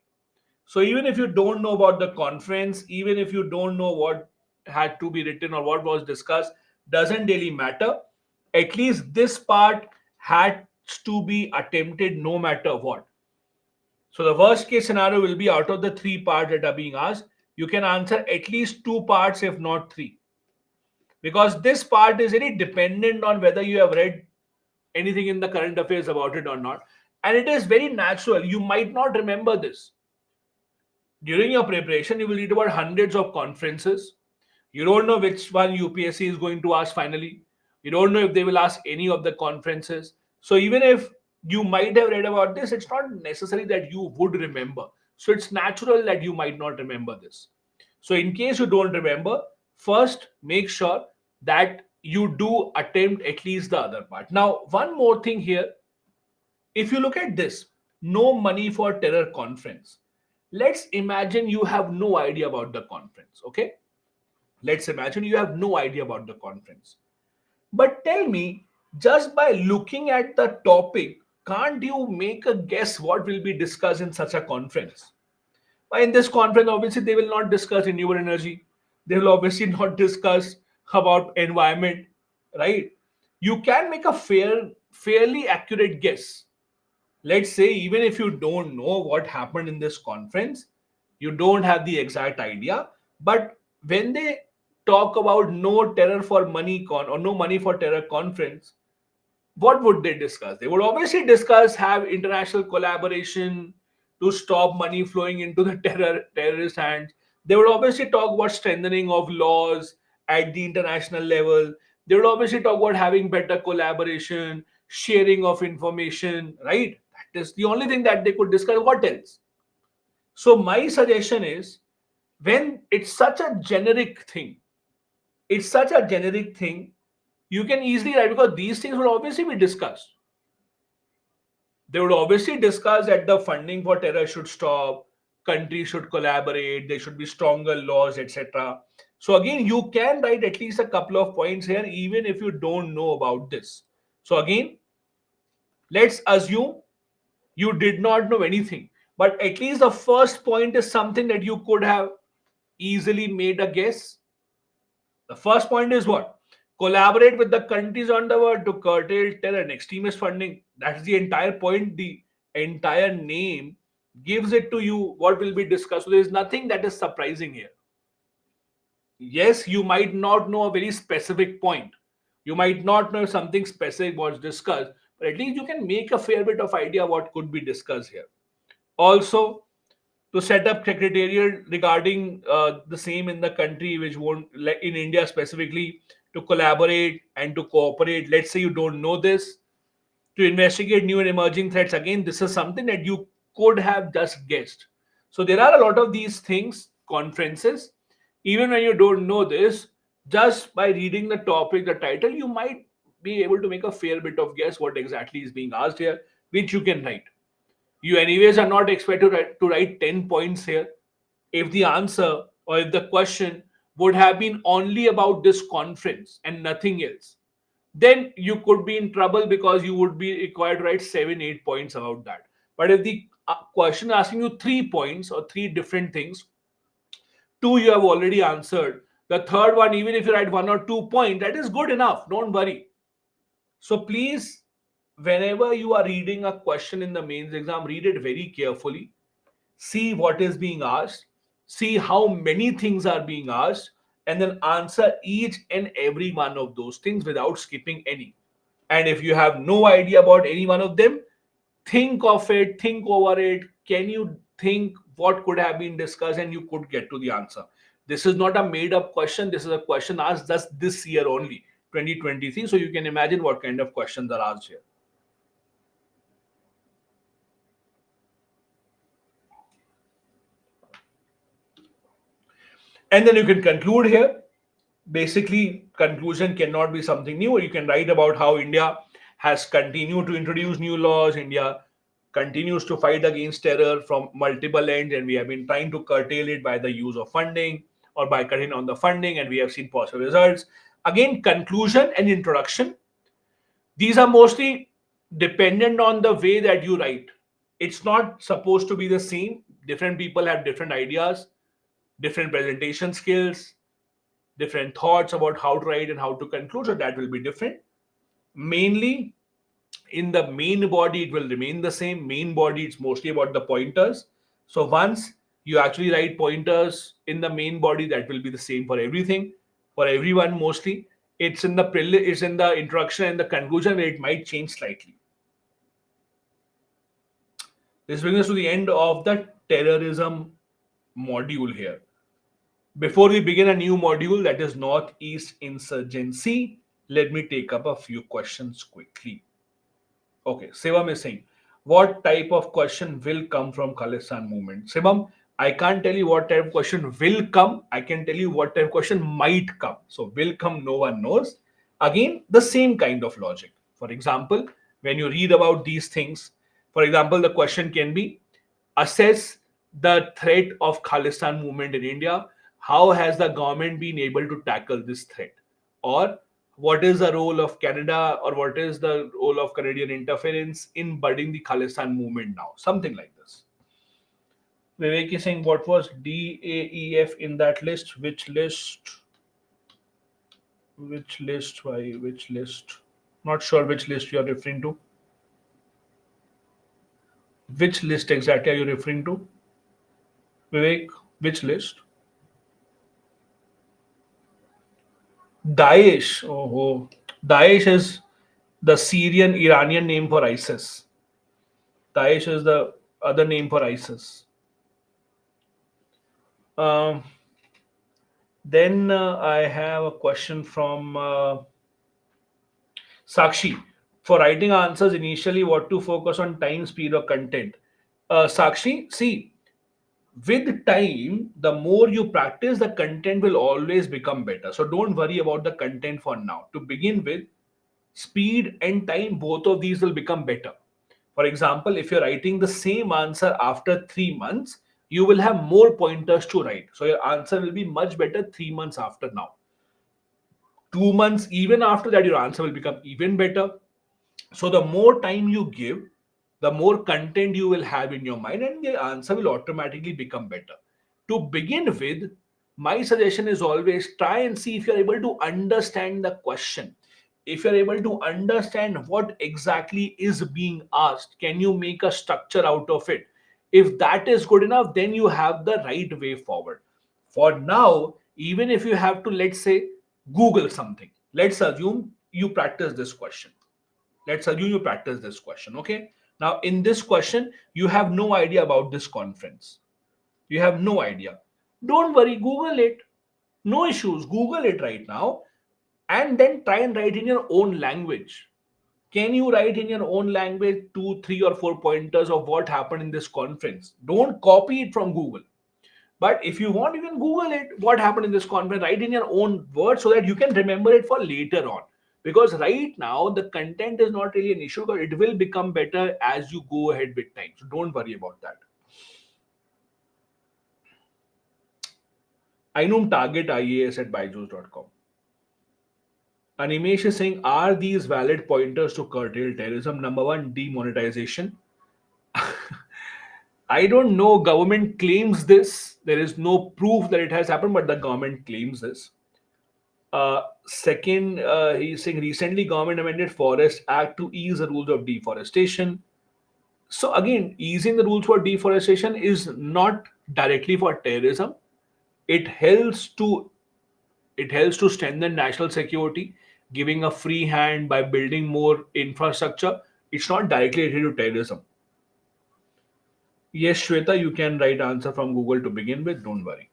So even if you don't know about the conference, even if you don't know what had to be written or what was discussed, doesn't really matter. At least this part had to be attempted no matter what. So the worst case scenario will be, out of the three parts that are being asked, you can answer at least two parts, if not three. Because this part is very dependent on whether you have read anything in the current affairs about it or not. And it is very natural. You might not remember this. During your preparation, you will read about hundreds of conferences. You don't know which one UPSC is going to ask finally. You don't know if they will ask any of the conferences. So even if you might have read about this. It's not necessary that you would remember. So it's natural that you might not remember this. So in case you don't remember, first make sure that you do attempt at least the other part. Now, one more thing here. If you look at this, no money for terror conference. Let's imagine you have no idea about the conference. Okay. Let's imagine you have no idea about the conference. But tell me, just by looking at the topic, can't you make a guess what will be discussed in such a conference? In this conference, obviously, they will not discuss renewable energy. They will obviously not discuss about environment, right? You can make a fairly accurate guess. Let's say, even if you don't know what happened in this conference, you don't have the exact idea. But when they talk about no terror for money con or no money for terror conference, what would they discuss? They would obviously discuss have international collaboration to stop money flowing into the terrorist hands. They would obviously talk about strengthening of laws at the international level. They would obviously talk about having better collaboration, sharing of information, right? That is the only thing that they could discuss. What else? So my suggestion is, when it's such a generic thing, it's such a generic thing, you can easily write, because these things will obviously be discussed. They would obviously discuss that the funding for terror should stop, countries should collaborate, there should be stronger laws, etc. So again, you can write at least a couple of points here, even if you don't know about this. So again, let's assume you did not know anything, but at least the first point is something that you could have easily made a guess. The first point is what? Collaborate with the countries on the world to curtail terror and extremist funding. That's the entire point. The entire name gives it to you what will be discussed. So there is nothing that is surprising here. Yes, you might not know a very specific point. You might not know if something specific was discussed, but at least you can make a fair bit of idea what could be discussed here. Also, to set up secretariat regarding the same in the country, which won't, like in India specifically, to collaborate and to cooperate. Let's say you don't know this, to investigate new and emerging threats. Again, this is something that you could have just guessed. So there are a lot of these things, conferences. Even when you don't know this, just by reading the topic, the title, you might be able to make a fair bit of guess what exactly is being asked here, which you can write. You anyways are not expected to write 10 points here. If the answer or if the question would have been only about this conference and nothing else, then you could be in trouble, because you would be required to write 7, 8 points about that. But if the question asking you 3 points or three different things, two you have already answered, the third one, even if you write 1 or 2 points, that is good enough. Don't worry. So please, whenever you are reading a question in the mains exam, read it very carefully. See what is being asked, see how many things are being asked, and then answer each and every one of those things without skipping any. And if you have no idea about any one of them, think of it, think over it. Can you think what could have been discussed, and you could get to the answer? This is not a made up question. This is a question asked just this year only, 2023. So you can imagine what kind of questions are asked here. And then you can conclude here. Basically, conclusion cannot be something new. You can write about how India has continued to introduce new laws. India continues to fight against terror from multiple ends, and we have been trying to curtail it by the use of funding or by cutting on the funding, and we have seen positive results. Again, conclusion and introduction, these are mostly dependent on the way that you write. It's not supposed to be the same. Different people have different ideas, different presentation skills, different thoughts about how to write and how to conclude. So that will be different. Mainly in the main body, it will remain the same. Main body, it's mostly about the pointers. So once you actually write pointers in the main body, that will be the same for everything, for everyone mostly. It's in the introduction and the conclusion where it might change slightly. This brings us to the end of the terrorism module here. Before we begin a new module, that is Northeast Insurgency, let me take up a few questions quickly. Okay, Shivam is saying, what type of question will come from Khalistan movement? Shivam, I can't tell you what type of question will come. I can tell you what type of question might come. So, will come, no one knows. Again, the same kind of logic. For example, when you read about these things, for example, the question can be, assess the threat of Khalistan movement in India. How has the government been able to tackle this threat? Or what is the role of Canada, or what is the role of Canadian interference in budding the Khalistan movement now? Something like this. Vivek is saying, what was DAEF in that list? Which list? Which list? Why? Which list? Not sure which list you are referring to. Which list exactly are you referring to? Vivek, which list? Daesh. Oh, Daesh is the Syrian Iranian name for ISIS. Daesh is the other name for ISIS. Um, then I have a question from Sakshi. For writing answers initially, what to focus on, time, speed, or content? Sakshi, see, with time, the more you practice, the content will always become better. So don't worry about the content for now. To begin with, speed and time, both of these will become better. For example, if you're writing the same answer after 3 months, you will have more pointers to write. So your answer will be much better 3 months after now. 2 months, even after that, your answer will become even better. So the more time you give, the more content you will have in your mind, and the answer will automatically become better. To begin with, my suggestion is always try and see if you're able to understand the question. If you're able to understand what exactly is being asked, can you make a structure out of it? If that is good enough, then you have the right way forward. For now, even if you have to, let's say, Google something, let's assume you practice this question. Let's assume you practice this question. Okay. Now, in this question, you have no idea about this conference. You have no idea. Don't worry, Google it. No issues. Google it right now and then try and write in your own language. Can you write in your own language two, three, or four pointers of what happened in this conference? Don't copy it from Google. But if you want, you can Google it. What happened in this conference? Write in your own words so that you can remember it for later on. Because right now, the content is not really an issue, but it will become better as you go ahead with time. So don't worry about that. I know target IAS at byju's.com. Animesh is saying, are these valid pointers to curtail terrorism? Number one, demonetization. I don't know. Government claims this. There is no proof that it has happened, but the government claims this. Second, he's saying recently government amended Forest Act to ease the rules of deforestation. So again, easing the rules for deforestation is not directly for terrorism. It helps to it helps to strengthen national security, giving a free hand by building more infrastructure. It's not directly related to terrorism. Yes, Shweta, you can write answer from Google to begin with. Don't worry.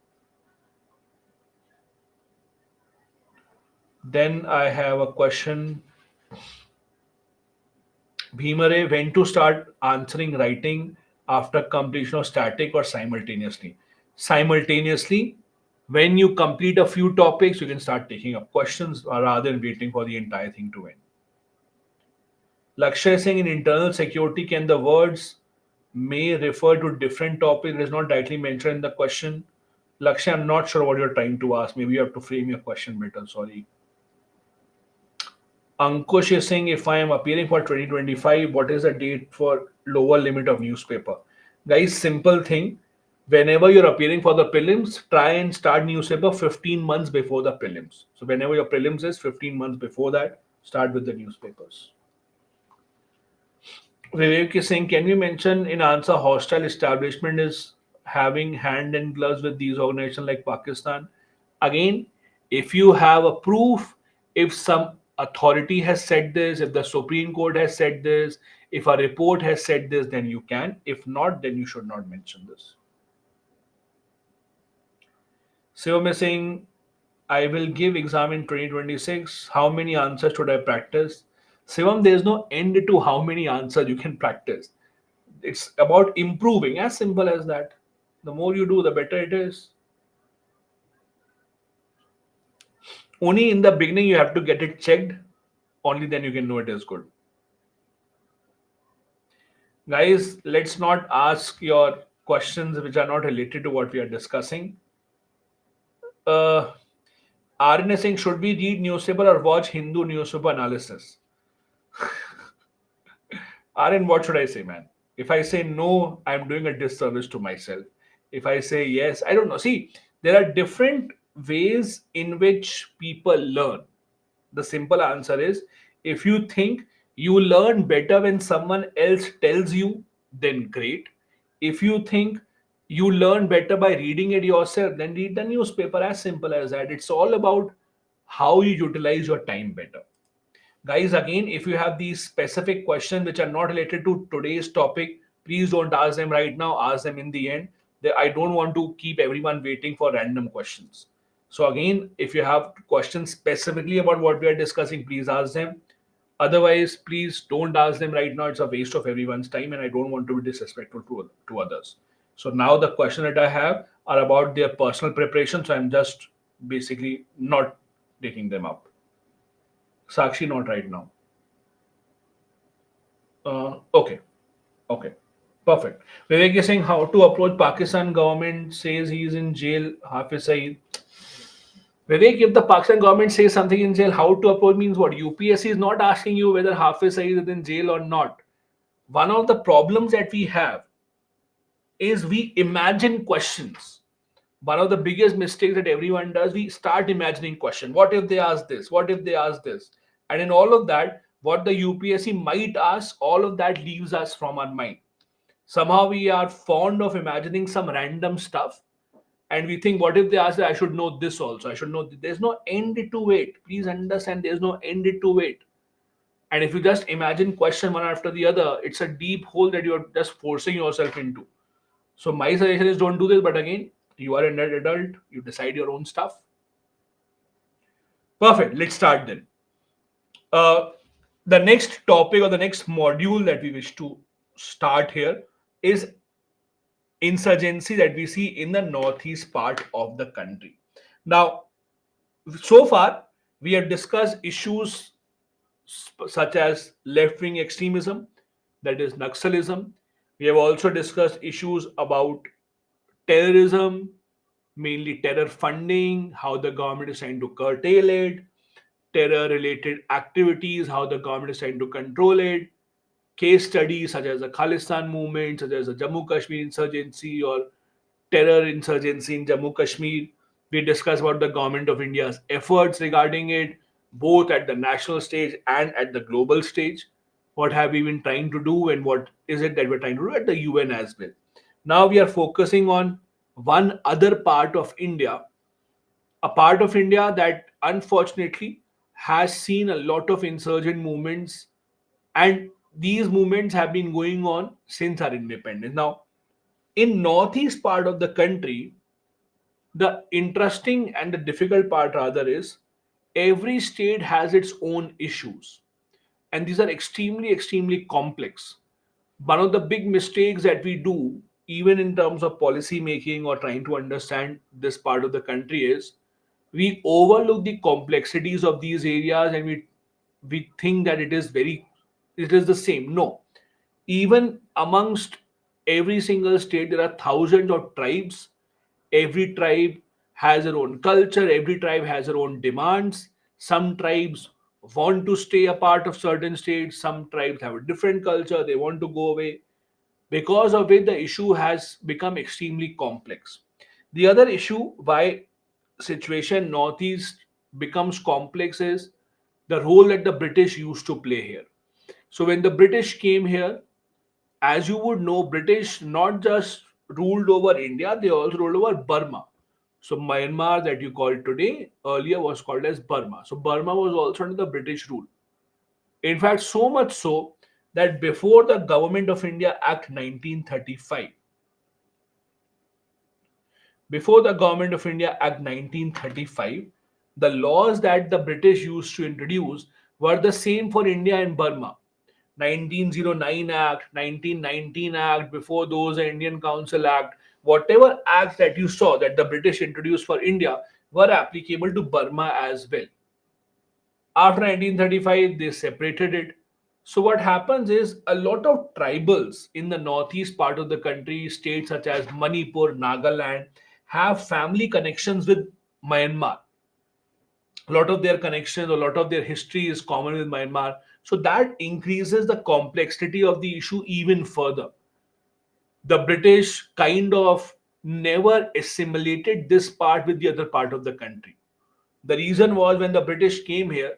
Then I have a question. Bhimare, when to start answering writing after completion of static or simultaneously? Simultaneously, when you complete a few topics, you can start taking up questions rather than waiting for the entire thing to end. Lakshya is saying in internal security, can the words may refer to different topics? It is not directly mentioned in the question. Lakshya, I'm not sure what you're trying to ask. Maybe you have to frame your question better. Sorry. Ankush is saying if I am appearing for 2025, what is the date for lower limit of newspaper? Guys, simple thing. Whenever you're appearing for the prelims, try and start newspaper 15 months before the prelims. So whenever your prelims is 15 months before that, start with the newspapers. Vivek is saying, can we mention in answer hostile establishment is having hand and gloves with these organizations like Pakistan? Again, if you have a proof, if some authority has said this, if the Supreme Court has said this, if a report has said this, then you can. If not, then you should not mention this. Shivam is saying, I will give exam in 2026. How many answers should I practice? Shivam, there's no end to how many answers you can practice. It's about improving, as simple as that. The more you do, the better it is. Only in the beginning you have to get it checked, only then you can know it is good. Guys, let's not ask your questions which are not related to what we are discussing. Uh, RN is saying, should we read newspaper or watch Hindu newspaper analysis? RN, what should I say, man? If I say no, I'm doing a disservice to myself. If I say yes, I don't know. See, there are different ways in which people learn. The simple answer is, if you think you learn better when someone else tells you, then great. If you think you learn better by reading it yourself, then read the newspaper. As simple as that. It's all about how you utilize your time better. Guys, again, if you have these specific questions which are not related to today's topic, please don't ask them right now. Ask them in the end. I don't want to keep everyone waiting for random questions. So, again, if you have questions specifically about what we are discussing, please ask them. Otherwise, please don't ask them right now. It's a waste of everyone's time, and I don't want to be disrespectful to others. So, now the question that I have are about their personal preparation. So, I'm just basically not taking them up. Sakshi, not right now. Okay, okay, perfect. Vivek is saying how to approach Pakistan government says he is in jail. Hafiz Saeed. Vivek, if the Pakistan government says something in jail, how to approach means what? UPSC is not asking you whether Hafiz Saeed is in jail or not. One of the problems that we have is we imagine questions. One of the biggest mistakes that everyone does, we start imagining question. What if they ask this? What if they ask this? And in all of that, what the UPSC might ask, all of that leaves us from our mind. Somehow we are fond of imagining some random stuff, and we think, what if they ask that I should know this also? I should know. There's no end to it. Please understand, there's no end to it. And if you just imagine question one after the other, it's a deep hole that you're just forcing yourself into. So my suggestion is don't do this. But again, you are an adult. You decide your own stuff. Perfect. Let's start then. Uh, the next topic or the next module that we wish to start here is insurgency that we see in the northeast part of the country. Now, so far, we have discussed issues such as left wing extremism, that is Naxalism. We have also discussed issues about terrorism, mainly terror funding, how the government is trying to curtail it, terror related activities, how the government is trying to control it, case studies such as the Khalistan movement, such as the Jammu Kashmir insurgency or terror insurgency in Jammu Kashmir. We discuss about the government of India's efforts regarding it, both at the national stage and at the global stage. What have we been trying to do, and what is it that we're trying to do at the UN as well? Now we are focusing on one other part of India, a part of India that unfortunately has seen a lot of insurgent movements, and these movements have been going on since our independence. Now, in northeast part of the country, the interesting and the difficult part rather is every state has its own issues, and these are extremely complex. One of the big mistakes that we do, even in terms of policy making or trying to understand this part of the country, is we overlook the complexities of these areas, and we think that it is the same. No, even amongst every single state there are thousands of tribes. Every tribe has their own culture, every tribe has their own demands. Some tribes want to stay a part of certain states, some tribes have a different culture, they want to go away. Because of it, the issue has become extremely complex. The other issue why situation northeast becomes complex is the role that the British used to play here. So when the British came here, as you would know, British not just ruled over India, they also ruled over Burma. So Myanmar that you call today earlier was called as Burma. So Burma was also under the British rule. In fact, so much so that before the Government of India Act 1935, before the Government of India Act 1935, the laws that the British used to introduce were the same for India and Burma. 1909 Act, 1919 Act, before those, the Indian Council Act, whatever acts that you saw that the British introduced for India were applicable to Burma as well. After 1935, they separated it. So what happens is a lot of tribals in the northeast part of the country, states such as Manipur, Nagaland, have family connections with Myanmar. A lot of their connections, a lot of their history is common with Myanmar. So that increases the complexity of the issue even further. The British kind of never assimilated this part with the other part of the country. The reason was when the British came here,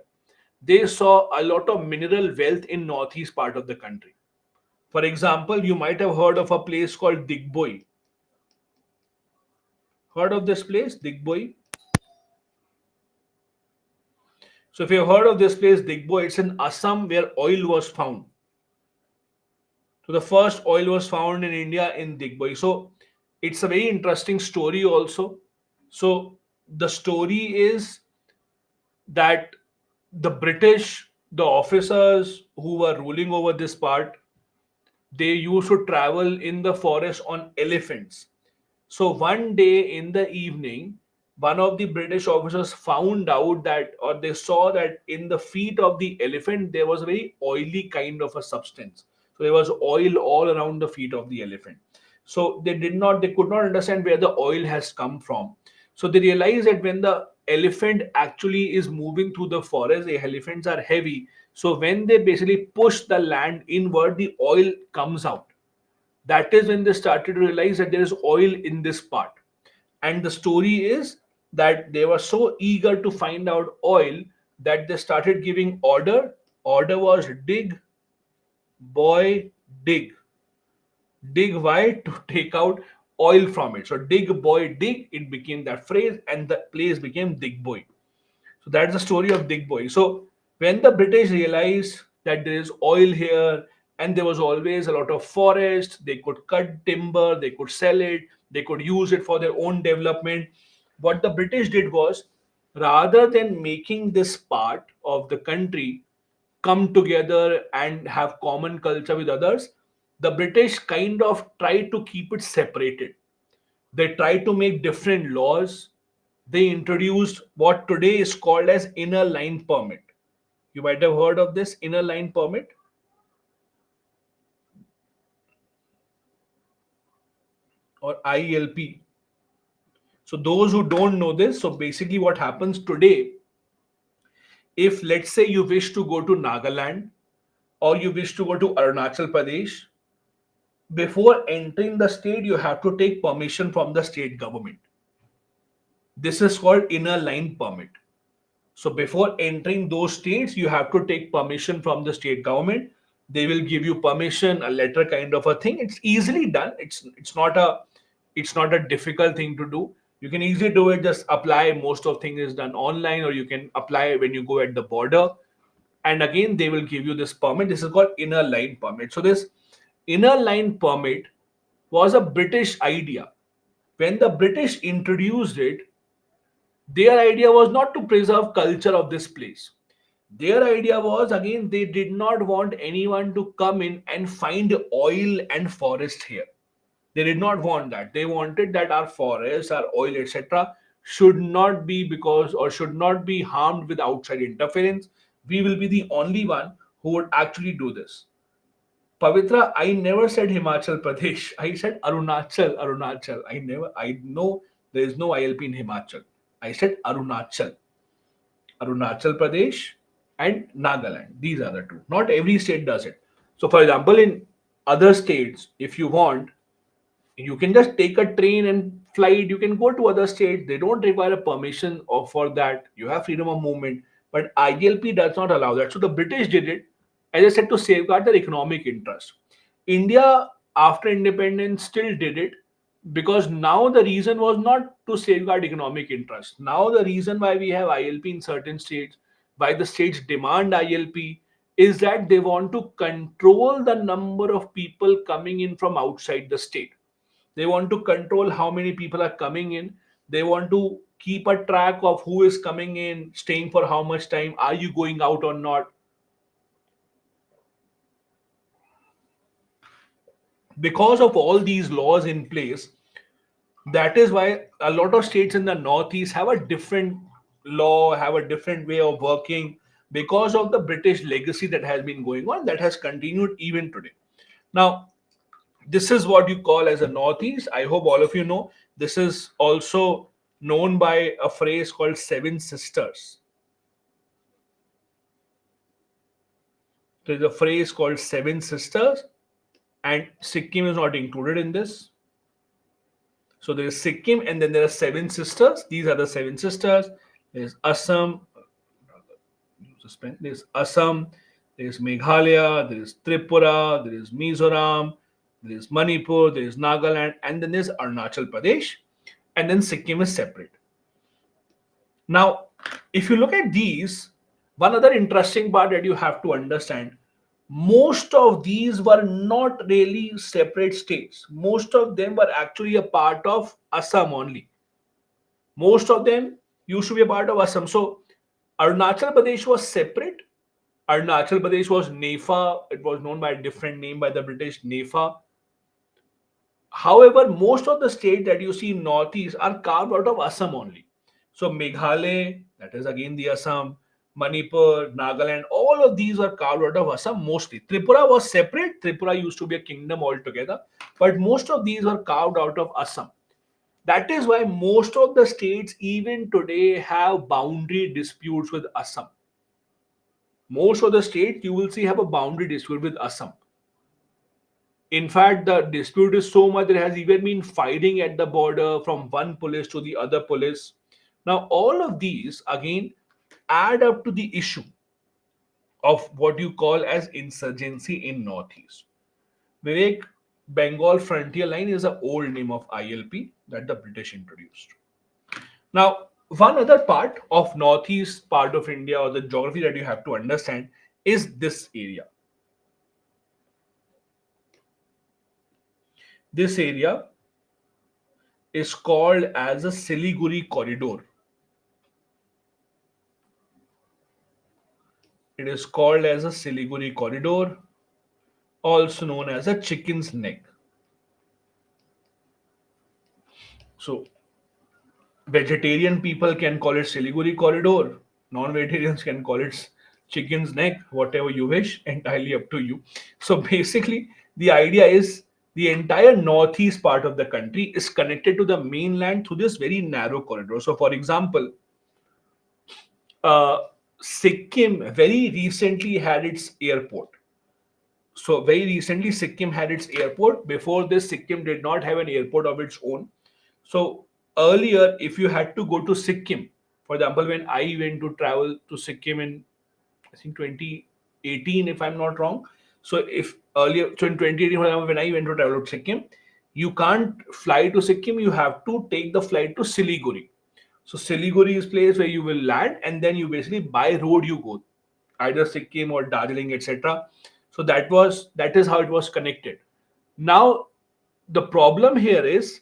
they saw a lot of mineral wealth in northeast part of the country. For example, you might have heard of a place called Digboi. Heard of this place, Digboi? So if you've heard of this place, Digboi, it's in Assam where oil was found. So the first oil was found in India in Digboi. So it's a very interesting story also. So the story is that the British, the officers who were ruling over this part, they used to travel in the forest on elephants. So one day in the evening, one of the British officers found out that, or they saw that in the feet of the elephant, there was a very oily kind of a substance. So there was oil all around the feet of the elephant. So they could not understand where the oil has come from. So they realized that when the elephant actually is moving through the forest, the elephants are heavy. So when they basically push the land inward, the oil comes out. That is when they started to realize that there is oil in this part. And the story is that they were so eager to find out oil that they started giving order. Order was dig, boy, dig. Dig, why? To take out oil from it. So dig, boy, dig, it became that phrase, and the place became dig boy. So that's the story of Dig Boy. So when the British realized that there is oil here and there was always a lot of forest, they could cut timber, they could sell it, they could use it for their own development. What the British did was, rather than making this part of the country come together and have common culture with others, the British kind of tried to keep it separated. They tried to make different laws. They introduced what today is called as inner line permit. You might have heard of this inner line permit, or ILP. So those who don't know this, so basically what happens today, if let's say you wish to go to Nagaland or you wish to go to Arunachal Pradesh, before entering the state, you have to take permission from the state government. This is called inner line permit. So before entering those states, you have to take permission from the state government. They will give you permission, a letter kind of a thing. It's easily done. It's not a difficult thing to do. You can easily do it. Just apply. Most of things is done online, or you can apply when you go at the border. And again, they will give you this permit. This is called inner line permit. So this inner line permit was a British idea. When the British introduced it, their idea was not to preserve culture of this place. Their idea was, again, they did not want anyone to come in and find oil and forest here. They did not want that. They wanted that our forests, our oil, etc., should not be because or should not be harmed with outside interference. We will be the only one who would actually do this. Pavitra, I never said Himachal Pradesh. I said Arunachal, Arunachal. I know there is no ILP in Himachal. I said Arunachal. Arunachal Pradesh and Nagaland. These are the two. Not every state does it. So, for example, in other states, if you want, you can just take a train and flight. You can go to other states. They don't require a permission or for that. You have freedom of movement. But ILP does not allow that. So the British did it, as I said, to safeguard their economic interest. India, after independence, still did it because now the reason was not to safeguard economic interest. Now the reason why we have ILP in certain states, why the states demand ILP, is that they want to control the number of people coming in from outside the state. They want to control how many people are coming in. They want to keep a track of who is coming in, staying for how much time, are you going out or not. Because of all these laws in place, that is why a lot of states in the northeast have a different law, have a different way of working, because of the British legacy that has been going on, that has continued even today. Now, this is what you call as a northeast. I hope all of you know. This is also known by a phrase called seven sisters. There is a phrase called seven sisters, and Sikkim is not included in this. So there is Sikkim, and then there are seven sisters. These are the seven sisters. There's Assam, there's Assam, there's Meghalaya, there is Tripura, there is Mizoram, there is Manipur, there is Nagaland, and then there's Arunachal Pradesh, and then Sikkim is separate. Now, if you look at these, one other interesting part that you have to understand, most of these were not really separate states. Most of them were actually a part of Assam only. Most of them used to be a part of Assam. So Arunachal Pradesh was separate. Arunachal Pradesh was NEFA. It was known by a different name by the British, NEFA. However, most of the states that you see in Northeast are carved out of Assam only. So Meghalaya, that is again the Assam, Manipur, Nagaland, all of these are carved out of Assam mostly. Tripura was separate. Tripura used to be a kingdom altogether. But most of these were carved out of Assam. That is why most of the states even today have boundary disputes with Assam. Most of the states you will see have a boundary dispute with Assam. In fact, the dispute is so much there has even been fighting at the border from one police to the other police. Now, all of these again add up to the issue of what you call as insurgency in Northeast. Vivek, Bengal Frontier Line is an old name of ILP that the British introduced. Now, one other part of northeast part of India or the geography that you have to understand is this area. This area is called as a Siliguri corridor. It is called as a Siliguri corridor, also known as a chicken's neck. So, vegetarian people can call it Siliguri corridor. Non-vegetarians can call it chicken's neck, whatever you wish, entirely up to you. So basically, the idea is the entire northeast part of the country is connected to the mainland through this very narrow corridor. So, for example, uh, Sikkim very recently had its airport. So very recently, Sikkim had its airport. Before this, Sikkim did not have an airport of its own. So earlier, if you had to go to Sikkim, for example, when I went to travel to Sikkim in I think 2018, if I'm not wrong. So if earlier, so in 2018, for example, when I went to travel to Sikkim, you can't fly to Sikkim. You have to take the flight to Siliguri. So Siliguri is place where you will land, and then you basically by road you go, either Sikkim or Darjeeling, etc. So that is how it was connected. Now the problem here is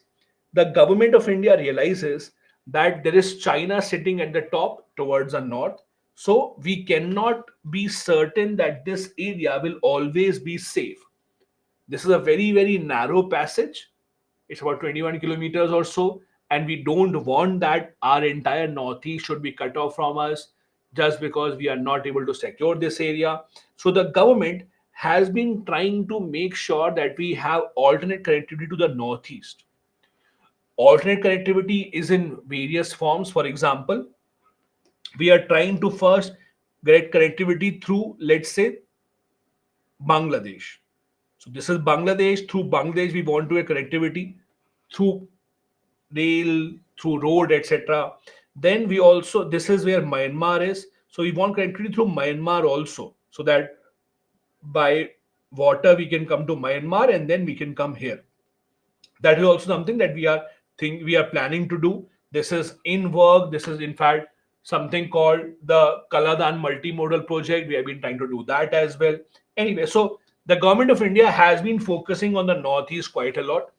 the government of India realizes that there is China sitting at the top towards the north. So we cannot be certain that this area will always be safe. This is a very, very narrow passage. It's about 21 kilometers or so. And we don't want that our entire northeast should be cut off from us just because we are not able to secure this area. So the government has been trying to make sure that we have alternate connectivity to the northeast. Alternate connectivity is in various forms. For example, we are trying to first get connectivity through, let's say, Bangladesh. So this is Bangladesh. Through Bangladesh, we want to get connectivity through rail, through road, etc. Then we also, this is where Myanmar is. So we want connectivity through Myanmar also, so that by water we can come to Myanmar and then we can come here. That is also something that we are planning to do. This is in work. This is in fact something called the Kaladan multimodal project. We have been trying to do that as well. Anyway, so the government of India has been focusing on the northeast quite a lot.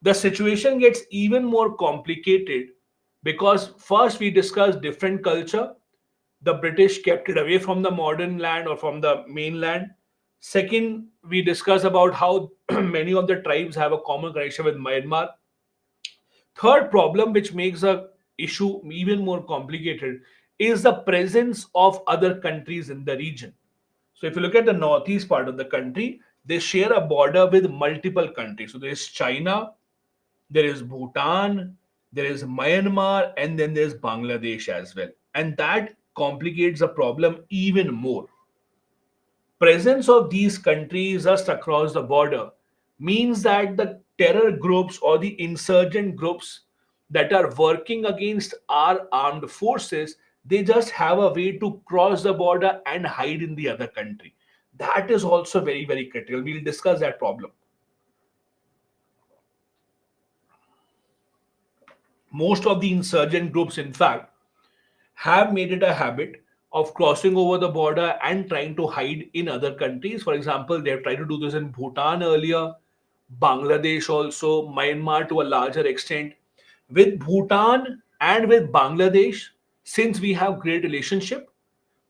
The situation gets even more complicated because first we discussed different culture. The British kept it away from the modern land or from the mainland. Second, we discuss about how many of the tribes have a common connection with Myanmar. Third problem, which makes the issue even more complicated, is the presence of other countries in the region. So, if you look at the northeast part of the country, they share a border with multiple countries. So, there is China, there is Bhutan, there is Myanmar, and then there's Bangladesh as well. And that complicates the problem even more. Presence of these countries just across the border means that the terror groups or the insurgent groups that are working against our armed forces, they just have a way to cross the border and hide in the other country. That is also very, very critical. We'll discuss that problem. Most of the insurgent groups, in fact, have made it a habit of crossing over the border and trying to hide in other countries. For example, they have tried to do this in Bhutan earlier, Bangladesh also, Myanmar to a larger extent. With Bhutan and with Bangladesh, since we have great relationship,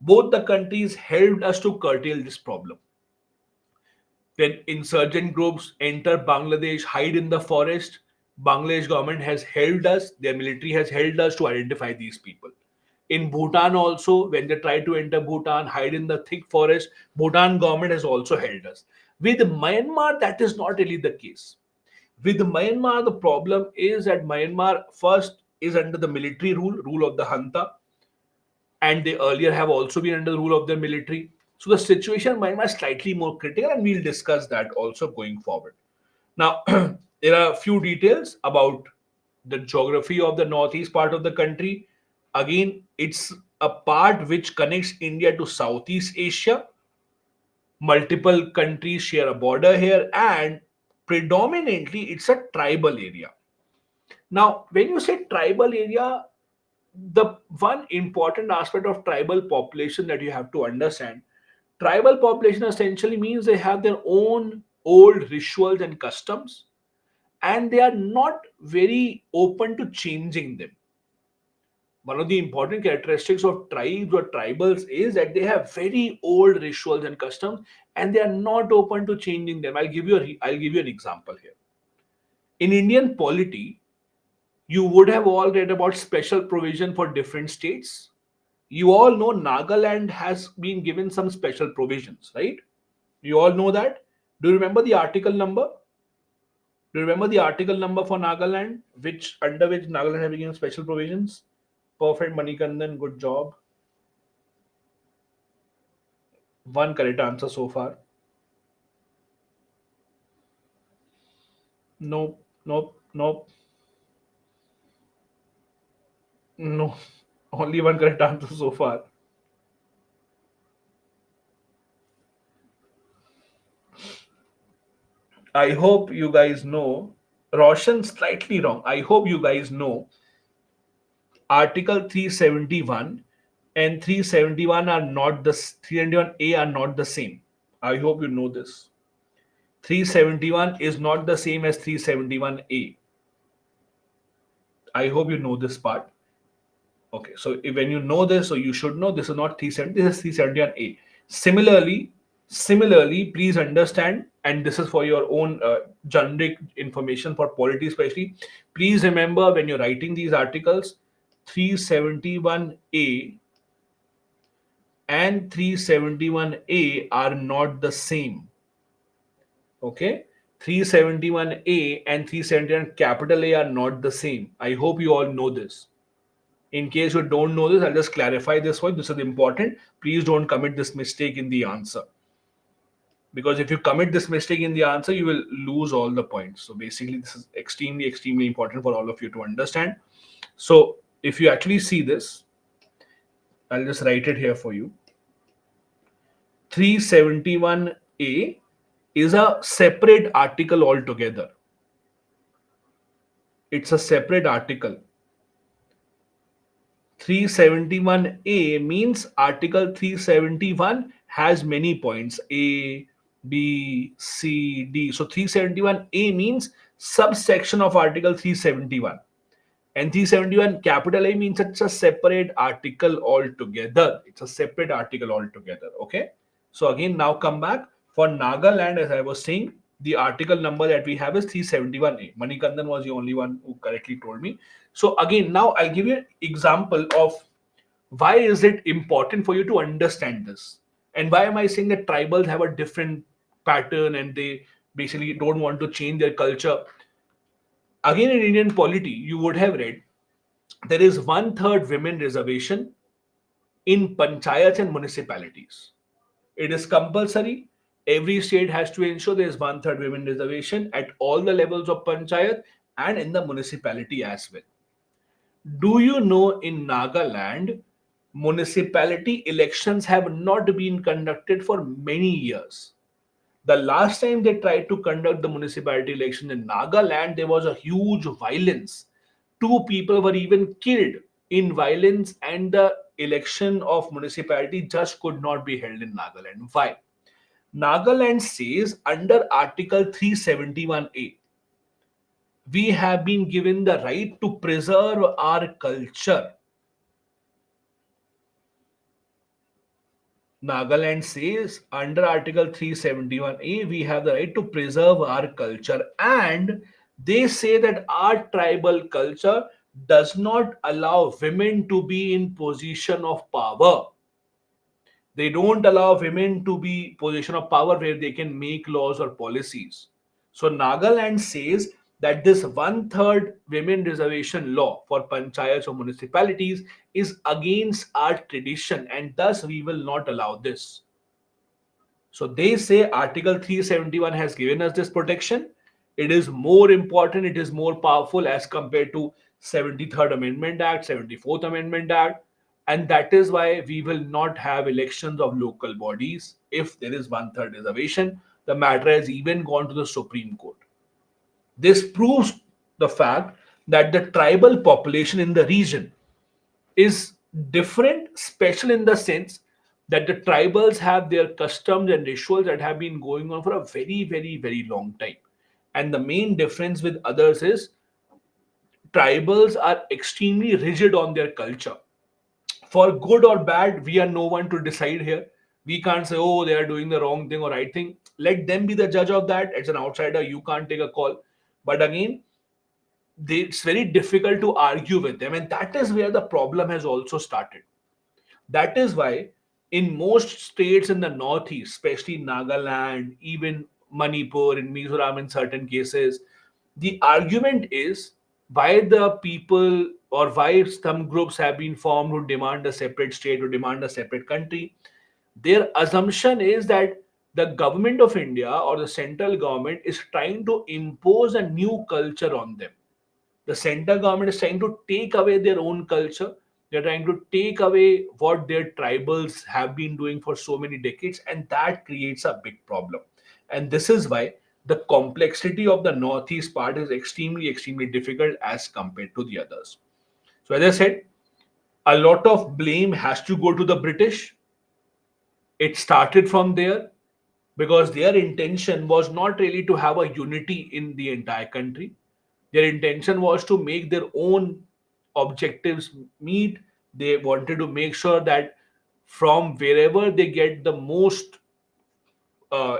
both the countries helped us to curtail this problem. When insurgent groups enter Bangladesh, hide in the forest, Bangladesh government has helped us, their military has helped us to identify these people. In Bhutan also, when they try to enter Bhutan, hide in the thick forest, Bhutan government has also helped us. With Myanmar, that is not really the case. With Myanmar, the problem is that Myanmar first is under the military rule of the Junta, and they earlier have also been under the rule of the military. So the situation in Myanmar is slightly more critical, and we'll discuss that also going forward. Now, there are a few details about the geography of the northeast part of the country. Again, it's a part which connects India to Southeast Asia. Multiple countries share a border here, and predominantly it's a tribal area. Now, when you say tribal area, the one important aspect of tribal population that you have to understand, tribal population essentially means they have their own old rituals and customs, and they are not very open to changing them. One of the important characteristics of tribes or tribals is that they have very old rituals and customs, and they are not open to changing them. I'll give you an example here. In Indian polity, you would have all read about special provision for different states. You all know Nagaland has been given some special provisions, right? You all know that. Do you remember the article number? Do you remember the article number for Nagaland, which under which Nagaland have been given special provisions? Perfect, Manikandan. Good job. One correct answer so far. Nope, nope, nope, no. Only one correct answer so far. I hope you guys know. Roshan slightly wrong. I hope you guys know Article 371 and 371 are not the 371A are not the same. I hope you know this. 371 is not the same as 371A. I hope you know this part. Okay, so when you know this, so you should know this is not 370, this is 371A. Similarly, please understand, and this is for your own generic information for polity especially. Please remember when you're writing these articles, 371A and 371A are not the same. Okay, 371A and 371 capital A are not the same. I hope you all know this. In case you don't know this, I'll just clarify this one. This is important. Please don't commit this mistake in the answer. Because if you commit this mistake in the answer, you will lose all the points. So basically, this is extremely, extremely important for all of you to understand. So if you actually see this, I'll just write it here for you. 371A is a separate article altogether. It's a separate article. 371A means Article 371 has many points A, B, C, D. So 371A means subsection of Article 371. And 371 capital A means it's a separate article altogether. It's a separate article altogether. Okay. So again, now come back. For Nagaland, as I was saying, the article number that we have is 371A. Manikandan was the only one who correctly told me. So again, now I'll give you an example of why is it important for you to understand this, and why am I saying that tribals have a different pattern and they basically don't want to change their culture. Again, in Indian polity, you would have read there is one third women reservation in panchayats and municipalities. It is compulsory. Every state has to ensure there is one third women reservation at all the levels of panchayat and in the municipality as well. Do you know in Nagaland, municipality elections have not been conducted for many years? The last time they tried to conduct the municipality election in Nagaland, there was a huge violence. Two people were even killed in violence, and the election of municipality just could not be held in Nagaland. Why? Nagaland says under Article 371A, we have been given the right to preserve our culture. Nagaland says under Article 371A, we have the right to preserve our culture, and they say that our tribal culture does not allow women to be in position of power. They don't allow women to be position of power where they can make laws or policies. So Nagaland says that this one third women reservation law for panchayats or municipalities is against our tradition, and thus we will not allow this. So they say Article 371 has given us this protection. It is more important, it is more powerful as compared to 73rd Amendment Act, 74th Amendment Act. And that is why we will not have elections of local bodies if there is one third reservation. The matter has even gone to the Supreme Court. This proves the fact that the tribal population in the region is different, special in the sense that the tribals have their customs and rituals that have been going on for a very, very, very long time. And the main difference with others is tribals are extremely rigid on their culture. For good or bad, we are no one to decide here. We can't say, oh, they are doing the wrong thing or right thing. Let them be the judge of that. As an outsider, you can't take a call. But again, it's very difficult to argue with them. And that is where the problem has also started. That is why in most states in the northeast, especially Nagaland, even Manipur, in Mizoram in certain cases, the argument is why the people or why some groups have been formed who demand a separate state or demand a separate country. Their assumption is that the government of India or the central government is trying to impose a new culture on them. The central government is trying to take away their own culture. They're trying to take away what their tribals have been doing for so many decades, and that creates a big problem. And this is why the complexity of the northeast part is extremely, extremely difficult as compared to the others. So, as I said, a lot of blame has to go to the British. It started from there because their intention was not really to have a unity in the entire country. Their intention was to make their own objectives meet. They wanted to make sure that from wherever they get the most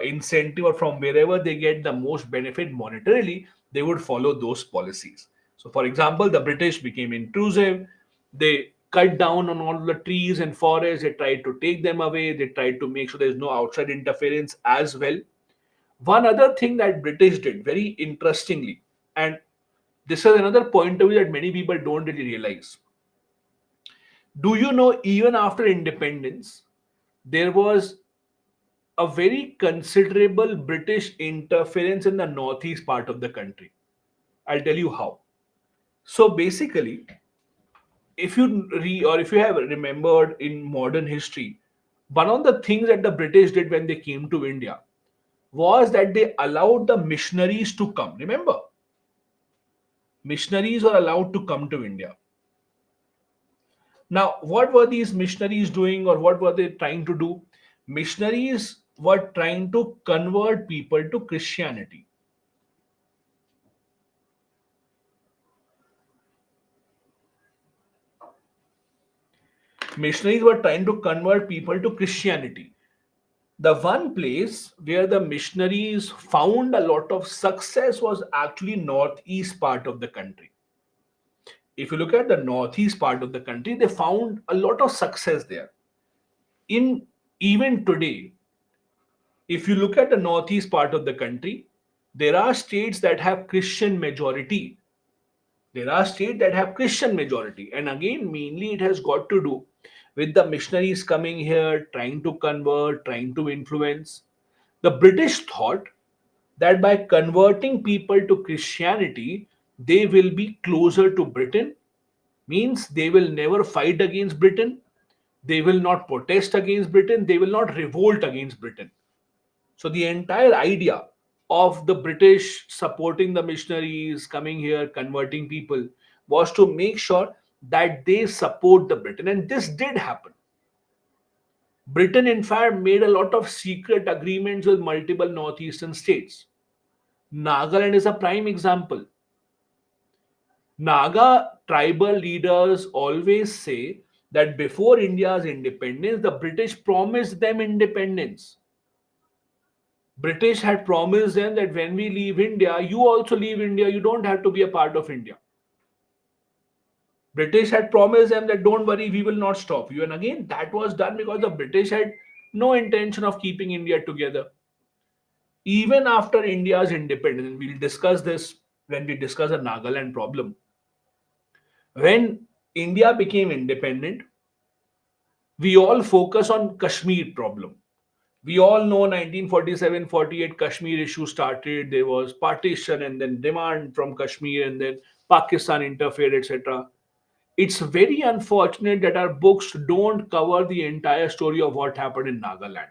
incentive or from wherever they get the most benefit monetarily, they would follow those policies. So, for example, the British became intrusive. They cut down on all the trees and forests. They tried to take them away. They tried to make sure there is no outside interference as well. One other thing that British did very interestingly, and this is another point of view that many people don't really realize. Do you know, even after independence, there was a very considerable British interference in the northeast part of the country? I'll tell you how. So basically, if you or if you have remembered in modern history, one of the things that the British did when they came to India was that they allowed the missionaries to come. Remember, missionaries were allowed to come to India. Now, what were these missionaries doing or what were they trying to do? Missionaries were trying to convert people to Christianity. Missionaries were trying to convert people to Christianity. The one place where the missionaries found a lot of success was actually northeast part of the country. If you look at the northeast part of the country, they found a lot of success there. In even today, if you look at the northeast part of the country, there are states that have Christian majority. There are states that have Christian majority. And again, mainly it has got to do with the missionaries coming here, trying to convert, trying to influence. The British thought that by converting people to Christianity, they will be closer to Britain, means they will never fight against Britain, they will not protest against Britain, they will not revolt against Britain. So the entire idea of the British supporting the missionaries coming here, converting people, was to make sure that they support the Britain. And this did happen. Britain, in fact, made a lot of secret agreements with multiple northeastern states. Nagaland is a prime example. Naga tribal leaders always say that before India's independence, the British promised them independence. British had promised them that when we leave India, you also leave India. You don't have to be a part of India. British had promised them that don't worry, we will not stop you. And again, that was done because the British had no intention of keeping India together. Even after India's independence, we'll discuss this when we discuss the Nagaland problem. When India became independent, we all focus on Kashmir problem. We all know 1947-48 Kashmir issue started. There was partition and then demand from Kashmir and then Pakistan interfered, etc. It's very unfortunate that our books don't cover the entire story of what happened in Nagaland.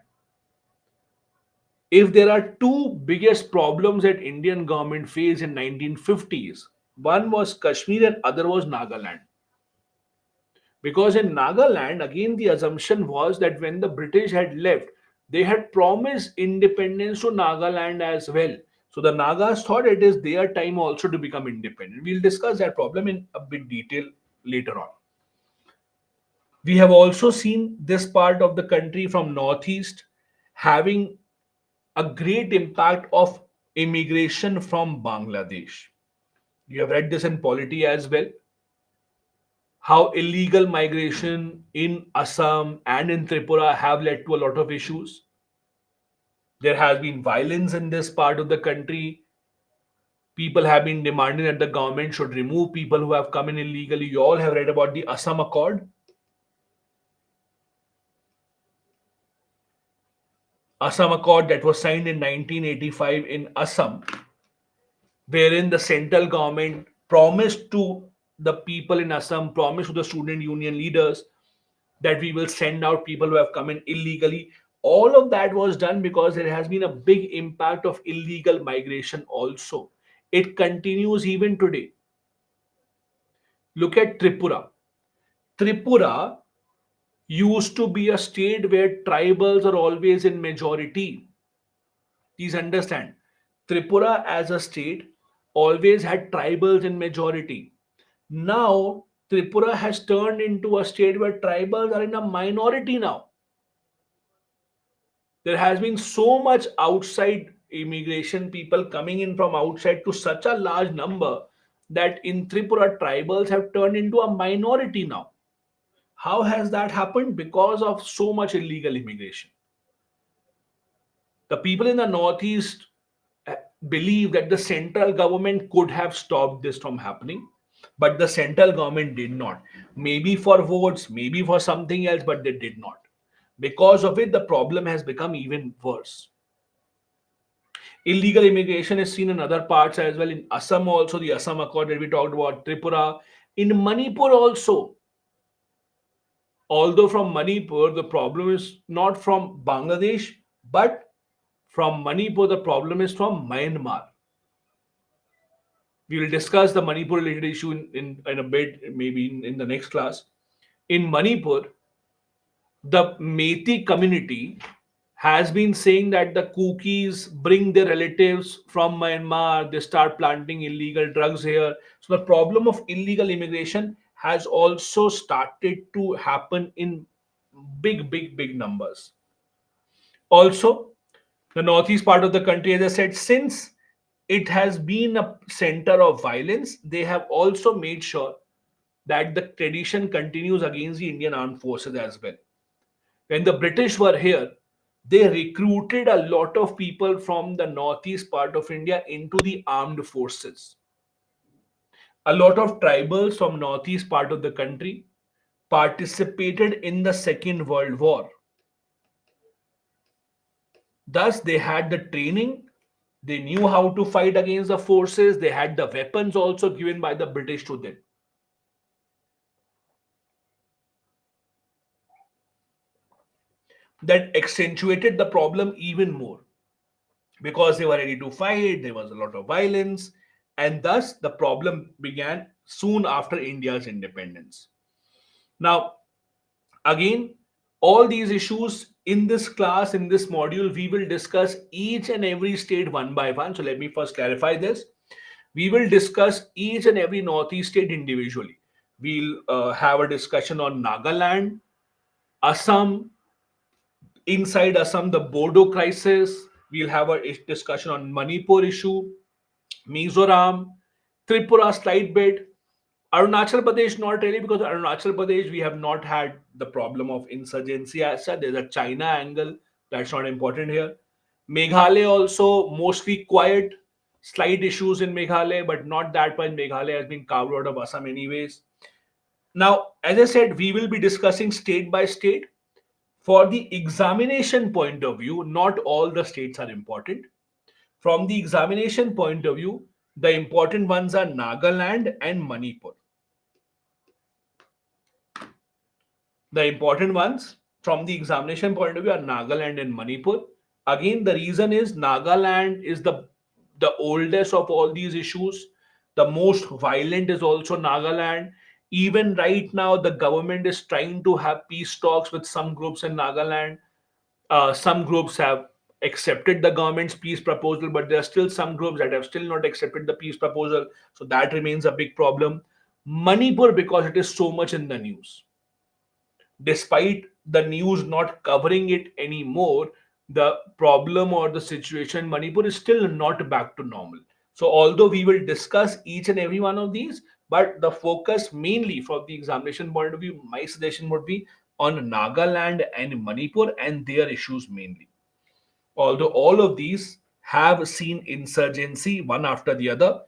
If there are two biggest problems that Indian government faced in 1950s, one was Kashmir and other was Nagaland. Because in Nagaland, again, the assumption was that when the British had left, they had promised independence to Nagaland as well. So the Nagas thought it is their time also to become independent. We'll discuss that problem in a bit detail later on. We have also seen this part of the country from Northeast having a great impact of immigration from Bangladesh. You have read this in polity as well, how illegal migration in Assam and in Tripura have led to a lot of issues. There has been violence in this part of the country. People have been demanding that the government should remove people who have come in illegally. You all have read about the Assam Accord. Assam Accord that was signed in 1985 in Assam, wherein the central government promised to the people in Assam, promised to the student union leaders that we will send out people who have come in illegally. All of that was done because there has been a big impact of illegal migration also. It continues even today. Look at Tripura. Tripura used to be a state where tribals are always in majority. Please understand, Tripura as a state always had tribals in majority. Now, Tripura has turned into a state where tribals are in a minority now. There has been so much outside immigration, people coming in from outside to such a large number that in Tripura, tribals have turned into a minority now. How has that happened? Because of so much illegal immigration. The people in the Northeast believe that the central government could have stopped this from happening, but the central government did not. Maybe for votes, maybe for something else, but they did not. Because of it, the problem has become even worse. Illegal immigration is seen in other parts as well. In Assam, also, the Assam Accord that we talked about, Tripura, in Manipur, also. Although from Manipur, the problem is not from Bangladesh, but from Manipur, the problem is from Myanmar. We will discuss the Manipur related issue in a bit, maybe in the next class. In Manipur, the Methi community has been saying that the Kukis bring their relatives from Myanmar, they start planting illegal drugs here. So the problem of illegal immigration has also started to happen in big, big, big numbers. Also, the northeast part of the country, as I said, since it has been a center of violence, they have also made sure that the tradition continues against the Indian armed forces as well. When the British were here, they recruited a lot of people from the northeast part of India into the armed forces. A lot of tribals from northeast part of the country participated in the Second World War. Thus, they had the training, they knew how to fight against the forces, they had the weapons also given by the British to them. That accentuated the problem even more because they were ready to fight, there was a lot of violence, and thus the problem began soon after India's independence. Now, again, all these issues in this class, in this module, we will discuss each and every state one by one. So, let me first clarify this. We will discuss each and every Northeast state individually. We'll have a discussion on Nagaland, Assam, inside Assam, the Bodo crisis. We'll have a discussion on Manipur issue, Mizoram, Tripura slight bit, Arunachal Pradesh not really because Arunachal Pradesh we have not had the problem of insurgency as such. There's a China angle that's not important here. Meghalaya also mostly quiet, slight issues in Meghalaya, but not that much. Meghalaya has been carved out of Assam anyways. Now, as I said, we will be discussing state by state. For the examination point of view, not all the states are important. From the examination point of view, the important ones are Nagaland and Manipur. The important ones from the examination point of view are Nagaland and Manipur. Again, the reason is Nagaland is the oldest of all these issues. The most violent is also Nagaland. Even right now, the government is trying to have peace talks with some groups in Nagaland. Some groups have accepted the government's peace proposal, but there are still some groups that have still not accepted the peace proposal. So that remains a big problem. Manipur, because it is so much in the news, despite the news not covering it anymore, the problem or the situation in Manipur is still not back to normal. So, although we will discuss each and every one of these, but the focus mainly from the examination point of view, my suggestion would be on Nagaland and Manipur and their issues mainly. Although all of these have seen insurgency one after the other,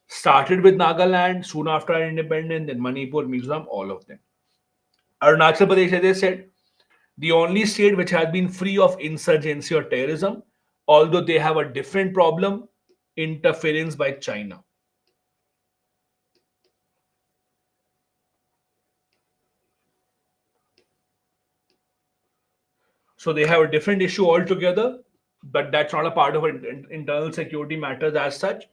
started with Nagaland soon after our independence, then Manipur, Mizoram, all of them. Arunachal Pradesh, as I said, the only state which has been free of insurgency or terrorism, although they have a different problem, interference by China. So they have a different issue altogether, but that's not a part of internal security matters as such.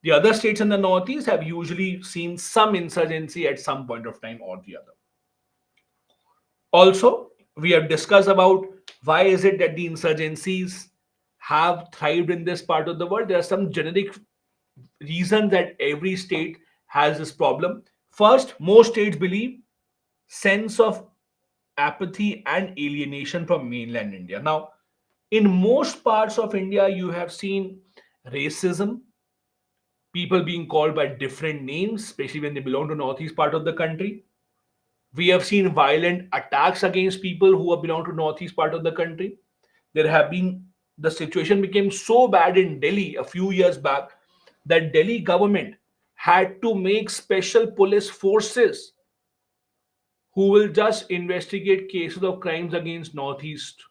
The other states in the northeast have usually seen some insurgency at some point of time or the other. Also, we have discussed about why is it that the insurgencies have thrived in this part of the world. There are some generic reasons that every state has this problem. First, most states believe sense of apathy and alienation from mainland India. Now, in most parts of India, you have seen racism, people being called by different names, especially when they belong to northeast part of the country. We have seen violent attacks against people who belong to northeast part of the country. There have been the situation became so bad in Delhi a few years back that Delhi government had to make special police forces who will just investigate cases of crimes against northeast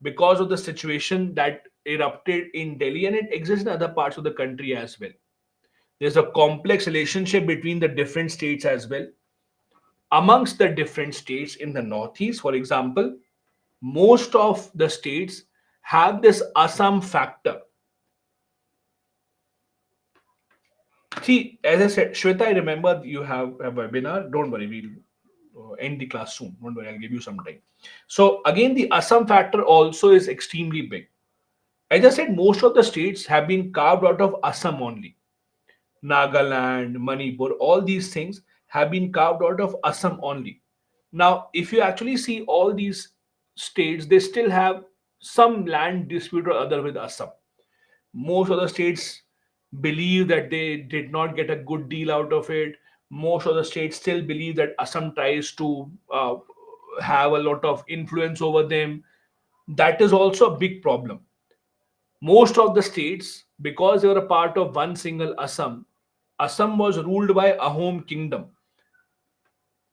because of the situation that erupted in Delhi and it exists in other parts of the country as well. There's a complex relationship between the different states as well. Amongst the different states in the northeast, for example, most of the states have this Assam factor. See, as I said, Shweta, I remember you have a webinar. Don't worry, we'll end the class soon. Don't worry, I'll give you some time. So, again, the Assam factor also is extremely big. As I said, most of the states have been carved out of Assam only. Nagaland, Manipur, all these things have been carved out of Assam only. Now, if you actually see all these states, they still have some land dispute or other with Assam. Most of the states believe that they did not get a good deal out of it. Most of the states still believe that Assam tries to have a lot of influence over them. That is also a big problem. Most of the states, because they were a part of one single Assam, Assam was ruled by Ahom kingdom.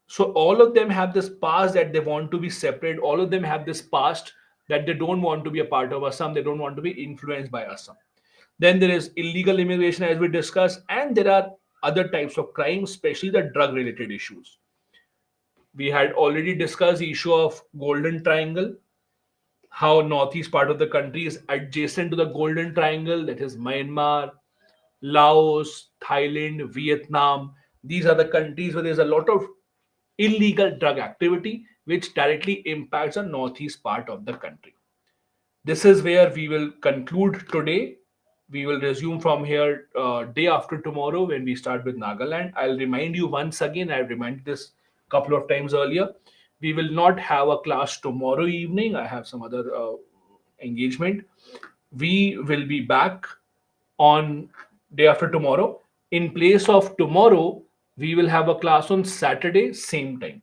So all of them have this past that they want to be separate. All of them have this past that they don't want to be a part of Assam. They don't want to be influenced by Assam. Then there is illegal immigration, as we discussed, and there are other types of crime, especially the drug related issues. We had already discussed the issue of Golden Triangle, how northeast part of the country is adjacent to the Golden Triangle, that is Myanmar, Laos, Thailand, Vietnam. These are the countries where there's a lot of illegal drug activity, which directly impacts the northeast part of the country. This is where we will conclude today. We will resume from here day after tomorrow when we start with Nagaland. I'll remind you once again, I've reminded this couple of times earlier. We will not have a class tomorrow evening. I have some other engagement. We will be back on day after tomorrow. In place of tomorrow, we will have a class on Saturday, same time.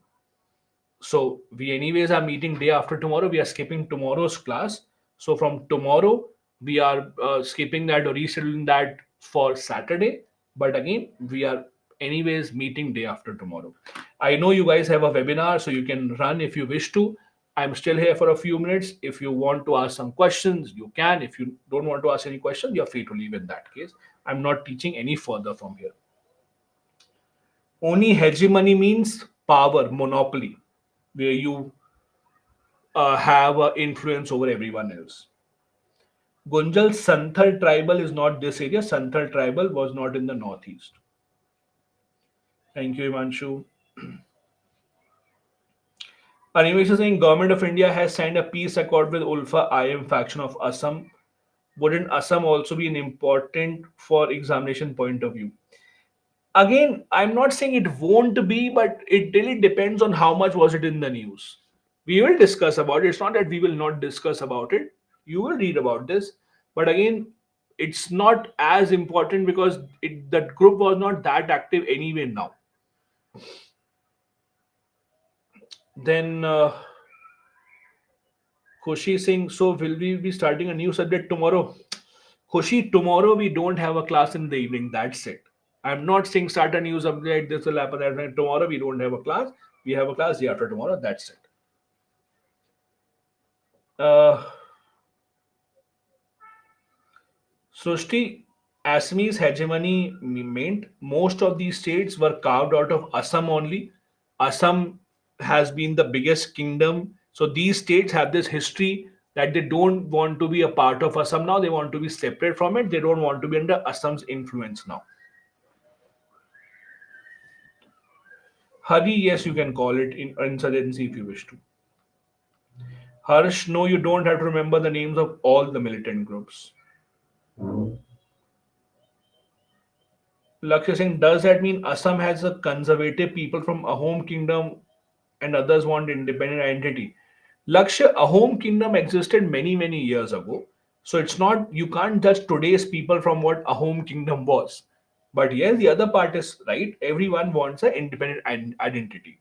So we anyways are meeting day after tomorrow. We are skipping tomorrow's class. So from tomorrow, we are skipping that or rescheduling that for Saturday. But again, we are anyways meeting day after tomorrow. I know you guys have a webinar, so you can run if you wish to. I'm still here for a few minutes. If you want to ask some questions, you can. If you don't want to ask any questions, you're free to leave in that case. I'm not teaching any further from here. Only hegemony means power, monopoly, where you have influence over everyone else. Gunjal Santhal tribal is not this area. Santhal tribal was not in the northeast. Thank you, Imanshu. Animesh is saying government of India has signed a peace accord with Ulfa IM faction of Assam. Wouldn't Assam also be an important for examination point of view? Again, I'm not saying it won't be, but it really depends on how much was it in the news. We will discuss about it. It's not that we will not discuss about it. You will read about this, but again, it's not as important because that group was not that active anyway now. Then Khushi Singh, so will we be starting a new subject tomorrow? Khushi, tomorrow we don't have a class in the evening. That's it. I'm not saying start a new subject. This will happen. That tomorrow we don't have a class. We have a class day after tomorrow. That's it. Uh, Srushti, Assamese hegemony meant most of these states were carved out of Assam only. Assam has been the biggest kingdom. So these states have this history that they don't want to be a part of Assam now. They want to be separate from it. They don't want to be under Assam's influence now. Hari, yes, you can call it in insurgency if you wish to. Harsh, no, you don't have to remember the names of all the militant groups. Lakshya Singh, does that mean Assam has a conservative people from Ahom kingdom and others want independent identity? Lakshya, Ahom kingdom existed many, many years ago. So it's not, you can't judge today's people from what Ahom kingdom was. But yes, the other part is right. Everyone wants an independent identity.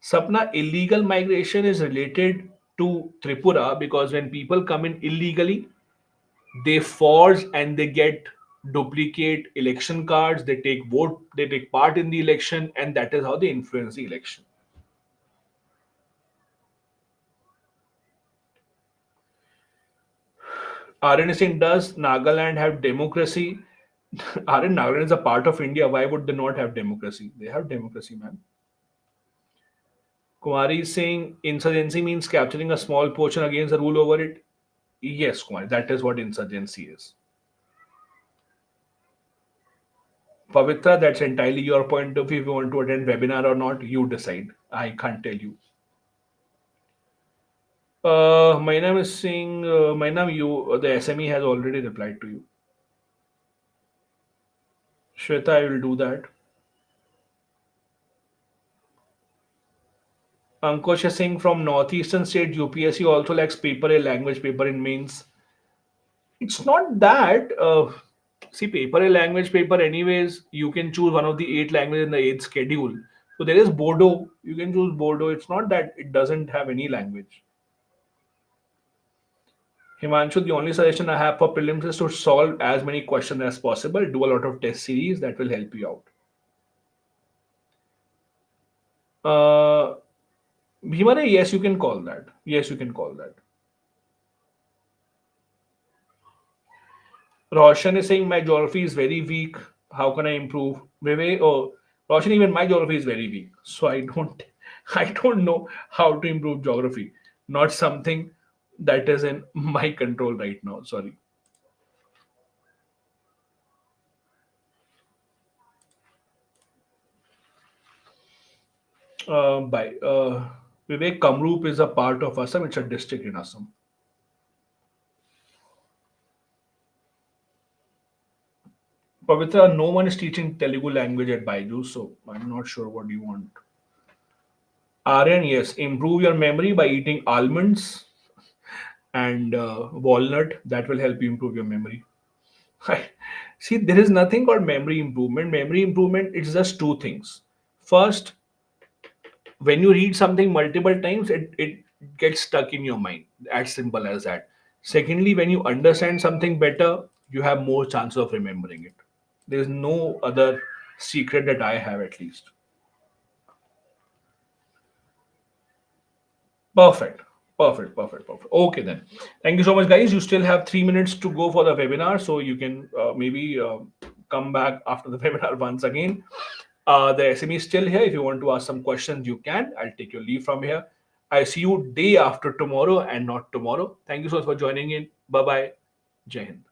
Sapna, illegal migration is related to Tripura because when people come in illegally, they forge and they get duplicate election cards, they take vote, they take part in the election, and that is how they influence the election. RN is saying, does Nagaland have democracy? RN, Nagaland is a part of India. Why would they not have democracy? They have democracy, man. Kumari is saying insurgency means capturing a small portion against the rule over it. Yes, Kumari, that is what insurgency is. Pavitra, that's entirely your point of view. If you want to attend webinar or not, you decide. I can't tell you. My name is saying, my name you, the SME has already replied to you. Shweta, I will do that. Ankush is saying from northeastern state, UPSC also likes paper A language paper in mains. It's not that. See, paper A language paper, anyways, you can choose one of the eight languages in the eighth schedule. So there is Bodo. You can choose Bodo. It's not that it doesn't have any language. Himanshu, the only suggestion I have for prelims is to solve as many questions as possible. Do a lot of test series that will help you out. Bhimare, yes, you can call that. Yes, you can call that. Roshan is saying my geography is very weak. How can I improve? Maybe oh Roshan, even my geography is very weak. So I don't I don't know how to improve geography. Not something that is in my control right now. Sorry. By Vivek, Kamrup is a part of Assam. It's a district in Assam. Pavitra, no one is teaching Telugu language at Baiju, so I'm not sure what you want. Aryan, yes, improve your memory by eating almonds and walnut. That will help you improve your memory. See, there is nothing called memory improvement. Memory improvement, it's just two things. First, when you read something multiple times, it gets stuck in your mind. As simple as that. Secondly, when you understand something better, you have more chance of remembering it. There's no other secret that I have, at least. Perfect. Perfect. Perfect. Perfect. Okay, then. Thank you so much, guys. You still have 3 minutes to go for the webinar, so you can maybe come back after the webinar once again. The SME is still here. If you want to ask some questions, you can. I'll take your leave from here. I see you day after tomorrow and not tomorrow. Thank you so much for joining in. Bye bye. Jai Hind.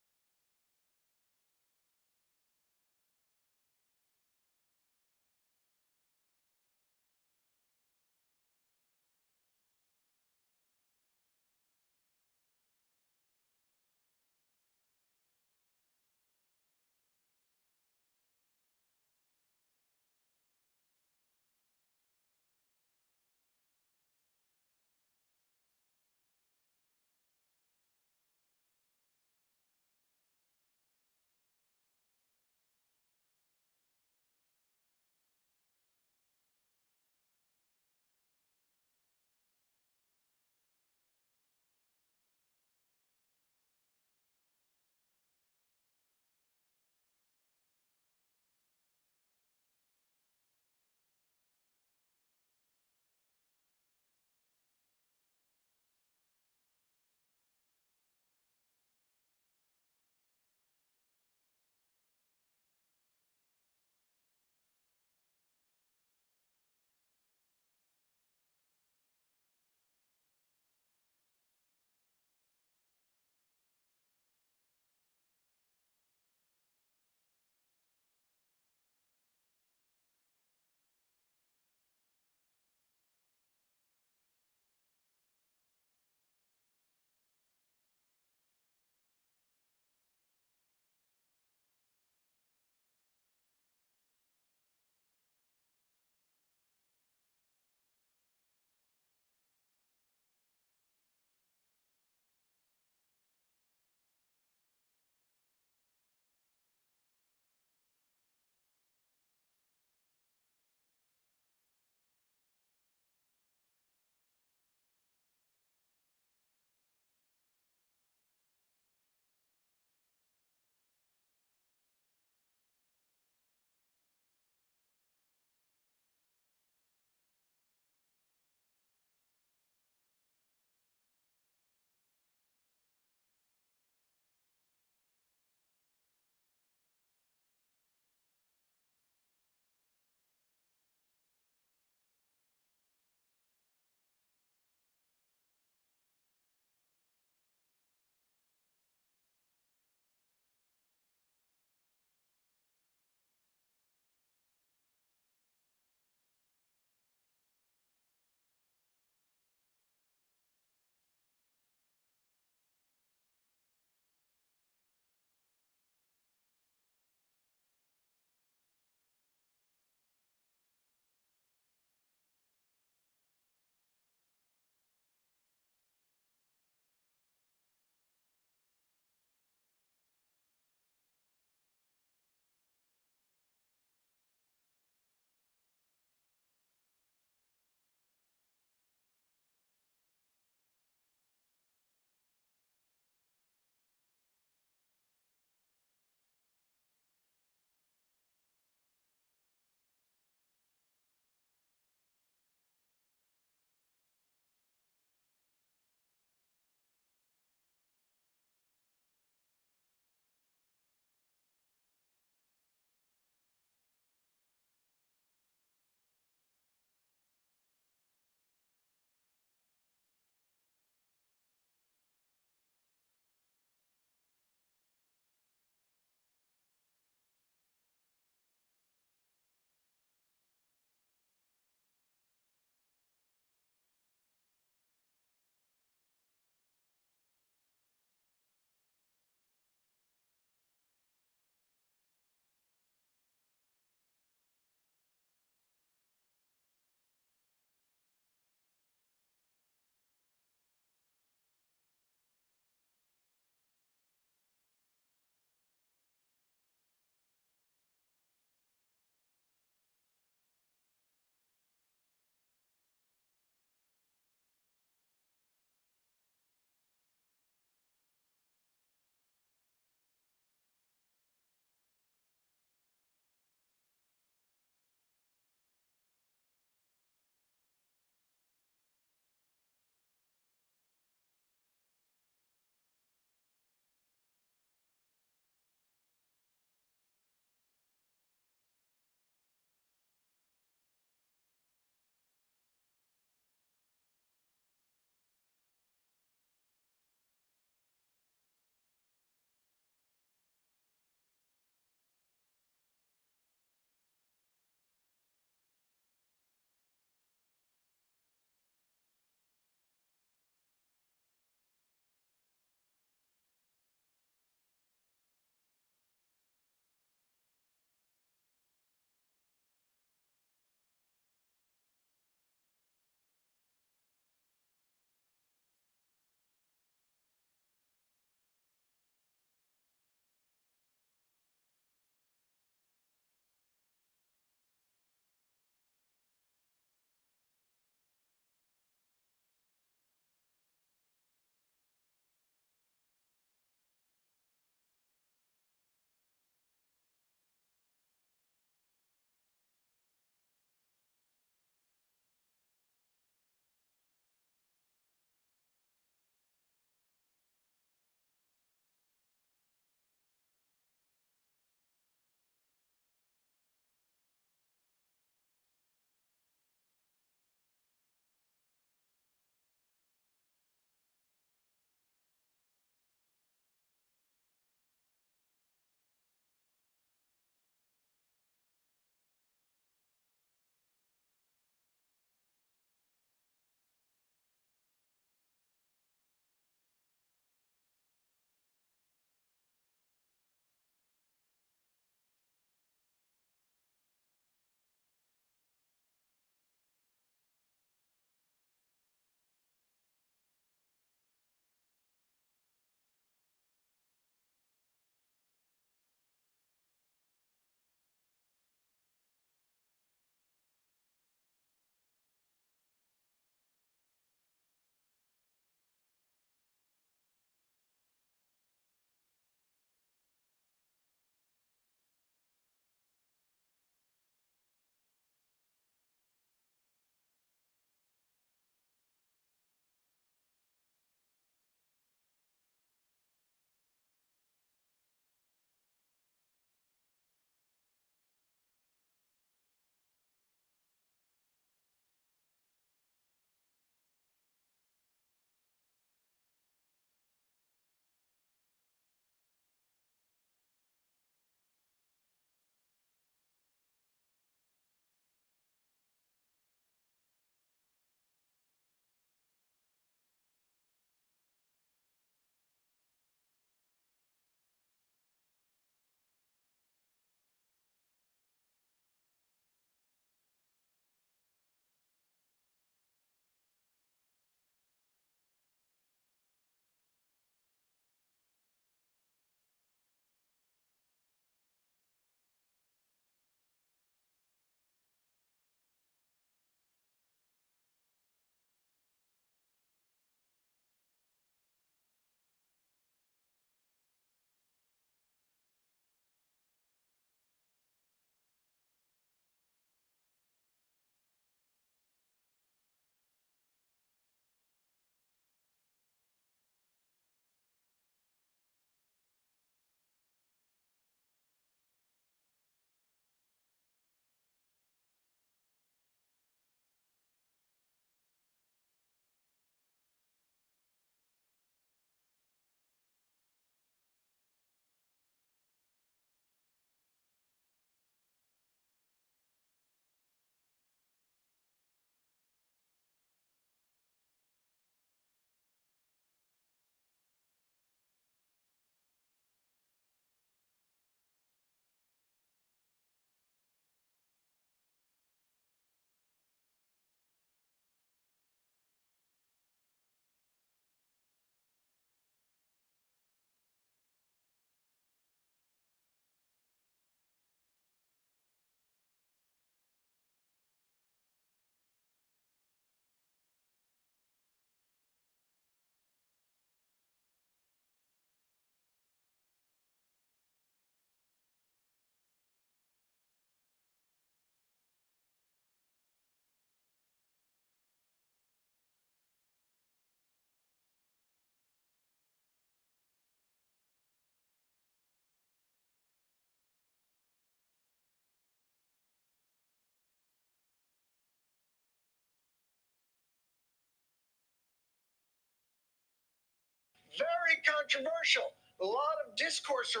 very controversial. A lot of discourse around